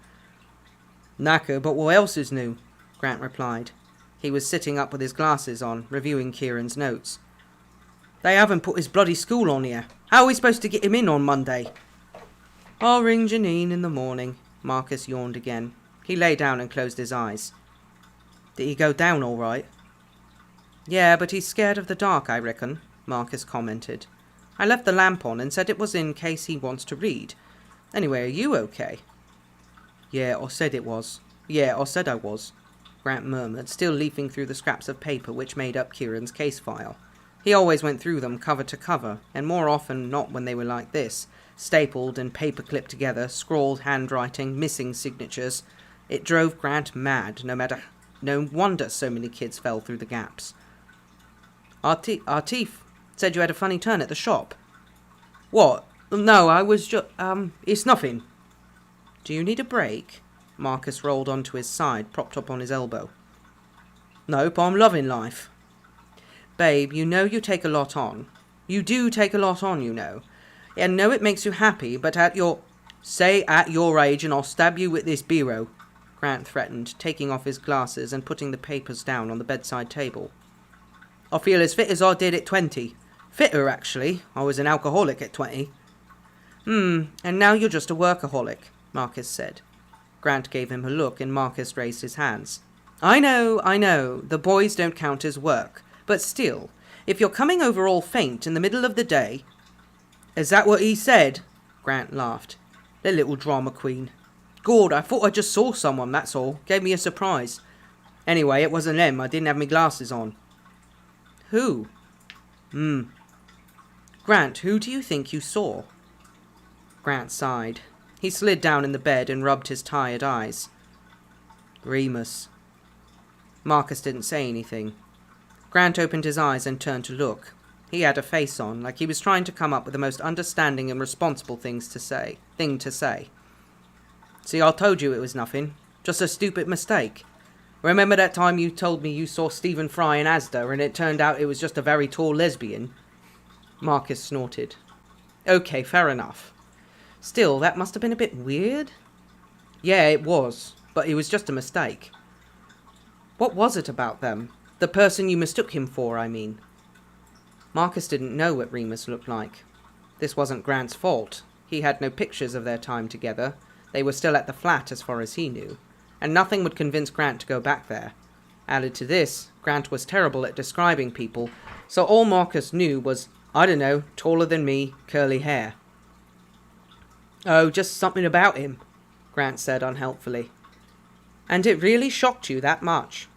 Knacker, but what else is new? Grant replied. He was sitting up with his glasses on, reviewing Kieran's notes. They haven't put his bloody school on here. How are we supposed to get him in on Monday? I'll ring Janine in the morning. Marcus yawned again. He lay down and closed his eyes. Did he go down all right? Yeah, but he's scared of the dark, I reckon, Marcus commented. I left the lamp on and said it was in case he wants to read. Anyway, are you okay? Yeah, I said it was. Yeah, I said I was, Grant murmured, still leafing through the scraps of paper which made up Kieran's case file. He always went through them cover to cover, and more often not when they were like this, stapled and paper-clipped together, scrawled handwriting, missing signatures. It drove Grant mad, no wonder so many kids fell through the gaps. Artif said you had a funny turn at the shop. What? No, I was just, it's nothing. Do you need a break? Marcus rolled onto his side, propped up on his elbow. Nope, I'm loving life. Babe, you know you take a lot on. You do take a lot on, you know. And know it makes you happy, but at your age and I'll stab you with this biro, Grant threatened, taking off his glasses and putting the papers down on the bedside table. I feel as fit as I did at 20. Fitter, actually. I was an alcoholic at 20. And now you're just a workaholic, Marcus said. Grant gave him a look and Marcus raised his hands. I know, the boys don't count as work. But still, if you're coming over all faint in the middle of the day... Is that what he said? Grant laughed. The little drama queen. Gord, I thought I just saw someone, that's all. Gave me a surprise. Anyway, it wasn't them. I didn't have my glasses on. Who? Grant, who do you think you saw? Grant sighed. He slid down in the bed and rubbed his tired eyes. Remus. Marcus didn't say anything. Grant opened his eyes and turned to look. He had a face on, like he was trying to come up with the most understanding and responsible thing to say. See, I told you it was nothing. Just a stupid mistake. Remember that time you told me you saw Stephen Fry in Asda and it turned out it was just a very tall lesbian? Marcus snorted. Okay, fair enough. Still, that must have been a bit weird. Yeah, it was, but it was just a mistake. What was it about them? The person you mistook him for, I mean. Marcus didn't know what Remus looked like. This wasn't Grant's fault. He had no pictures of their time together. They were still at the flat as far as he knew, and nothing would convince Grant to go back there. Added to this, Grant was terrible at describing people, so all Marcus knew was, I don't know, taller than me, curly hair. Oh, just something about him, Grant said unhelpfully. And it really shocked you that much?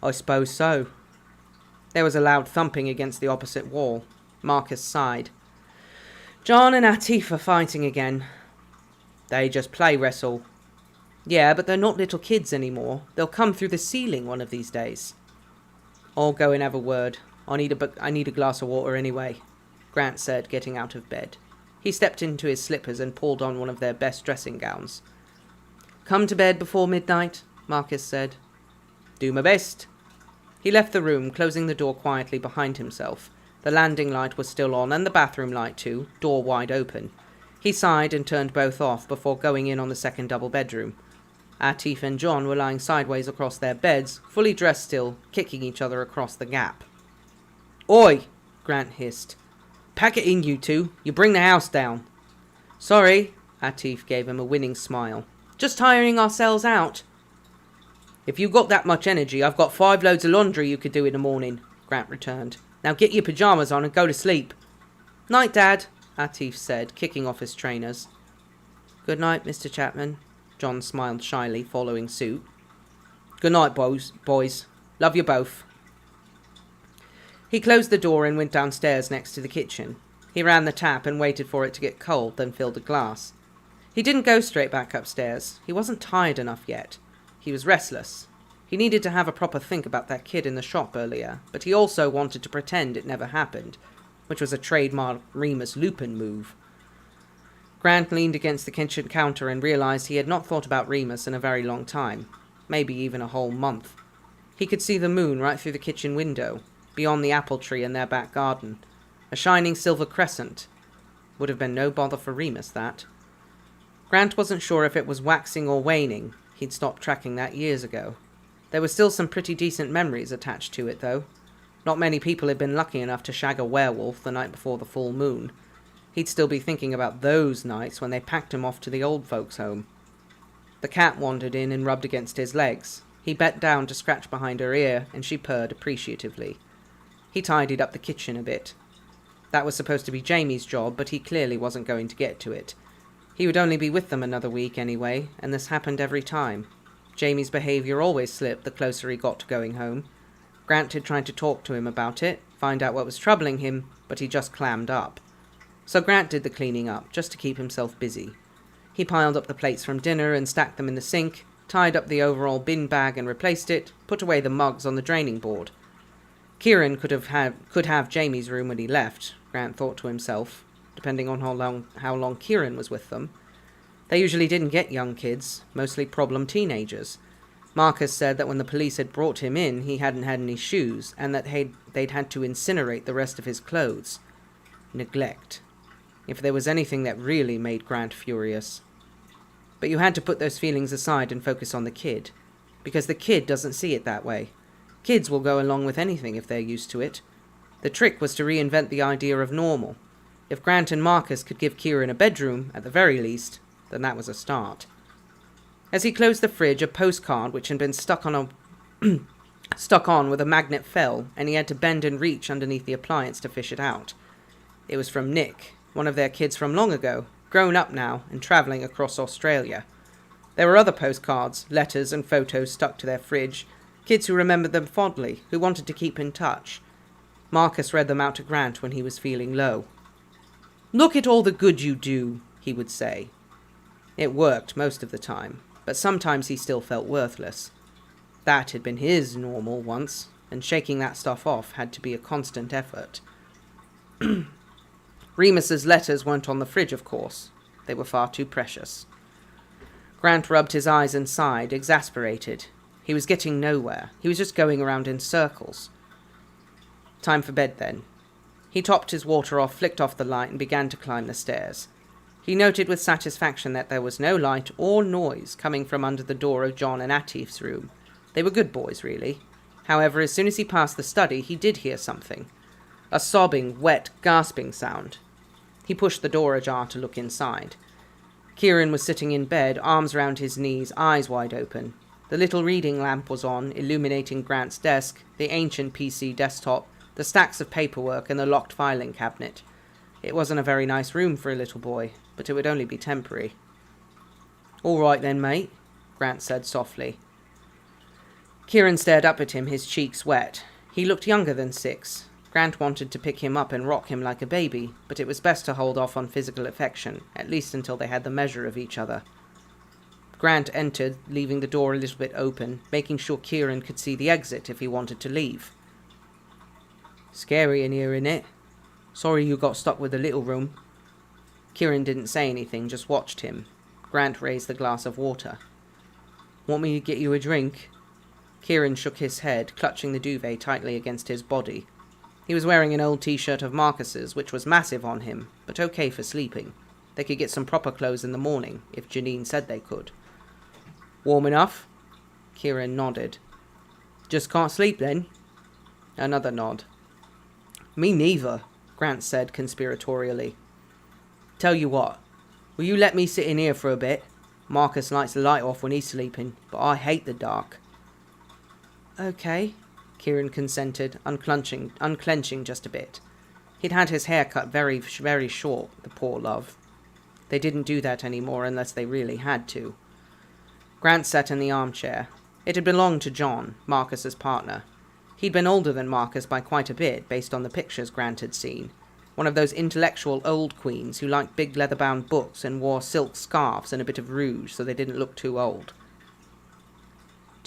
I suppose so. There was a loud thumping against the opposite wall. Marcus sighed. John and Atif are fighting again. They just play wrestle. Yeah, but they're not little kids anymore. They'll come through the ceiling one of these days. I'll go and have a word. I need a glass of water anyway, Grant said, getting out of bed. He stepped into his slippers and pulled on one of their best dressing gowns. Come to bed before midnight, Marcus said. Do my best. He left the room, closing the door quietly behind himself. The landing light was still on, and the bathroom light too, door wide open. He sighed and turned both off before going in on the second double bedroom. Atif and John were lying sideways across their beds, fully dressed still, kicking each other across the gap. Oi! Grant hissed. Pack it in, you two. You bring the house down. Sorry, Atif gave him a winning smile. Just tiring ourselves out. If you've got that much energy, I've got 5 loads of laundry you could do in the morning, Grant returned. Now get your pyjamas on and go to sleep. Night, Dad, Atif said, kicking off his trainers. Good night, Mr. Chapman. John smiled shyly, following suit. Good night, boys. Love you both. He closed the door and went downstairs next to the kitchen. He ran the tap and waited for it to get cold, then filled a glass. He didn't go straight back upstairs. He wasn't tired enough yet. He was restless. He needed to have a proper think about that kid in the shop earlier, but he also wanted to pretend it never happened, which was a trademark Remus Lupin move. Grant leaned against the kitchen counter and realized he had not thought about Remus in a very long time, maybe even a whole month. He could see the moon right through the kitchen window, beyond the apple tree in their back garden. A shining silver crescent. Would have been no bother for Remus, that. Grant wasn't sure if it was waxing or waning. He'd stopped tracking that years ago. There were still some pretty decent memories attached to it, though. Not many people had been lucky enough to shag a werewolf the night before the full moon. He'd still be thinking about those nights when they packed him off to the old folks' home. The cat wandered in and rubbed against his legs. He bent down to scratch behind her ear, and she purred appreciatively. He tidied up the kitchen a bit. That was supposed to be Jamie's job, but he clearly wasn't going to get to it. He would only be with them another week anyway, and this happened every time. Jamie's behaviour always slipped the closer he got to going home. Grant had tried to talk to him about it, find out what was troubling him, but he just clammed up. So Grant did the cleaning up, just to keep himself busy. He piled up the plates from dinner and stacked them in the sink, tied up the overall bin bag and replaced it, put away the mugs on the draining board. Kieran could have Jamie's room when he left, Grant thought to himself, depending on how long Kieran was with them. They usually didn't get young kids, mostly problem teenagers. Marcus said that when the police had brought him in, he hadn't had any shoes, and that they'd had to incinerate the rest of his clothes. Neglect. If there was anything that really made Grant furious. But you had to put those feelings aside and focus on the kid, because the kid doesn't see it that way. Kids will go along with anything if they're used to it. The trick was to reinvent the idea of normal. If Grant and Marcus could give Kieran a bedroom, at the very least, then that was a start. As he closed the fridge, a postcard which had been stuck on with a magnet fell, and he had to bend and reach underneath the appliance to fish it out. It was from Nick, one of their kids from long ago, grown up now and travelling across Australia. There were other postcards, letters and photos stuck to their fridge, kids who remembered them fondly, who wanted to keep in touch. Marcus read them out to Grant when he was feeling low. "Look at all the good you do," he would say. It worked most of the time, but sometimes he still felt worthless. That had been his normal once, and shaking that stuff off had to be a constant effort. Remus's letters weren't on the fridge, of course. They were far too precious. Grant rubbed his eyes and sighed, exasperated. He was getting nowhere. He was just going around in circles. Time for bed, then. He topped his water off, flicked off the light, and began to climb the stairs. He noted with satisfaction that there was no light or noise coming from under the door of John and Atif's room. They were good boys, really. However, as soon as he passed the study, he did hear something. A sobbing, wet, gasping sound. He pushed the door ajar to look inside. Kieran was sitting in bed, arms round his knees, eyes wide open. The little reading lamp was on, illuminating Grant's desk, the ancient PC desktop, the stacks of paperwork, and the locked filing cabinet. It wasn't a very nice room for a little boy, but it would only be temporary. "All right then, mate," Grant said softly. Kieran stared up at him, his cheeks wet. He looked younger than 6. Grant wanted to pick him up and rock him like a baby, but it was best to hold off on physical affection, at least until they had the measure of each other. Grant entered, leaving the door a little bit open, making sure Kieran could see the exit if he wanted to leave. "Scary in here, innit? Sorry you got stuck with the little room." Kieran didn't say anything, just watched him. Grant raised the glass of water. "Want me to get you a drink?" Kieran shook his head, clutching the duvet tightly against his body. He was wearing an old t-shirt of Marcus's, which was massive on him, but okay for sleeping. They could get some proper clothes in the morning, if Janine said they could. "Warm enough?" Kieran nodded. "Just can't sleep then?" Another nod. "Me neither," Grant said conspiratorially. "Tell you what, will you let me sit in here for a bit? Marcus likes the light off when he's sleeping, but I hate the dark." "Okay," Kieran consented, unclenching just a bit. He'd had his hair cut very, very short, the poor love. They didn't do that anymore unless they really had to. Grant sat in the armchair. It had belonged to John, Marcus's partner. He'd been older than Marcus by quite a bit, based on the pictures Grant had seen. One of those intellectual old queens who liked big leather-bound books and wore silk scarves and a bit of rouge so they didn't look too old.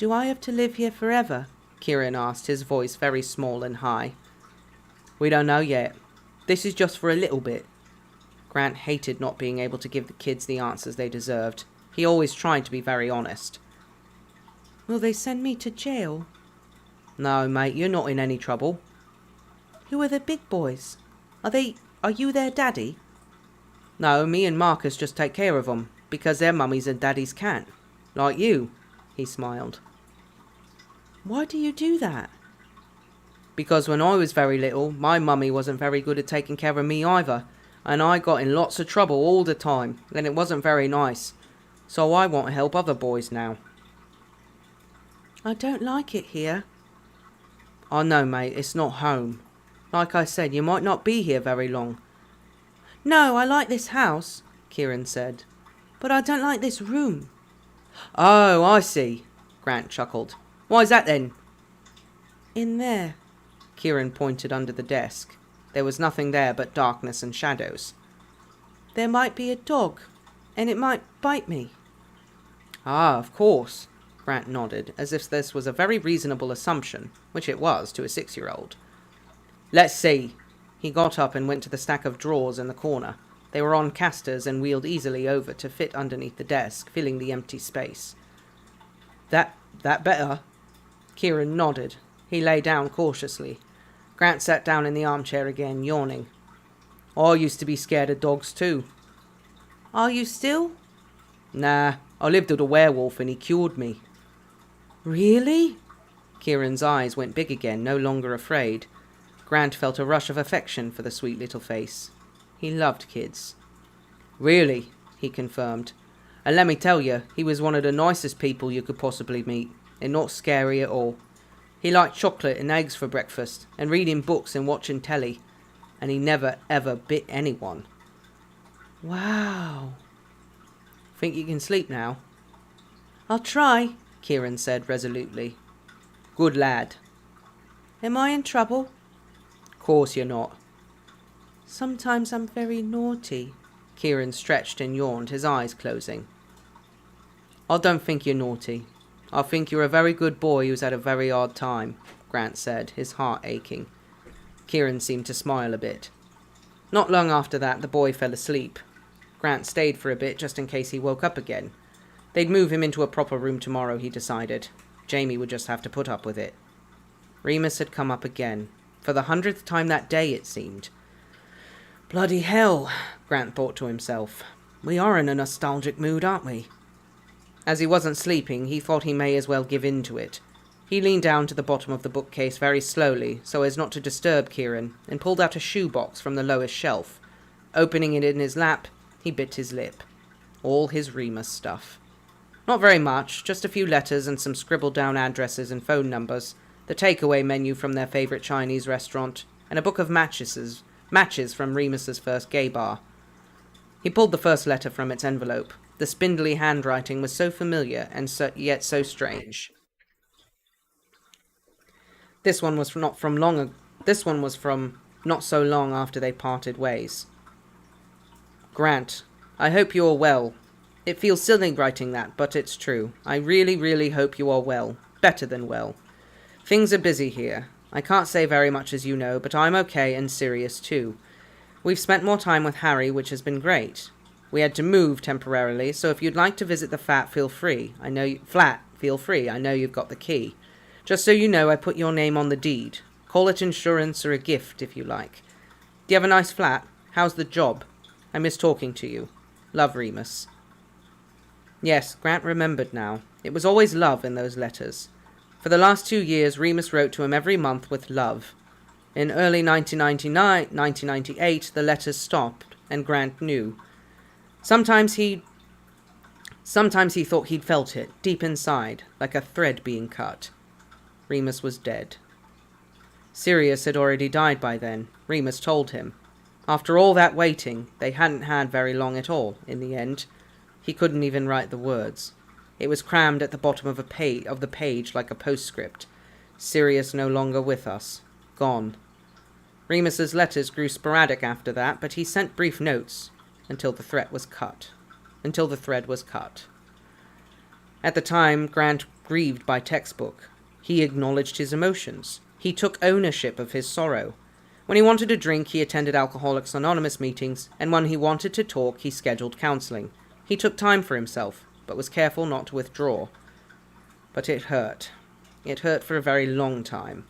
Do I have to live here forever? Kieran asked, his voice very small and high. We don't know yet. This is just for a little bit. Grant hated not being able to give the kids the answers they deserved. He always tried to be very honest. Will they send me to jail? No, mate, you're not in any trouble. Who are the big boys? Are you their daddy? No, me and Marcus just take care of them, because their mummies and daddies can't. Like you, he smiled. Why do you do that? Because when I was very little, my mummy wasn't very good at taking care of me either, and I got in lots of trouble all the time, and it wasn't very nice. So I want to help other boys now. I don't like it here. I know, mate, it's not home. Like I said, you might not be here very long. No, I like this house, Kieran said. But I don't like this room. Oh, I see, Grant chuckled. Why's that then? In there. Kieran pointed under the desk. There was nothing there but darkness and shadows. There might be a dog, and it might bite me. Ah, of course, Grant nodded, as if this was a very reasonable assumption, which it was to a 6-year-old. Let's see. He got up and went to the stack of drawers in the corner. They were on casters and wheeled easily over to fit underneath the desk, filling the empty space. That better? Kieran nodded. He lay down cautiously. Grant sat down in the armchair again, yawning. I used to be scared of dogs too. Are you still? Nah, I lived with a werewolf and he cured me. Really? Kieran's eyes went big again, no longer afraid. Grant felt a rush of affection for the sweet little face. He loved kids. Really, he confirmed. And let me tell you, he was one of the nicest people you could possibly meet, and not scary at all. He liked chocolate and eggs for breakfast, and reading books and watching telly, and he never ever bit anyone. Wow. Think you can sleep now? I'll try, Kieran said resolutely. Good lad. Am I in trouble? Course you're not. Sometimes I'm very naughty. Kieran stretched and yawned, his eyes closing. I don't think you're naughty. I think you're a very good boy who's had a very hard time, Grant said, his heart aching. Kieran seemed to smile a bit. Not long after that, the boy fell asleep. Grant stayed for a bit just in case he woke up again. They'd move him into a proper room tomorrow, he decided. Jamie would just have to put up with it. Remus had come up again. For the 100th time that day, it seemed. Bloody hell, Grant thought to himself. We are in a nostalgic mood, aren't we? As he wasn't sleeping, he thought he may as well give in to it. He leaned down to the bottom of the bookcase very slowly, so as not to disturb Kieran, and pulled out a shoebox from the lowest shelf. Opening it in his lap, he bit his lip. All his Remus stuff. Not very much, just a few letters and some scribbled down addresses and phone numbers, the takeaway menu from their favourite Chinese restaurant, and a book of matches from Remus's first gay bar. He pulled the first letter from its envelope. The spindly handwriting was so familiar and yet so strange. This one was from not so long after they parted ways. Grant, I hope you are well. It feels silly writing that, but it's true. I really, really hope you are well. Better than well. Things are busy here. I can't say very much as you know, but I'm okay and Sirius too. We've spent more time with Harry, which has been great. We had to move temporarily, so if you'd like to visit the flat, feel free. I know you've got the key. Just so you know, I put your name on the deed. Call it insurance or a gift, if you like. Do you have a nice flat? How's the job? I miss talking to you. Love, Remus. Yes, Grant remembered now. It was always love in those letters. For the last 2 years, Remus wrote to him every month with love. In early 1998, the letters stopped, and Grant knew. Sometimes he thought he'd felt it, deep inside, like a thread being cut. Remus was dead. Sirius had already died by then, Remus told him. After all that waiting, they hadn't had very long at all, in the end. He couldn't even write the words. It was crammed at the bottom of the page like a postscript. Sirius no longer with us. Gone. Remus's letters grew sporadic after that, but he sent brief notes, until the thread was cut. At the time, Grant grieved by textbook. He acknowledged his emotions. He took ownership of his sorrow. When he wanted a drink, he attended Alcoholics Anonymous meetings, and when he wanted to talk, he scheduled counseling. He took time for himself, but was careful not to withdraw. But it hurt. It hurt for a very long time.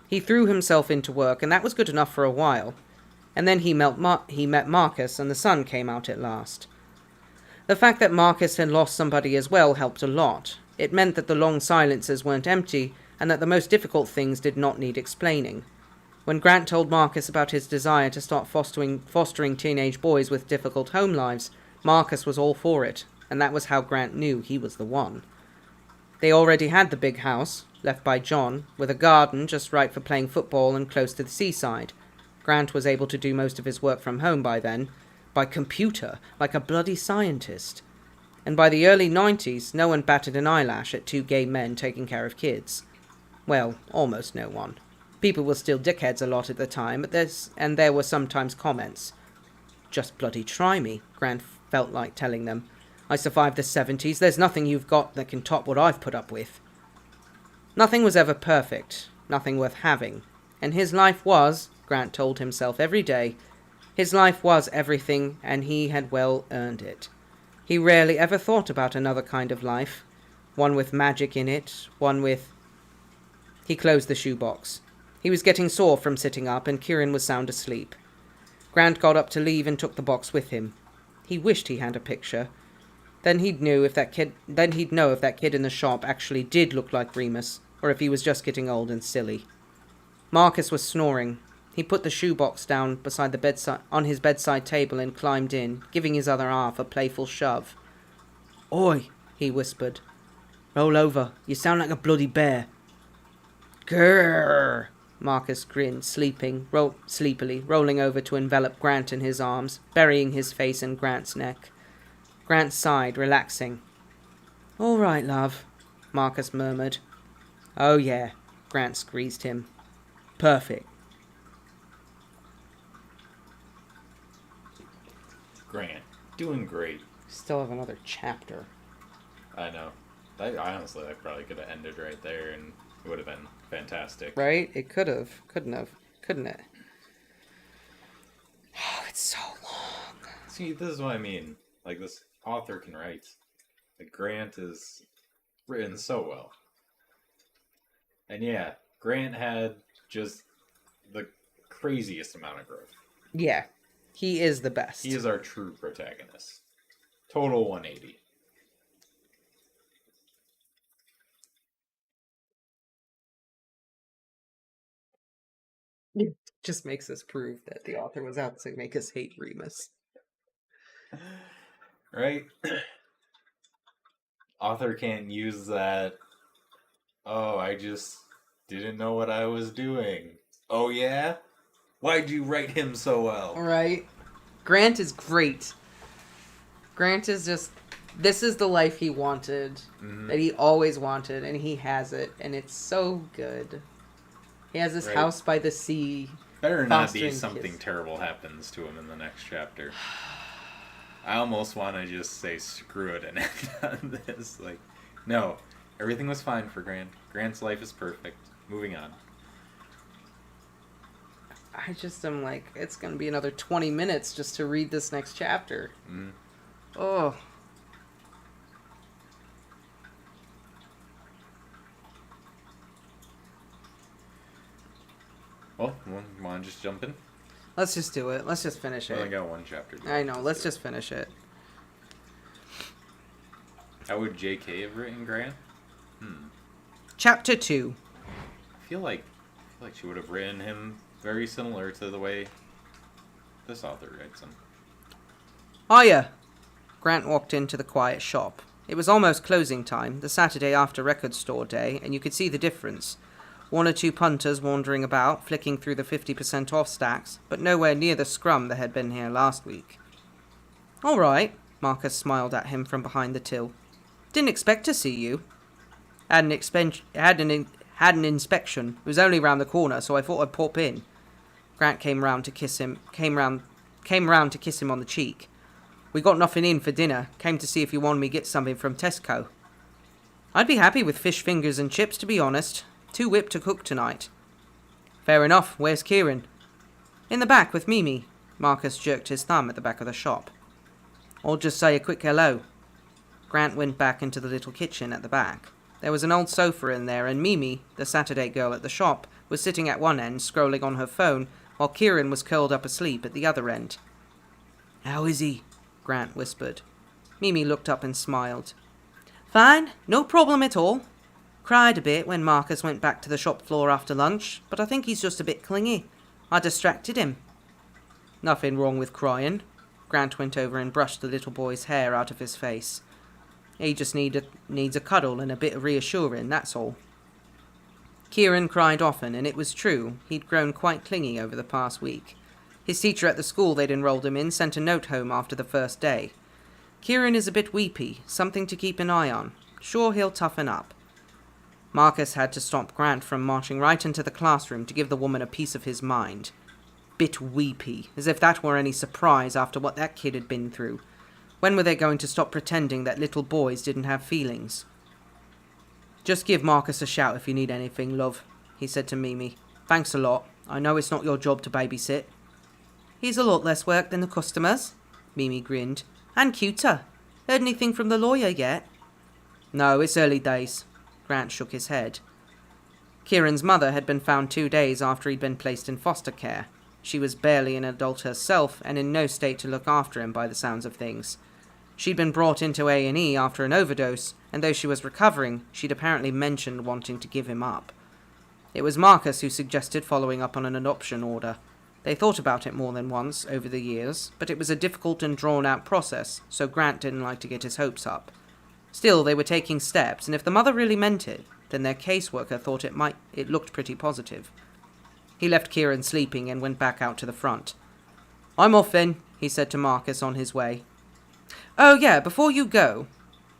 He threw himself into work, and that was good enough for a while. And then he met Marcus, and the sun came out at last. The fact that Marcus had lost somebody as well helped a lot. It meant that the long silences weren't empty, and that the most difficult things did not need explaining. When Grant told Marcus about his desire to start fostering teenage boys with difficult home lives, Marcus was all for it, and that was how Grant knew he was the one. They already had the big house, left by John, with a garden just right for playing football and close to the seaside. Grant was able to do most of his work from home by then, by computer, like a bloody scientist. And by the early 90s, no one batted an eyelash at two gay men taking care of kids. Well, almost no one. People were still dickheads a lot at the time, and there were sometimes comments. "Just bloody try me," Grant felt like telling them. "I survived the 70s, there's nothing you've got that can top what I've put up with." Nothing was ever perfect, nothing worth having. And his life was, Grant told himself every day, his life was everything, and he had well earned it. He rarely ever thought about another kind of life, one with magic in it, one with... He closed the shoebox. He was getting sore from sitting up, and Kieran was sound asleep. Grant got up to leave and took the box with him. He wished he had a picture. Then he'd know if that kid in the shop actually did look like Remus, or if he was just getting old and silly. Marcus was snoring. He put the shoebox down beside on his bedside table and climbed in, giving his other half a playful shove. "Oi," he whispered. "Roll over. You sound like a bloody bear." "Grrr." Marcus grinned, sleepily, rolling over to envelop Grant in his arms, burying his face in Grant's neck. Grant sighed, relaxing. "All right, love," Marcus murmured. "Oh yeah," Grant squeezed him. "Perfect." Grant, doing great. Still have another chapter. I know. I honestly, I probably could have ended right there, and it would have been fantastic. Right? It could have. Couldn't it? Oh, it's so long. See, this is what I mean. Like, this author can write. Like, Grant is written so well. And yeah, Grant had just the craziest amount of growth. Yeah. He is the best. He is our true protagonist. Total 180. It just makes us prove that the author was out to make us hate Remus. Right? Author can't use that, "Oh, I just didn't know what I was doing." Oh yeah? Why'd you write him so well? Right? Grant is great. Grant is just... This is the life he wanted. Mm-hmm. That he always wanted. And he has it. And it's so good. He has this house by the sea. Better not be something terrible happens to him in the next chapter. I almost want to just say screw it and end on this. Like, no. Everything was fine for Grant. Grant's life is perfect. Moving on. I just am like, it's going to be another 20 minutes just to read this next chapter. Mm-hmm. Oh. Well, want to just jump in? Let's just do it. Let's just finish We it. only got one chapter. I know. Let's just finish it. How would J.K. have written Grant? Chapter 2. I feel like she would have written him very similar to the way this author writes him. Hiya! Grant walked into the quiet shop. It was almost closing time, the Saturday after record store day, and you could see the difference. One or two punters wandering about, flicking through the 50% off stacks, but nowhere near the scrum that had been here last week. "All right," Marcus smiled at him from behind the till. "Didn't expect to see you. Had an inspection. It was only round the corner, so I thought I'd pop in." Grant came round to kiss him on the cheek. "We got nothing in for dinner. Came to see if you wanted me to get something from Tesco." I'd be happy with fish fingers and chips, to be honest. Too whipped to cook tonight. Fair enough. Where's Kieran? In the back with Mimi. Marcus jerked his thumb at the back of the shop. I'll just say a quick hello. Grant went back into the little kitchen at the back. There was an old sofa in there, and Mimi, the Saturday girl at the shop, was sitting at one end, scrolling on her phone, while Kieran was curled up asleep at the other end. How is he? Grant whispered. Mimi looked up and smiled. Fine, no problem at all. Cried a bit when Marcus went back to the shop floor after lunch, but I think he's just a bit clingy. I distracted him. Nothing wrong with crying. Grant went over and brushed the little boy's hair out of his face. He just needs a cuddle and a bit of reassuring, that's all. Kieran cried often, and it was true. He'd grown quite clingy over the past week. His teacher at the school they'd enrolled him in sent a note home after the first day. Kieran is a bit weepy, something to keep an eye on. Sure, he'll toughen up. Marcus had to stop Grant from marching right into the classroom to give the woman a piece of his mind. Bit weepy, as if that were any surprise after what that kid had been through. When were they going to stop pretending that little boys didn't have feelings? Just give Marcus a shout if you need anything, love, he said to Mimi. Thanks a lot. I know it's not your job to babysit. He's a lot less work than the customers, Mimi grinned. And cuter. Heard anything from the lawyer yet? No, it's early days. Grant shook his head. Kieran's mother had been found 2 days after he'd been placed in foster care. She was barely an adult herself and in no state to look after him by the sounds of things. She'd been brought into A&E after an overdose, and though she was recovering, she'd apparently mentioned wanting to give him up. It was Marcus who suggested following up on an adoption order. They thought about it more than once over the years, but it was a difficult and drawn-out process, so Grant didn't like to get his hopes up. Still, they were taking steps, and if the mother really meant it, then their caseworker thought it looked pretty positive. He left Kieran sleeping and went back out to the front. I'm off then, he said to Marcus on his way. Oh yeah, before you go,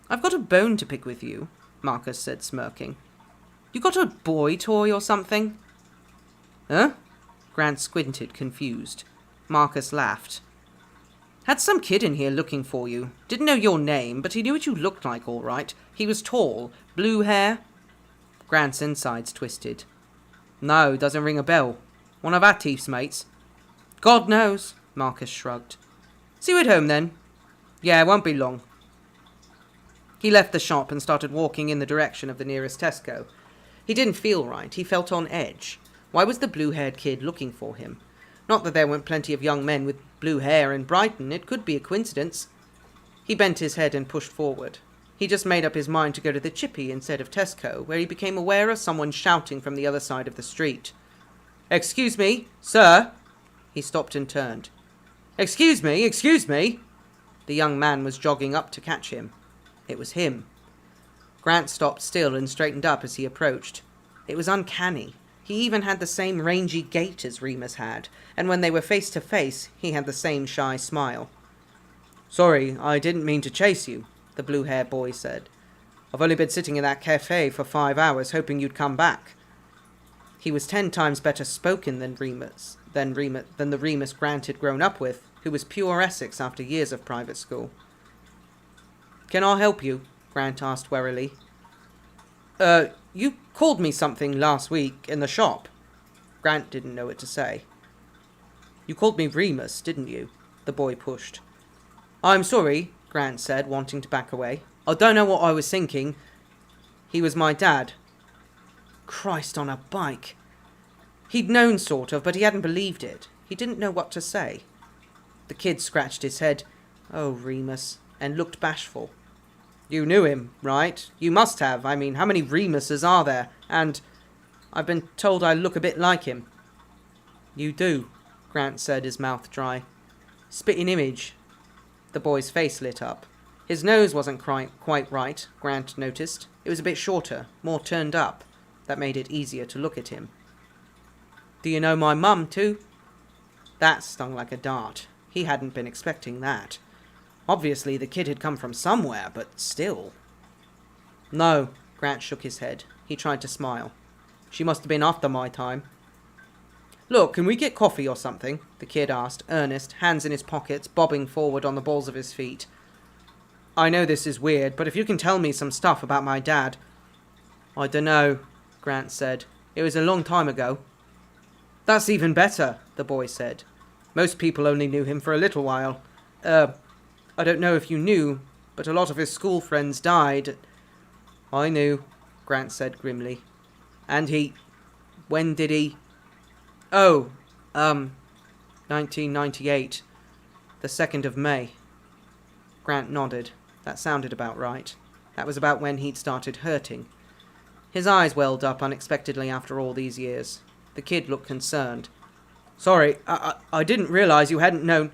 I've got a bone to pick with you, Marcus said, smirking. You got a boy toy or something? Huh? Grant squinted, confused. Marcus laughed. Had some kid in here looking for you. Didn't know your name, but he knew what you looked like all right. He was tall, blue hair. Grant's insides twisted. No, doesn't ring a bell. One of our thief's mates. God knows, Marcus shrugged. See you at home then. Yeah, won't be long. He left the shop and started walking in the direction of the nearest Tesco. He didn't feel right. He felt on edge. Why was the blue-haired kid looking for him? Not that there weren't plenty of young men with blue hair in Brighton. It could be a coincidence. He bent his head and pushed forward. He just made up his mind to go to the Chippy instead of Tesco, where he became aware of someone shouting from the other side of the street. Excuse me, sir. He stopped and turned. Excuse me, excuse me. The young man was jogging up to catch him. It was him. Grant stopped still and straightened up as he approached. It was uncanny. He even had the same rangy gait as Remus had, and when they were face to face, he had the same shy smile. Sorry, I didn't mean to chase you, the blue-haired boy said. I've only been sitting in that cafe for 5 hours, hoping you'd come back. He was 10 times better spoken than the Remus Grant had grown up with, who was pure Essex after years of private school. Can I help you? Grant asked warily. You called me something last week in the shop. Grant didn't know what to say. You called me Remus, didn't you? The boy pushed. I'm sorry, Grant said, wanting to back away. I don't know what I was thinking. He was my dad. Christ on a bike. He'd known sort of, but he hadn't believed it. He didn't know what to say. The kid scratched his head. Oh, Remus, and looked bashful. You knew him, right? You must have. I mean, how many Remuses are there? And I've been told I look a bit like him. You do, Grant said, his mouth dry. Spitting image. The boy's face lit up. His nose wasn't quite right, Grant noticed. It was a bit shorter, more turned up. That made it easier to look at him. Do you know my mum, too? That stung like a dart. He hadn't been expecting that. Obviously, the kid had come from somewhere, but still. No, Grant shook his head. He tried to smile. She must have been after my time. Look, can we get coffee or something? The kid asked, earnest, hands in his pockets, bobbing forward on the balls of his feet. I know this is weird, but if you can tell me some stuff about my dad. I dunno, Grant said. It was a long time ago. That's even better, the boy said. Most people only knew him for a little while. I don't know if you knew, but a lot of his school friends died. I knew, Grant said grimly. And when did he? Oh, 1998. The 2nd of May. Grant nodded. That sounded about right. That was about when he'd started hurting. His eyes welled up unexpectedly after all these years. The kid looked concerned. Sorry, I didn't realize you hadn't known.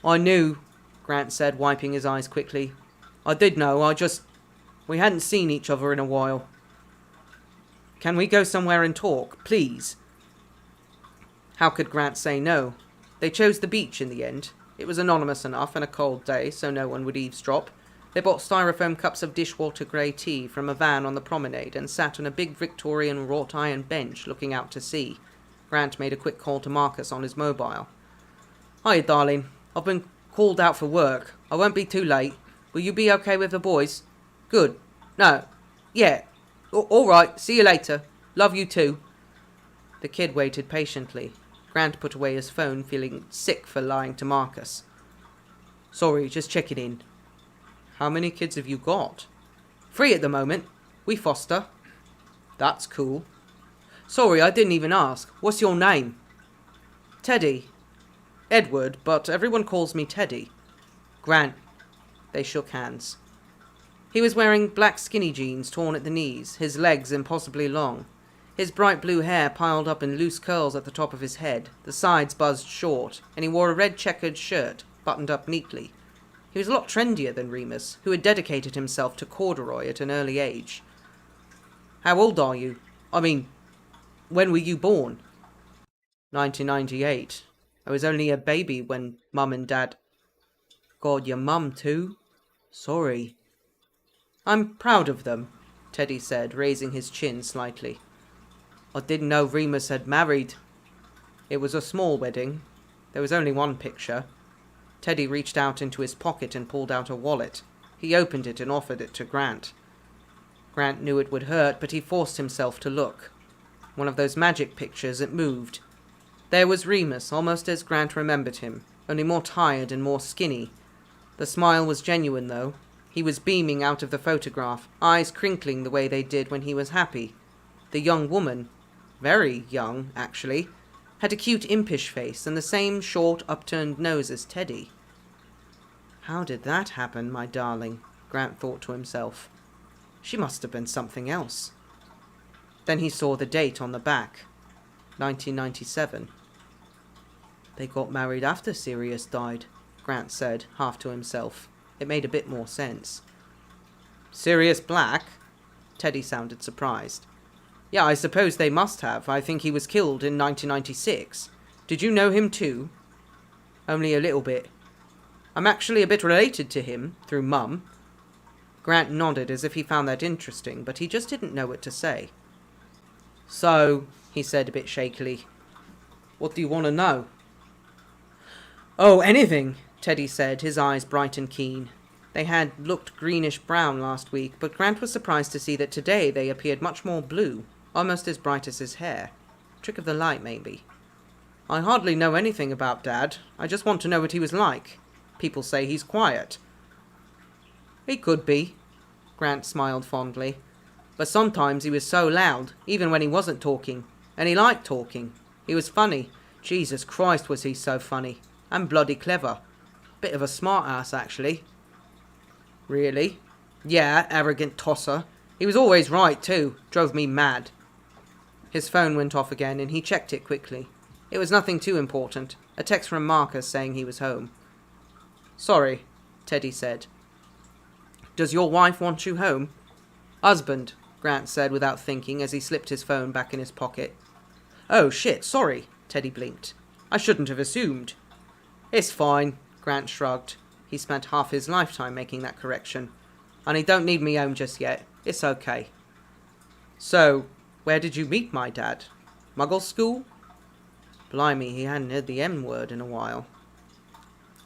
I knew, Grant said, wiping his eyes quickly. I did know, we hadn't seen each other in a while. Can we go somewhere and talk, please? How could Grant say no? They chose the beach in the end. It was anonymous enough and a cold day, so no one would eavesdrop. They bought styrofoam cups of dishwater grey tea from a van on the promenade and sat on a big Victorian wrought iron bench looking out to sea. Grant made a quick call to Marcus on his mobile. Hi, darling. I've been called out for work. I won't be too late. Will you be okay with the boys? Good. No. Yeah. All right. See you later. Love you too. The kid waited patiently. Grant put away his phone, feeling sick for lying to Marcus. Sorry, just checking in. How many kids have you got? 3 at the moment. We foster. That's cool. Sorry, I didn't even ask. What's your name? Teddy. Edward, but everyone calls me Teddy. Grant. They shook hands. He was wearing black skinny jeans torn at the knees, his legs impossibly long. His bright blue hair piled up in loose curls at the top of his head, the sides buzzed short, and he wore a red checkered shirt, buttoned up neatly. He was a lot trendier than Remus, who had dedicated himself to corduroy at an early age. How old are you? I mean, when were you born? 1998. I was only a baby when Mum and Dad... God, your mum too? Sorry. I'm proud of them, Teddy said, raising his chin slightly. I didn't know Remus had married. It was a small wedding. There was only one picture. Teddy reached out into his pocket and pulled out a wallet. He opened it and offered it to Grant. Grant knew it would hurt, but he forced himself to look. One of those magic pictures, it moved. There was Remus, almost as Grant remembered him, only more tired and more skinny. The smile was genuine, though. He was beaming out of the photograph, eyes crinkling the way they did when he was happy. The young woman, very young, actually, had a cute impish face and the same short, upturned nose as Teddy. How did that happen, my darling? Grant thought to himself. She must have been something else. Then he saw the date on the back. 1997. They got married after Sirius died, Grant said, half to himself. It made a bit more sense. Sirius Black? Teddy sounded surprised. Yeah, I suppose they must have. I think he was killed in 1996. Did you know him too? Only a little bit. I'm actually a bit related to him, through Mum. Grant nodded as if he found that interesting, but he just didn't know what to say. So, he said a bit shakily, what do you want to know? Oh, anything, Teddy said, his eyes bright and keen. They had looked greenish-brown last week, but Grant was surprised to see that today they appeared much more blue, almost as bright as his hair. Trick of the light, maybe. I hardly know anything about Dad. I just want to know what he was like. People say he's quiet. He could be, Grant smiled fondly. But sometimes he was so loud, even when he wasn't talking. And he liked talking. He was funny. Jesus Christ, was he so funny. And bloody clever. Bit of a smart-ass, actually. Really? Yeah, arrogant tosser. He was always right, too. Drove me mad. His phone went off again, and he checked it quickly. It was nothing too important. A text from Marcus saying he was home. Sorry, Teddy said. Does your wife want you home? Husband, Grant said without thinking as he slipped his phone back in his pocket. Oh, shit, sorry, Teddy blinked. I shouldn't have assumed. It's fine, Grant shrugged. He spent half his lifetime making that correction. And he don't need me home just yet. It's okay. So, where did you meet my dad? Muggle school? Blimey, he hadn't heard the M word in a while.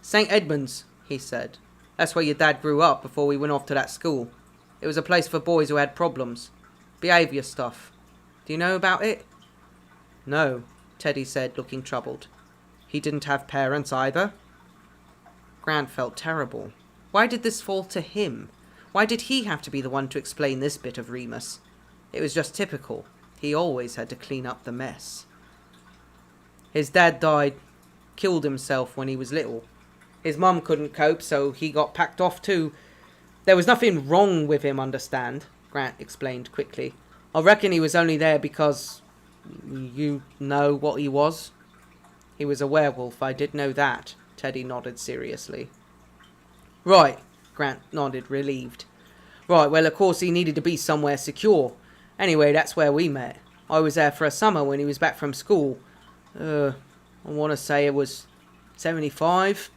St. Edmunds, he said. That's where your dad grew up before we went off to that school. It was a place for boys who had problems. Behaviour stuff. Do you know about it? No, Teddy said, looking troubled. He didn't have parents either? Grant felt terrible. Why did this fall to him? Why did he have to be the one to explain this bit of Remus? It was just typical. He always had to clean up the mess. His dad died, killed himself when he was little. His mum couldn't cope, so he got packed off too. There was nothing wrong with him, understand? Grant explained quickly. I reckon he was only there because... you know what he was? He was a werewolf, I did know that, Teddy nodded seriously. Right, Grant nodded, relieved. Right, well, of course he needed to be somewhere secure. Anyway, that's where we met. I was there for a summer when he was back from school. I want to say it was 75.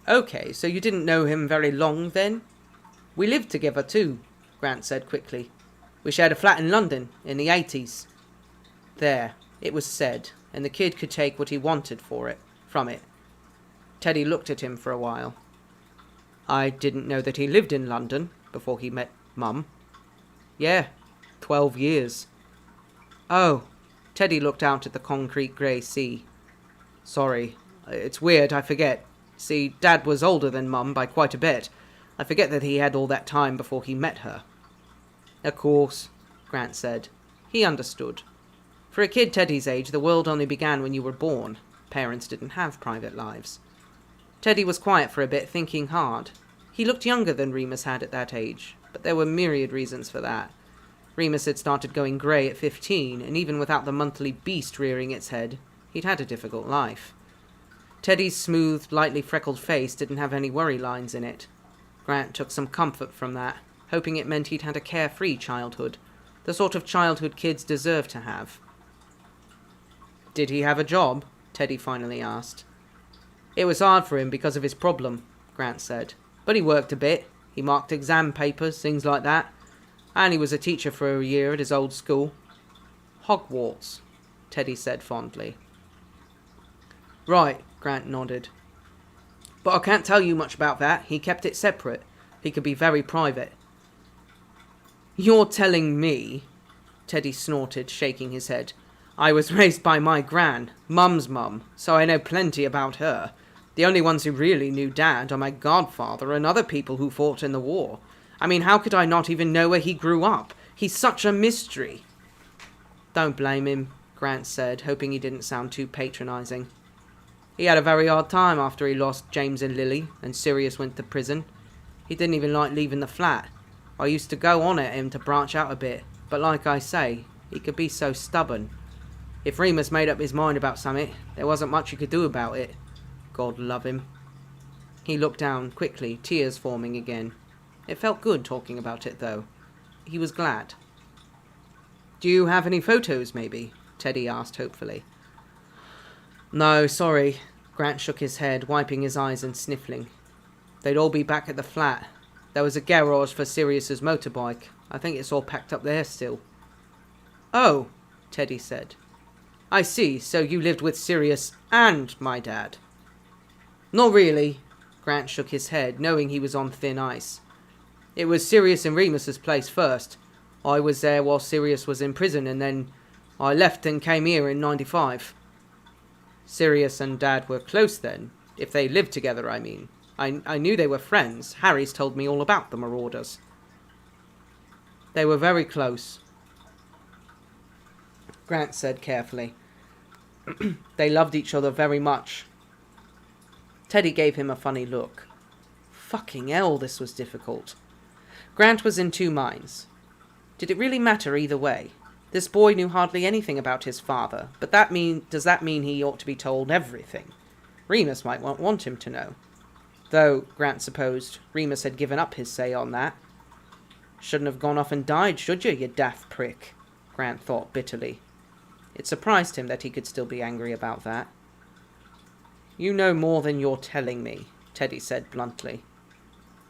Okay, so you didn't know him very long then? We lived together too, Grant said quickly. We shared a flat in London in the 80s. There, it was said, and the kid could take what he wanted from it. Teddy looked at him for a while. I didn't know that he lived in London before he met Mum. Yeah, 12 years. Oh, Teddy looked out at the concrete grey sea. Sorry, it's weird, I forget. See, Dad was older than Mum by quite a bit. I forget that he had all that time before he met her. Of course, Grant said. He understood. For a kid Teddy's age, the world only began when you were born. Parents didn't have private lives. Teddy was quiet for a bit, thinking hard. He looked younger than Remus had at that age, but there were myriad reasons for that. Remus had started going grey at 15, and even without the monthly beast rearing its head, he'd had a difficult life. Teddy's smooth, lightly freckled face didn't have any worry lines in it. Grant took some comfort from that, hoping it meant he'd had a carefree childhood, the sort of childhood kids deserve to have. Did he have a job? Teddy finally asked. It was hard for him because of his problem, Grant said. But he worked a bit. He marked exam papers, things like that. And he was a teacher for a year at his old school. Hogwarts, Teddy said fondly. Right, Grant nodded. But I can't tell you much about that. He kept it separate. He could be very private. You're telling me, Teddy snorted, shaking his head. I was raised by my gran, Mum's mum, so I know plenty about her. The only ones who really knew Dad are my godfather and other people who fought in the war. I mean, how could I not even know where he grew up? He's such a mystery. Don't blame him, Grant said, hoping he didn't sound too patronising. He had a very hard time after he lost James and Lily, and Sirius went to prison. He didn't even like leaving the flat. I used to go on at him to branch out a bit, but like I say, he could be so stubborn. If Remus made up his mind about something, there wasn't much he could do about it. God love him. He looked down quickly, tears forming again. It felt good talking about it, though. He was glad. Do you have any photos, maybe? Teddy asked hopefully. No, sorry. Grant shook his head, wiping his eyes and sniffling. They'd all be back at the flat. There was a garage for Sirius's motorbike. I think it's all packed up there still. Oh, Teddy said. I see, so you lived with Sirius and my dad. Not really. Grant shook his head, knowing he was on thin ice. It was Sirius and Remus's place first. I was there while Sirius was in prison, and then I left and came here in 95. Sirius and Dad were close then, if they lived together, I mean. I knew they were friends. Harry's told me all about the Marauders. They were very close, Grant said carefully. They loved each other very much. Teddy gave him a funny look. Fucking hell, this was difficult. Grant was in two minds. Did it really matter either way? This boy knew hardly anything about his father, but does that mean he ought to be told everything? Remus might want him to know. Though, Grant supposed, Remus had given up his say on that. Shouldn't have gone off and died, should you daft prick? Grant thought bitterly. It surprised him that he could still be angry about that. You know more than you're telling me, Teddy said bluntly.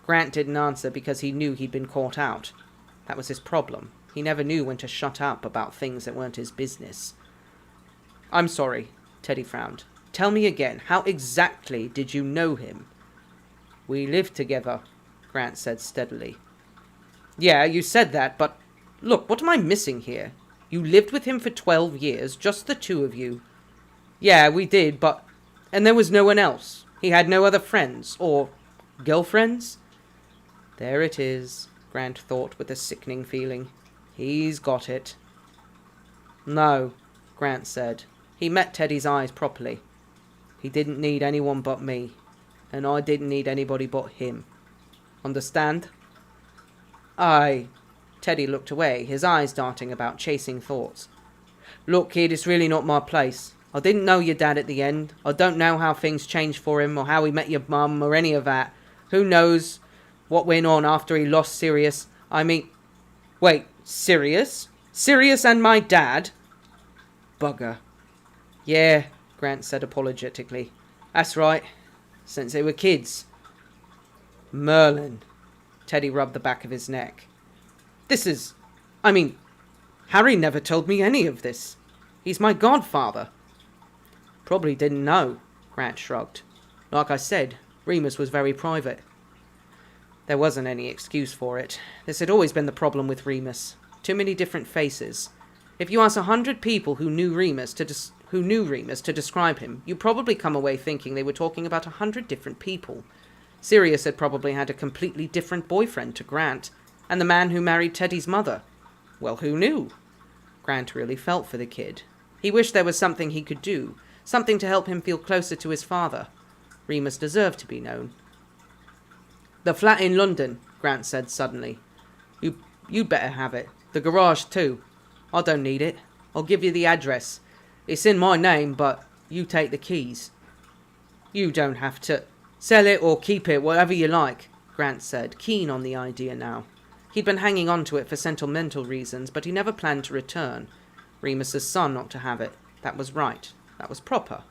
Grant didn't answer because he knew he'd been caught out. That was his problem. He never knew when to shut up about things that weren't his business. I'm sorry, Teddy frowned. Tell me again, how exactly did you know him? We live together, Grant said steadily. Yeah, you said that, but look, what am I missing here? You lived with him for 12 years, just the two of you. Yeah, we did, but... And there was no one else. He had no other friends, or girlfriends? There it is, Grant thought with a sickening feeling. He's got it. No, Grant said. He met Teddy's eyes properly. He didn't need anyone but me, and I didn't need anybody but him. Understand? Aye. Teddy looked away, his eyes darting about, chasing thoughts. Look, kid, it's really not my place. I didn't know your dad at the end. I don't know how things changed for him, or how he met your mum, or any of that. Who knows what went on after he lost Sirius? I mean... Wait, Sirius? Sirius and my dad? Bugger. Yeah, Grant said apologetically. That's right. Since they were kids. Merlin. Teddy rubbed the back of his neck. Harry never told me any of this. He's my godfather. Probably didn't know, Grant shrugged. Like I said, Remus was very private. There wasn't any excuse for it. This had always been the problem with Remus. Too many different faces. If you ask 100 people who knew Remus to describe him, you'd probably come away thinking they were talking about 100 different people. Sirius had probably had a completely different boyfriend to Grant, and the man who married Teddy's mother. Well, who knew? Grant really felt for the kid. He wished there was something he could do, something to help him feel closer to his father. Remus deserved to be known. The flat in London, Grant said suddenly. You'd better have it. The garage too. I don't need it. I'll give you the address. It's in my name, but you take the keys. You don't have to. Sell it or keep it, whatever you like, Grant said, keen on the idea now. He'd been hanging on to it for sentimental reasons, but he never planned to return. Remus's son ought to have it. That was right. That was proper.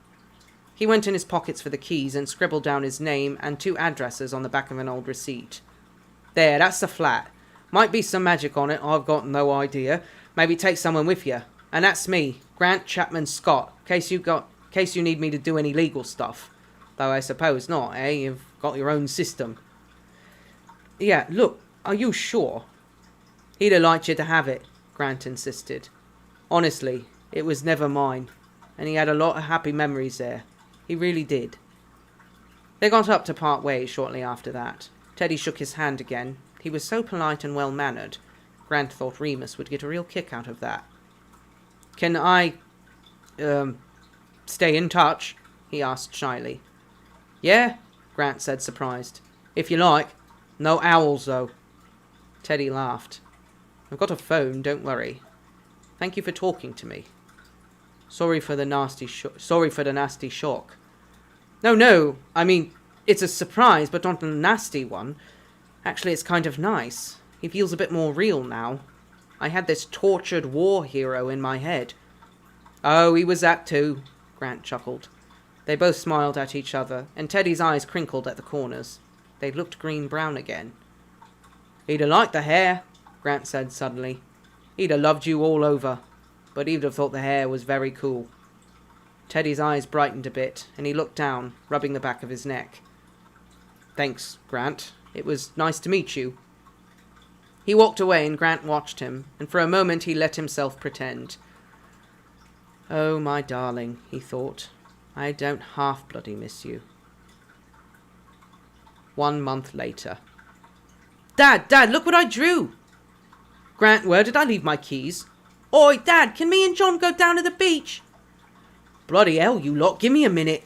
He went in his pockets for the keys and scribbled down his name and 2 addresses on the back of an old receipt. There, that's the flat. Might be some magic on it, I've got no idea. Maybe take someone with you. And that's me, Grant Chapman Scott, case you need me to do any legal stuff. Though I suppose not, eh? You've got your own system. Yeah, look, are you sure? He'd have liked you to have it, Grant insisted. Honestly, it was never mine, and he had a lot of happy memories there. He really did. They got up to part ways shortly after that. Teddy shook his hand again. He was so polite and well-mannered. Grant thought Remus would get a real kick out of that. Can I, stay in touch? He asked shyly. Yeah, Grant said, surprised. If you like. No owls, though. Teddy laughed. I've got a phone, don't worry. Thank you for talking to me. Sorry for the nasty shock. No, I mean, it's a surprise, but not a nasty one. Actually, it's kind of nice. He feels a bit more real now. I had this tortured war hero in my head. Oh, he was that too, Grant chuckled. They both smiled at each other, and Teddy's eyes crinkled at the corners. They looked green-brown again. He'd have liked the hair, Grant said suddenly. He'd have loved you all over, but he'd have thought the hair was very cool. Teddy's eyes brightened a bit, and he looked down, rubbing the back of his neck. Thanks, Grant. It was nice to meet you. He walked away, and Grant watched him, and for a moment he let himself pretend. Oh, my darling, he thought. I don't half bloody miss you. 1 month later. Dad, look what I drew! Grant, where did I leave my keys? Oi, Dad, can me and John go down to the beach? Bloody hell, you lot, give me a minute.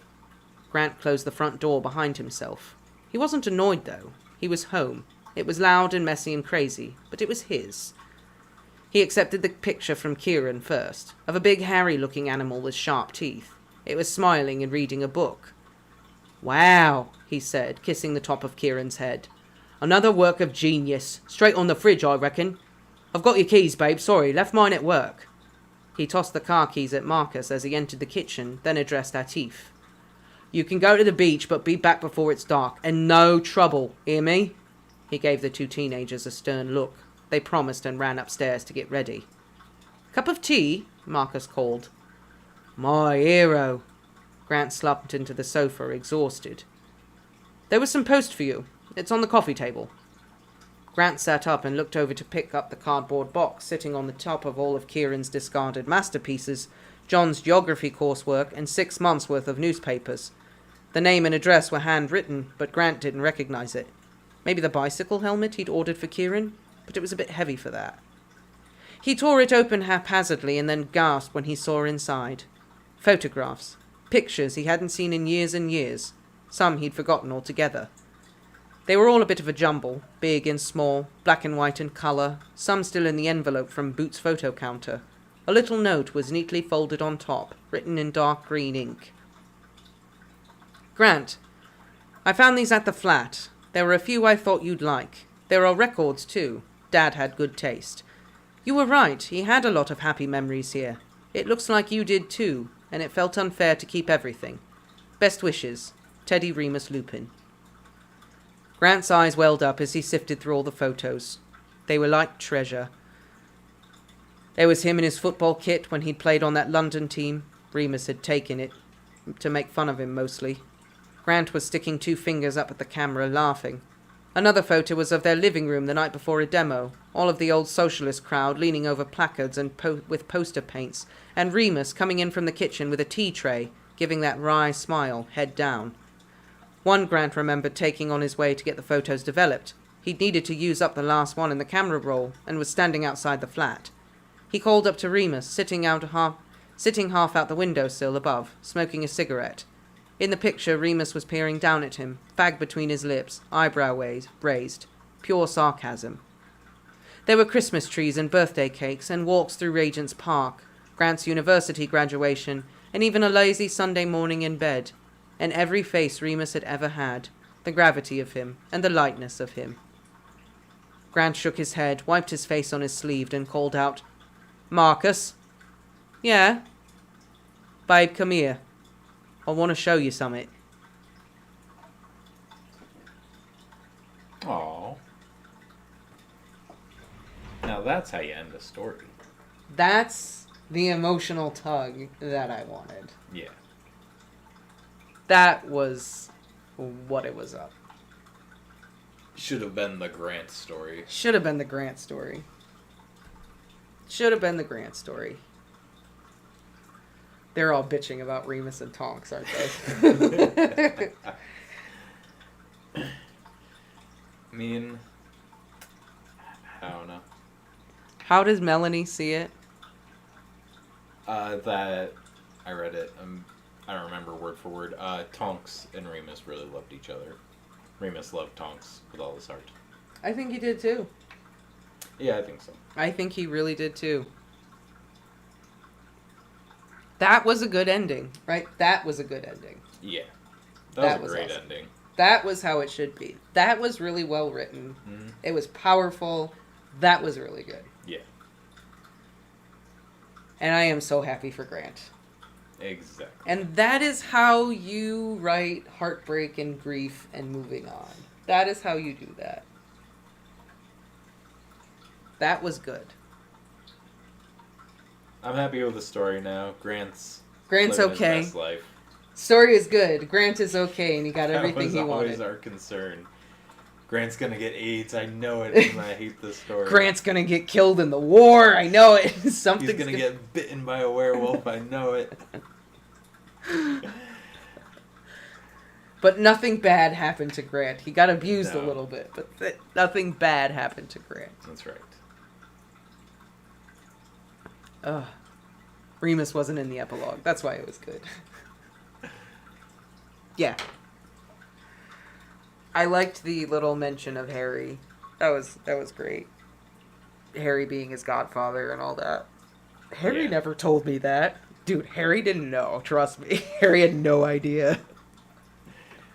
Grant closed the front door behind himself. He wasn't annoyed, though. He was home. It was loud and messy and crazy, but it was his. He accepted the picture from Kieran first, of a big hairy-looking animal with sharp teeth. It was smiling and reading a book. Wow, he said, kissing the top of Kieran's head. Another work of genius. Straight on the fridge, I reckon. I've got your keys, babe. Sorry, left mine at work. He tossed the car keys at Marcus as he entered the kitchen, then addressed Atif. You can go to the beach, but be back before it's dark. And no trouble, hear me? He gave the 2 teenagers a stern look. They promised and ran upstairs to get ready. Cup of tea? Marcus called. My hero. Grant slumped into the sofa, exhausted. There was some post for you. It's on the coffee table. Grant sat up and looked over to pick up the cardboard box sitting on the top of all of Kieran's discarded masterpieces, John's geography coursework, and 6 months' worth of newspapers. The name and address were handwritten, but Grant didn't recognize it. Maybe the bicycle helmet he'd ordered for Kieran, but it was a bit heavy for that. He tore it open haphazardly and then gasped when he saw inside. Photographs. Pictures he hadn't seen in years and years. Some he'd forgotten altogether. They were all a bit of a jumble, big and small, black and white and colour, some still in the envelope from Boots' photo counter. A little note was neatly folded on top, written in dark green ink. Grant, I found these at the flat. There were a few I thought you'd like. There are records, too. Dad had good taste. You were right, he had a lot of happy memories here. It looks like you did, too, and it felt unfair to keep everything. Best wishes, Teddy Remus Lupin. Grant's eyes welled up as he sifted through all the photos. They were like treasure. There was him in his football kit when he'd played on that London team. Remus had taken it, to make fun of him mostly. Grant was sticking 2 fingers up at the camera, laughing. Another photo was of their living room the night before a demo, all of the old socialist crowd leaning over placards and with poster paints, and Remus coming in from the kitchen with a tea tray, giving that wry smile, head down. One Grant remembered taking on his way to get the photos developed. He'd needed to use up the last one in the camera roll, and was standing outside the flat. He called up to Remus, sitting half out the windowsill above, smoking a cigarette. In the picture, Remus was peering down at him, fag between his lips, eyebrow raised. Pure sarcasm. There were Christmas trees and birthday cakes, and walks through Regent's Park, Grant's university graduation, and even a lazy Sunday morning in bed. And every face Remus had ever had, the gravity of him, and the lightness of him. Grant shook his head, wiped his face on his sleeve, and called out, Marcus? Yeah? Babe, come here. I want to show you something. Aww. Now that's how you end a story. That's the emotional tug that I wanted. Yeah. That was what it was up. Should have been the Grant story. Should have been the Grant story. Should have been the Grant story. They're all bitching about Remus and Tonks, aren't they? I mean, I don't know. How does Melanie see it? That I read it. I don't remember word for word. Tonks and Remus really loved each other. Remus loved Tonks with all his heart. I think he did too. Yeah, I think so. I think he really did too. That was a good ending, right? That was a good ending. Yeah. That was a great awesome. ending. That was how it should be. That was really well written. Mm-hmm. It was powerful. That was really good. Yeah. And I am so happy for Grant. Exactly. And that is how you write heartbreak and grief and moving on. That is how you do that. That was good. I'm happy with the story now. Grant's Grant's living okay. his best life. Story is good. Grant is okay, and he got everything he That was always wanted. our concern. Grant's gonna get AIDS. I know it, and I hate this story. Grant's gonna get killed in the war. I know it. Something's He's gonna get bitten by a werewolf. I know it. But nothing bad happened to Grant. He got abused a No. little bit, but nothing bad happened to Grant. That's right. Ugh. Remus wasn't in the epilogue. That's why it was good. Yeah. I liked the little mention of Harry. That was great. Harry being his godfather and all that. Harry Yeah. never told me that. Dude, Harry didn't know. Trust me. Harry had no idea.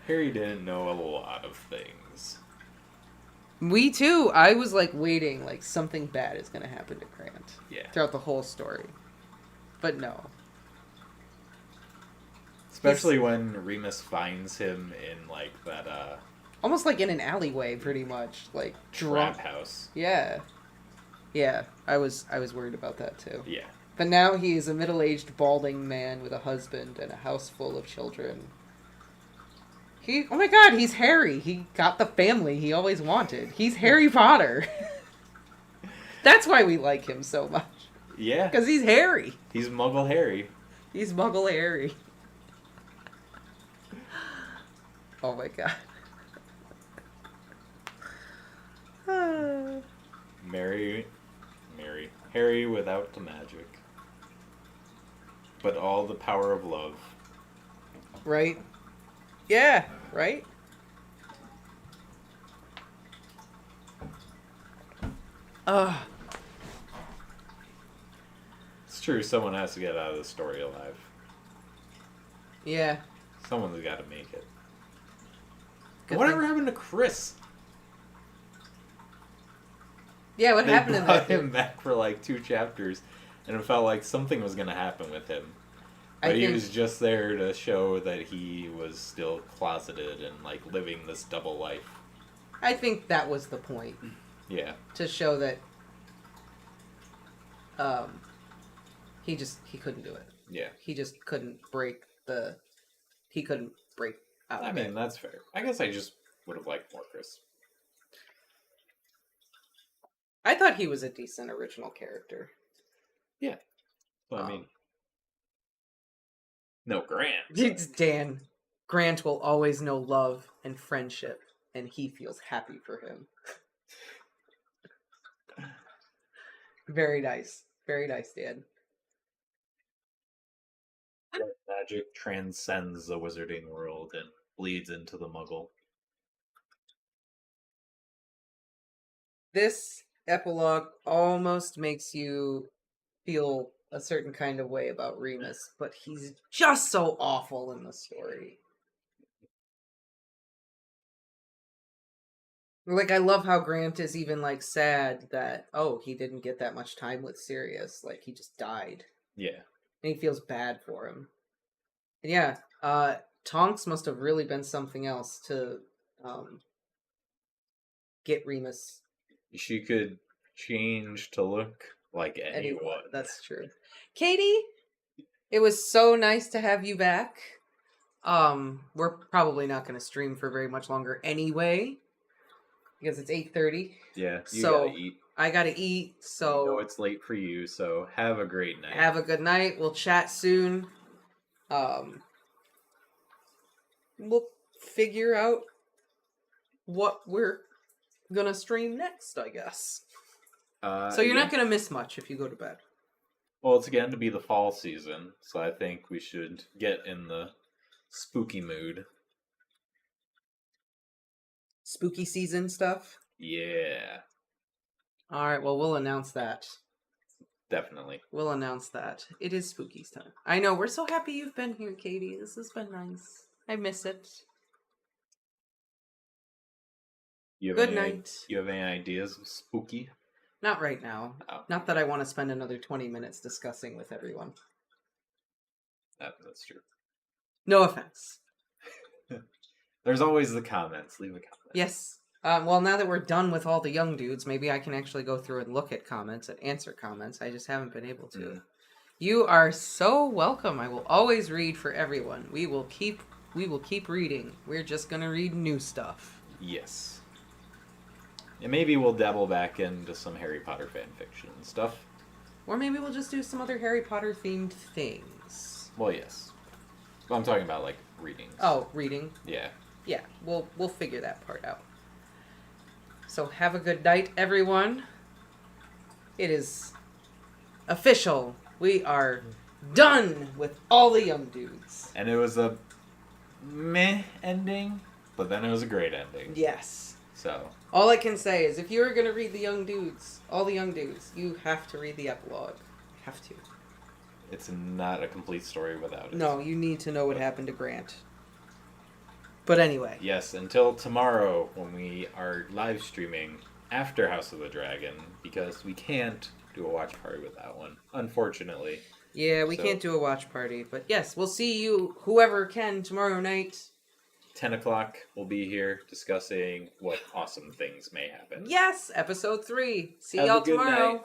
Harry didn't know a lot of things. Me too. I was like waiting, like something bad is gonna happen to Grant. Yeah. Throughout the whole story. But no. Especially when Remus finds him in like that Almost like in an alleyway, pretty much. Like trap house. Yeah. Yeah. I was worried about that too. Yeah. But now he is a middle-aged balding man with a husband and a house full of children. Oh my god, he's Harry. He got the family he always wanted. He's Harry Potter. That's why we like him so much. Yeah. Because he's Harry. He's Muggle Harry. He's Muggle Harry. Oh my god. Harry without the magic. But all the power of love. Right? Yeah, right? It's true, someone has to get out of the story alive. Yeah. Someone's got to make it. Good Whatever thing. happened to Chris? Yeah, what They happened in brought that? him back for like 2 chapters, and it felt like something was going to happen with him. But he was just there to show that he was still closeted and like living this double life. I think that was the point. Yeah. To show that he couldn't do it. Yeah. He just couldn't break out I of mean, it. that's fair. I guess I just would have liked more Chris. I thought he was a decent original character. Yeah. Well, I mean, no, Grant. It's Dan. Grant will always know love and friendship, and he feels happy for him. Very nice. Very nice, Dan. Magic transcends the wizarding world and bleeds into the Muggle. This epilogue almost makes you feel a certain kind of way about Remus, but he's just so awful in the story. Like, I love how Grant is even, like, sad that, he didn't get that much time with Sirius. Like, he just died. Yeah. And he feels bad for him. And yeah, Tonks must have really been something else to get Remus. She could change to look like anyone. That's true. Katie, it was so nice to have you back. We're probably not going to stream for very much longer anyway, because it's 8:30. Yeah, you so gotta eat. I gotta eat, so... I know it's late for you, so have a great night. Have a good night. We'll chat soon. We'll figure out what we're gonna stream next, I guess. So you're not gonna miss much if you go to bed. Well, it's again to be the fall season, so I think we should get in the spooky mood. Spooky season stuff? Yeah. Alright, well, we'll announce that. Definitely. We'll announce that. It is spooky time. I know, we're so happy you've been here, Katie. This has been nice. I miss it. Good night. You have any ideas of spooky? Not right now. Oh. Not that I want to spend another 20 minutes discussing with everyone. That's true. No offense. There's always the comments. Leave a comment. Yes. Well, now that we're done with all the young dudes, maybe I can actually go through and look at comments and answer comments. I just haven't been able to. Mm. You are so welcome. I will always read for everyone. We will keep reading. We're just gonna read new stuff. Yes. And maybe we'll dabble back into some Harry Potter fan fiction and stuff. Or maybe we'll just do some other Harry Potter themed things. Well, yes. I'm talking about like readings. Oh, reading. Yeah. Yeah, we'll figure that part out. So have a good night, everyone. It is official. We are done with all the young dudes. And it was a meh ending, but then it was a great ending. Yes. So. All I can say is if you're going to read the young dudes, all the young dudes, you have to read the epilogue. You have to. It's not a complete story without it. No, you need to know what happened to Grant. But anyway. Yes, until tomorrow when we are live streaming after House of the Dragon, because we can't do a watch party with that one, unfortunately. Yeah, we can't do a watch party, but yes, we'll see you, whoever can, tomorrow night. 10 o'clock, we'll be here discussing what awesome things may happen. Yes, episode 3. See Have a y'all good tomorrow. night.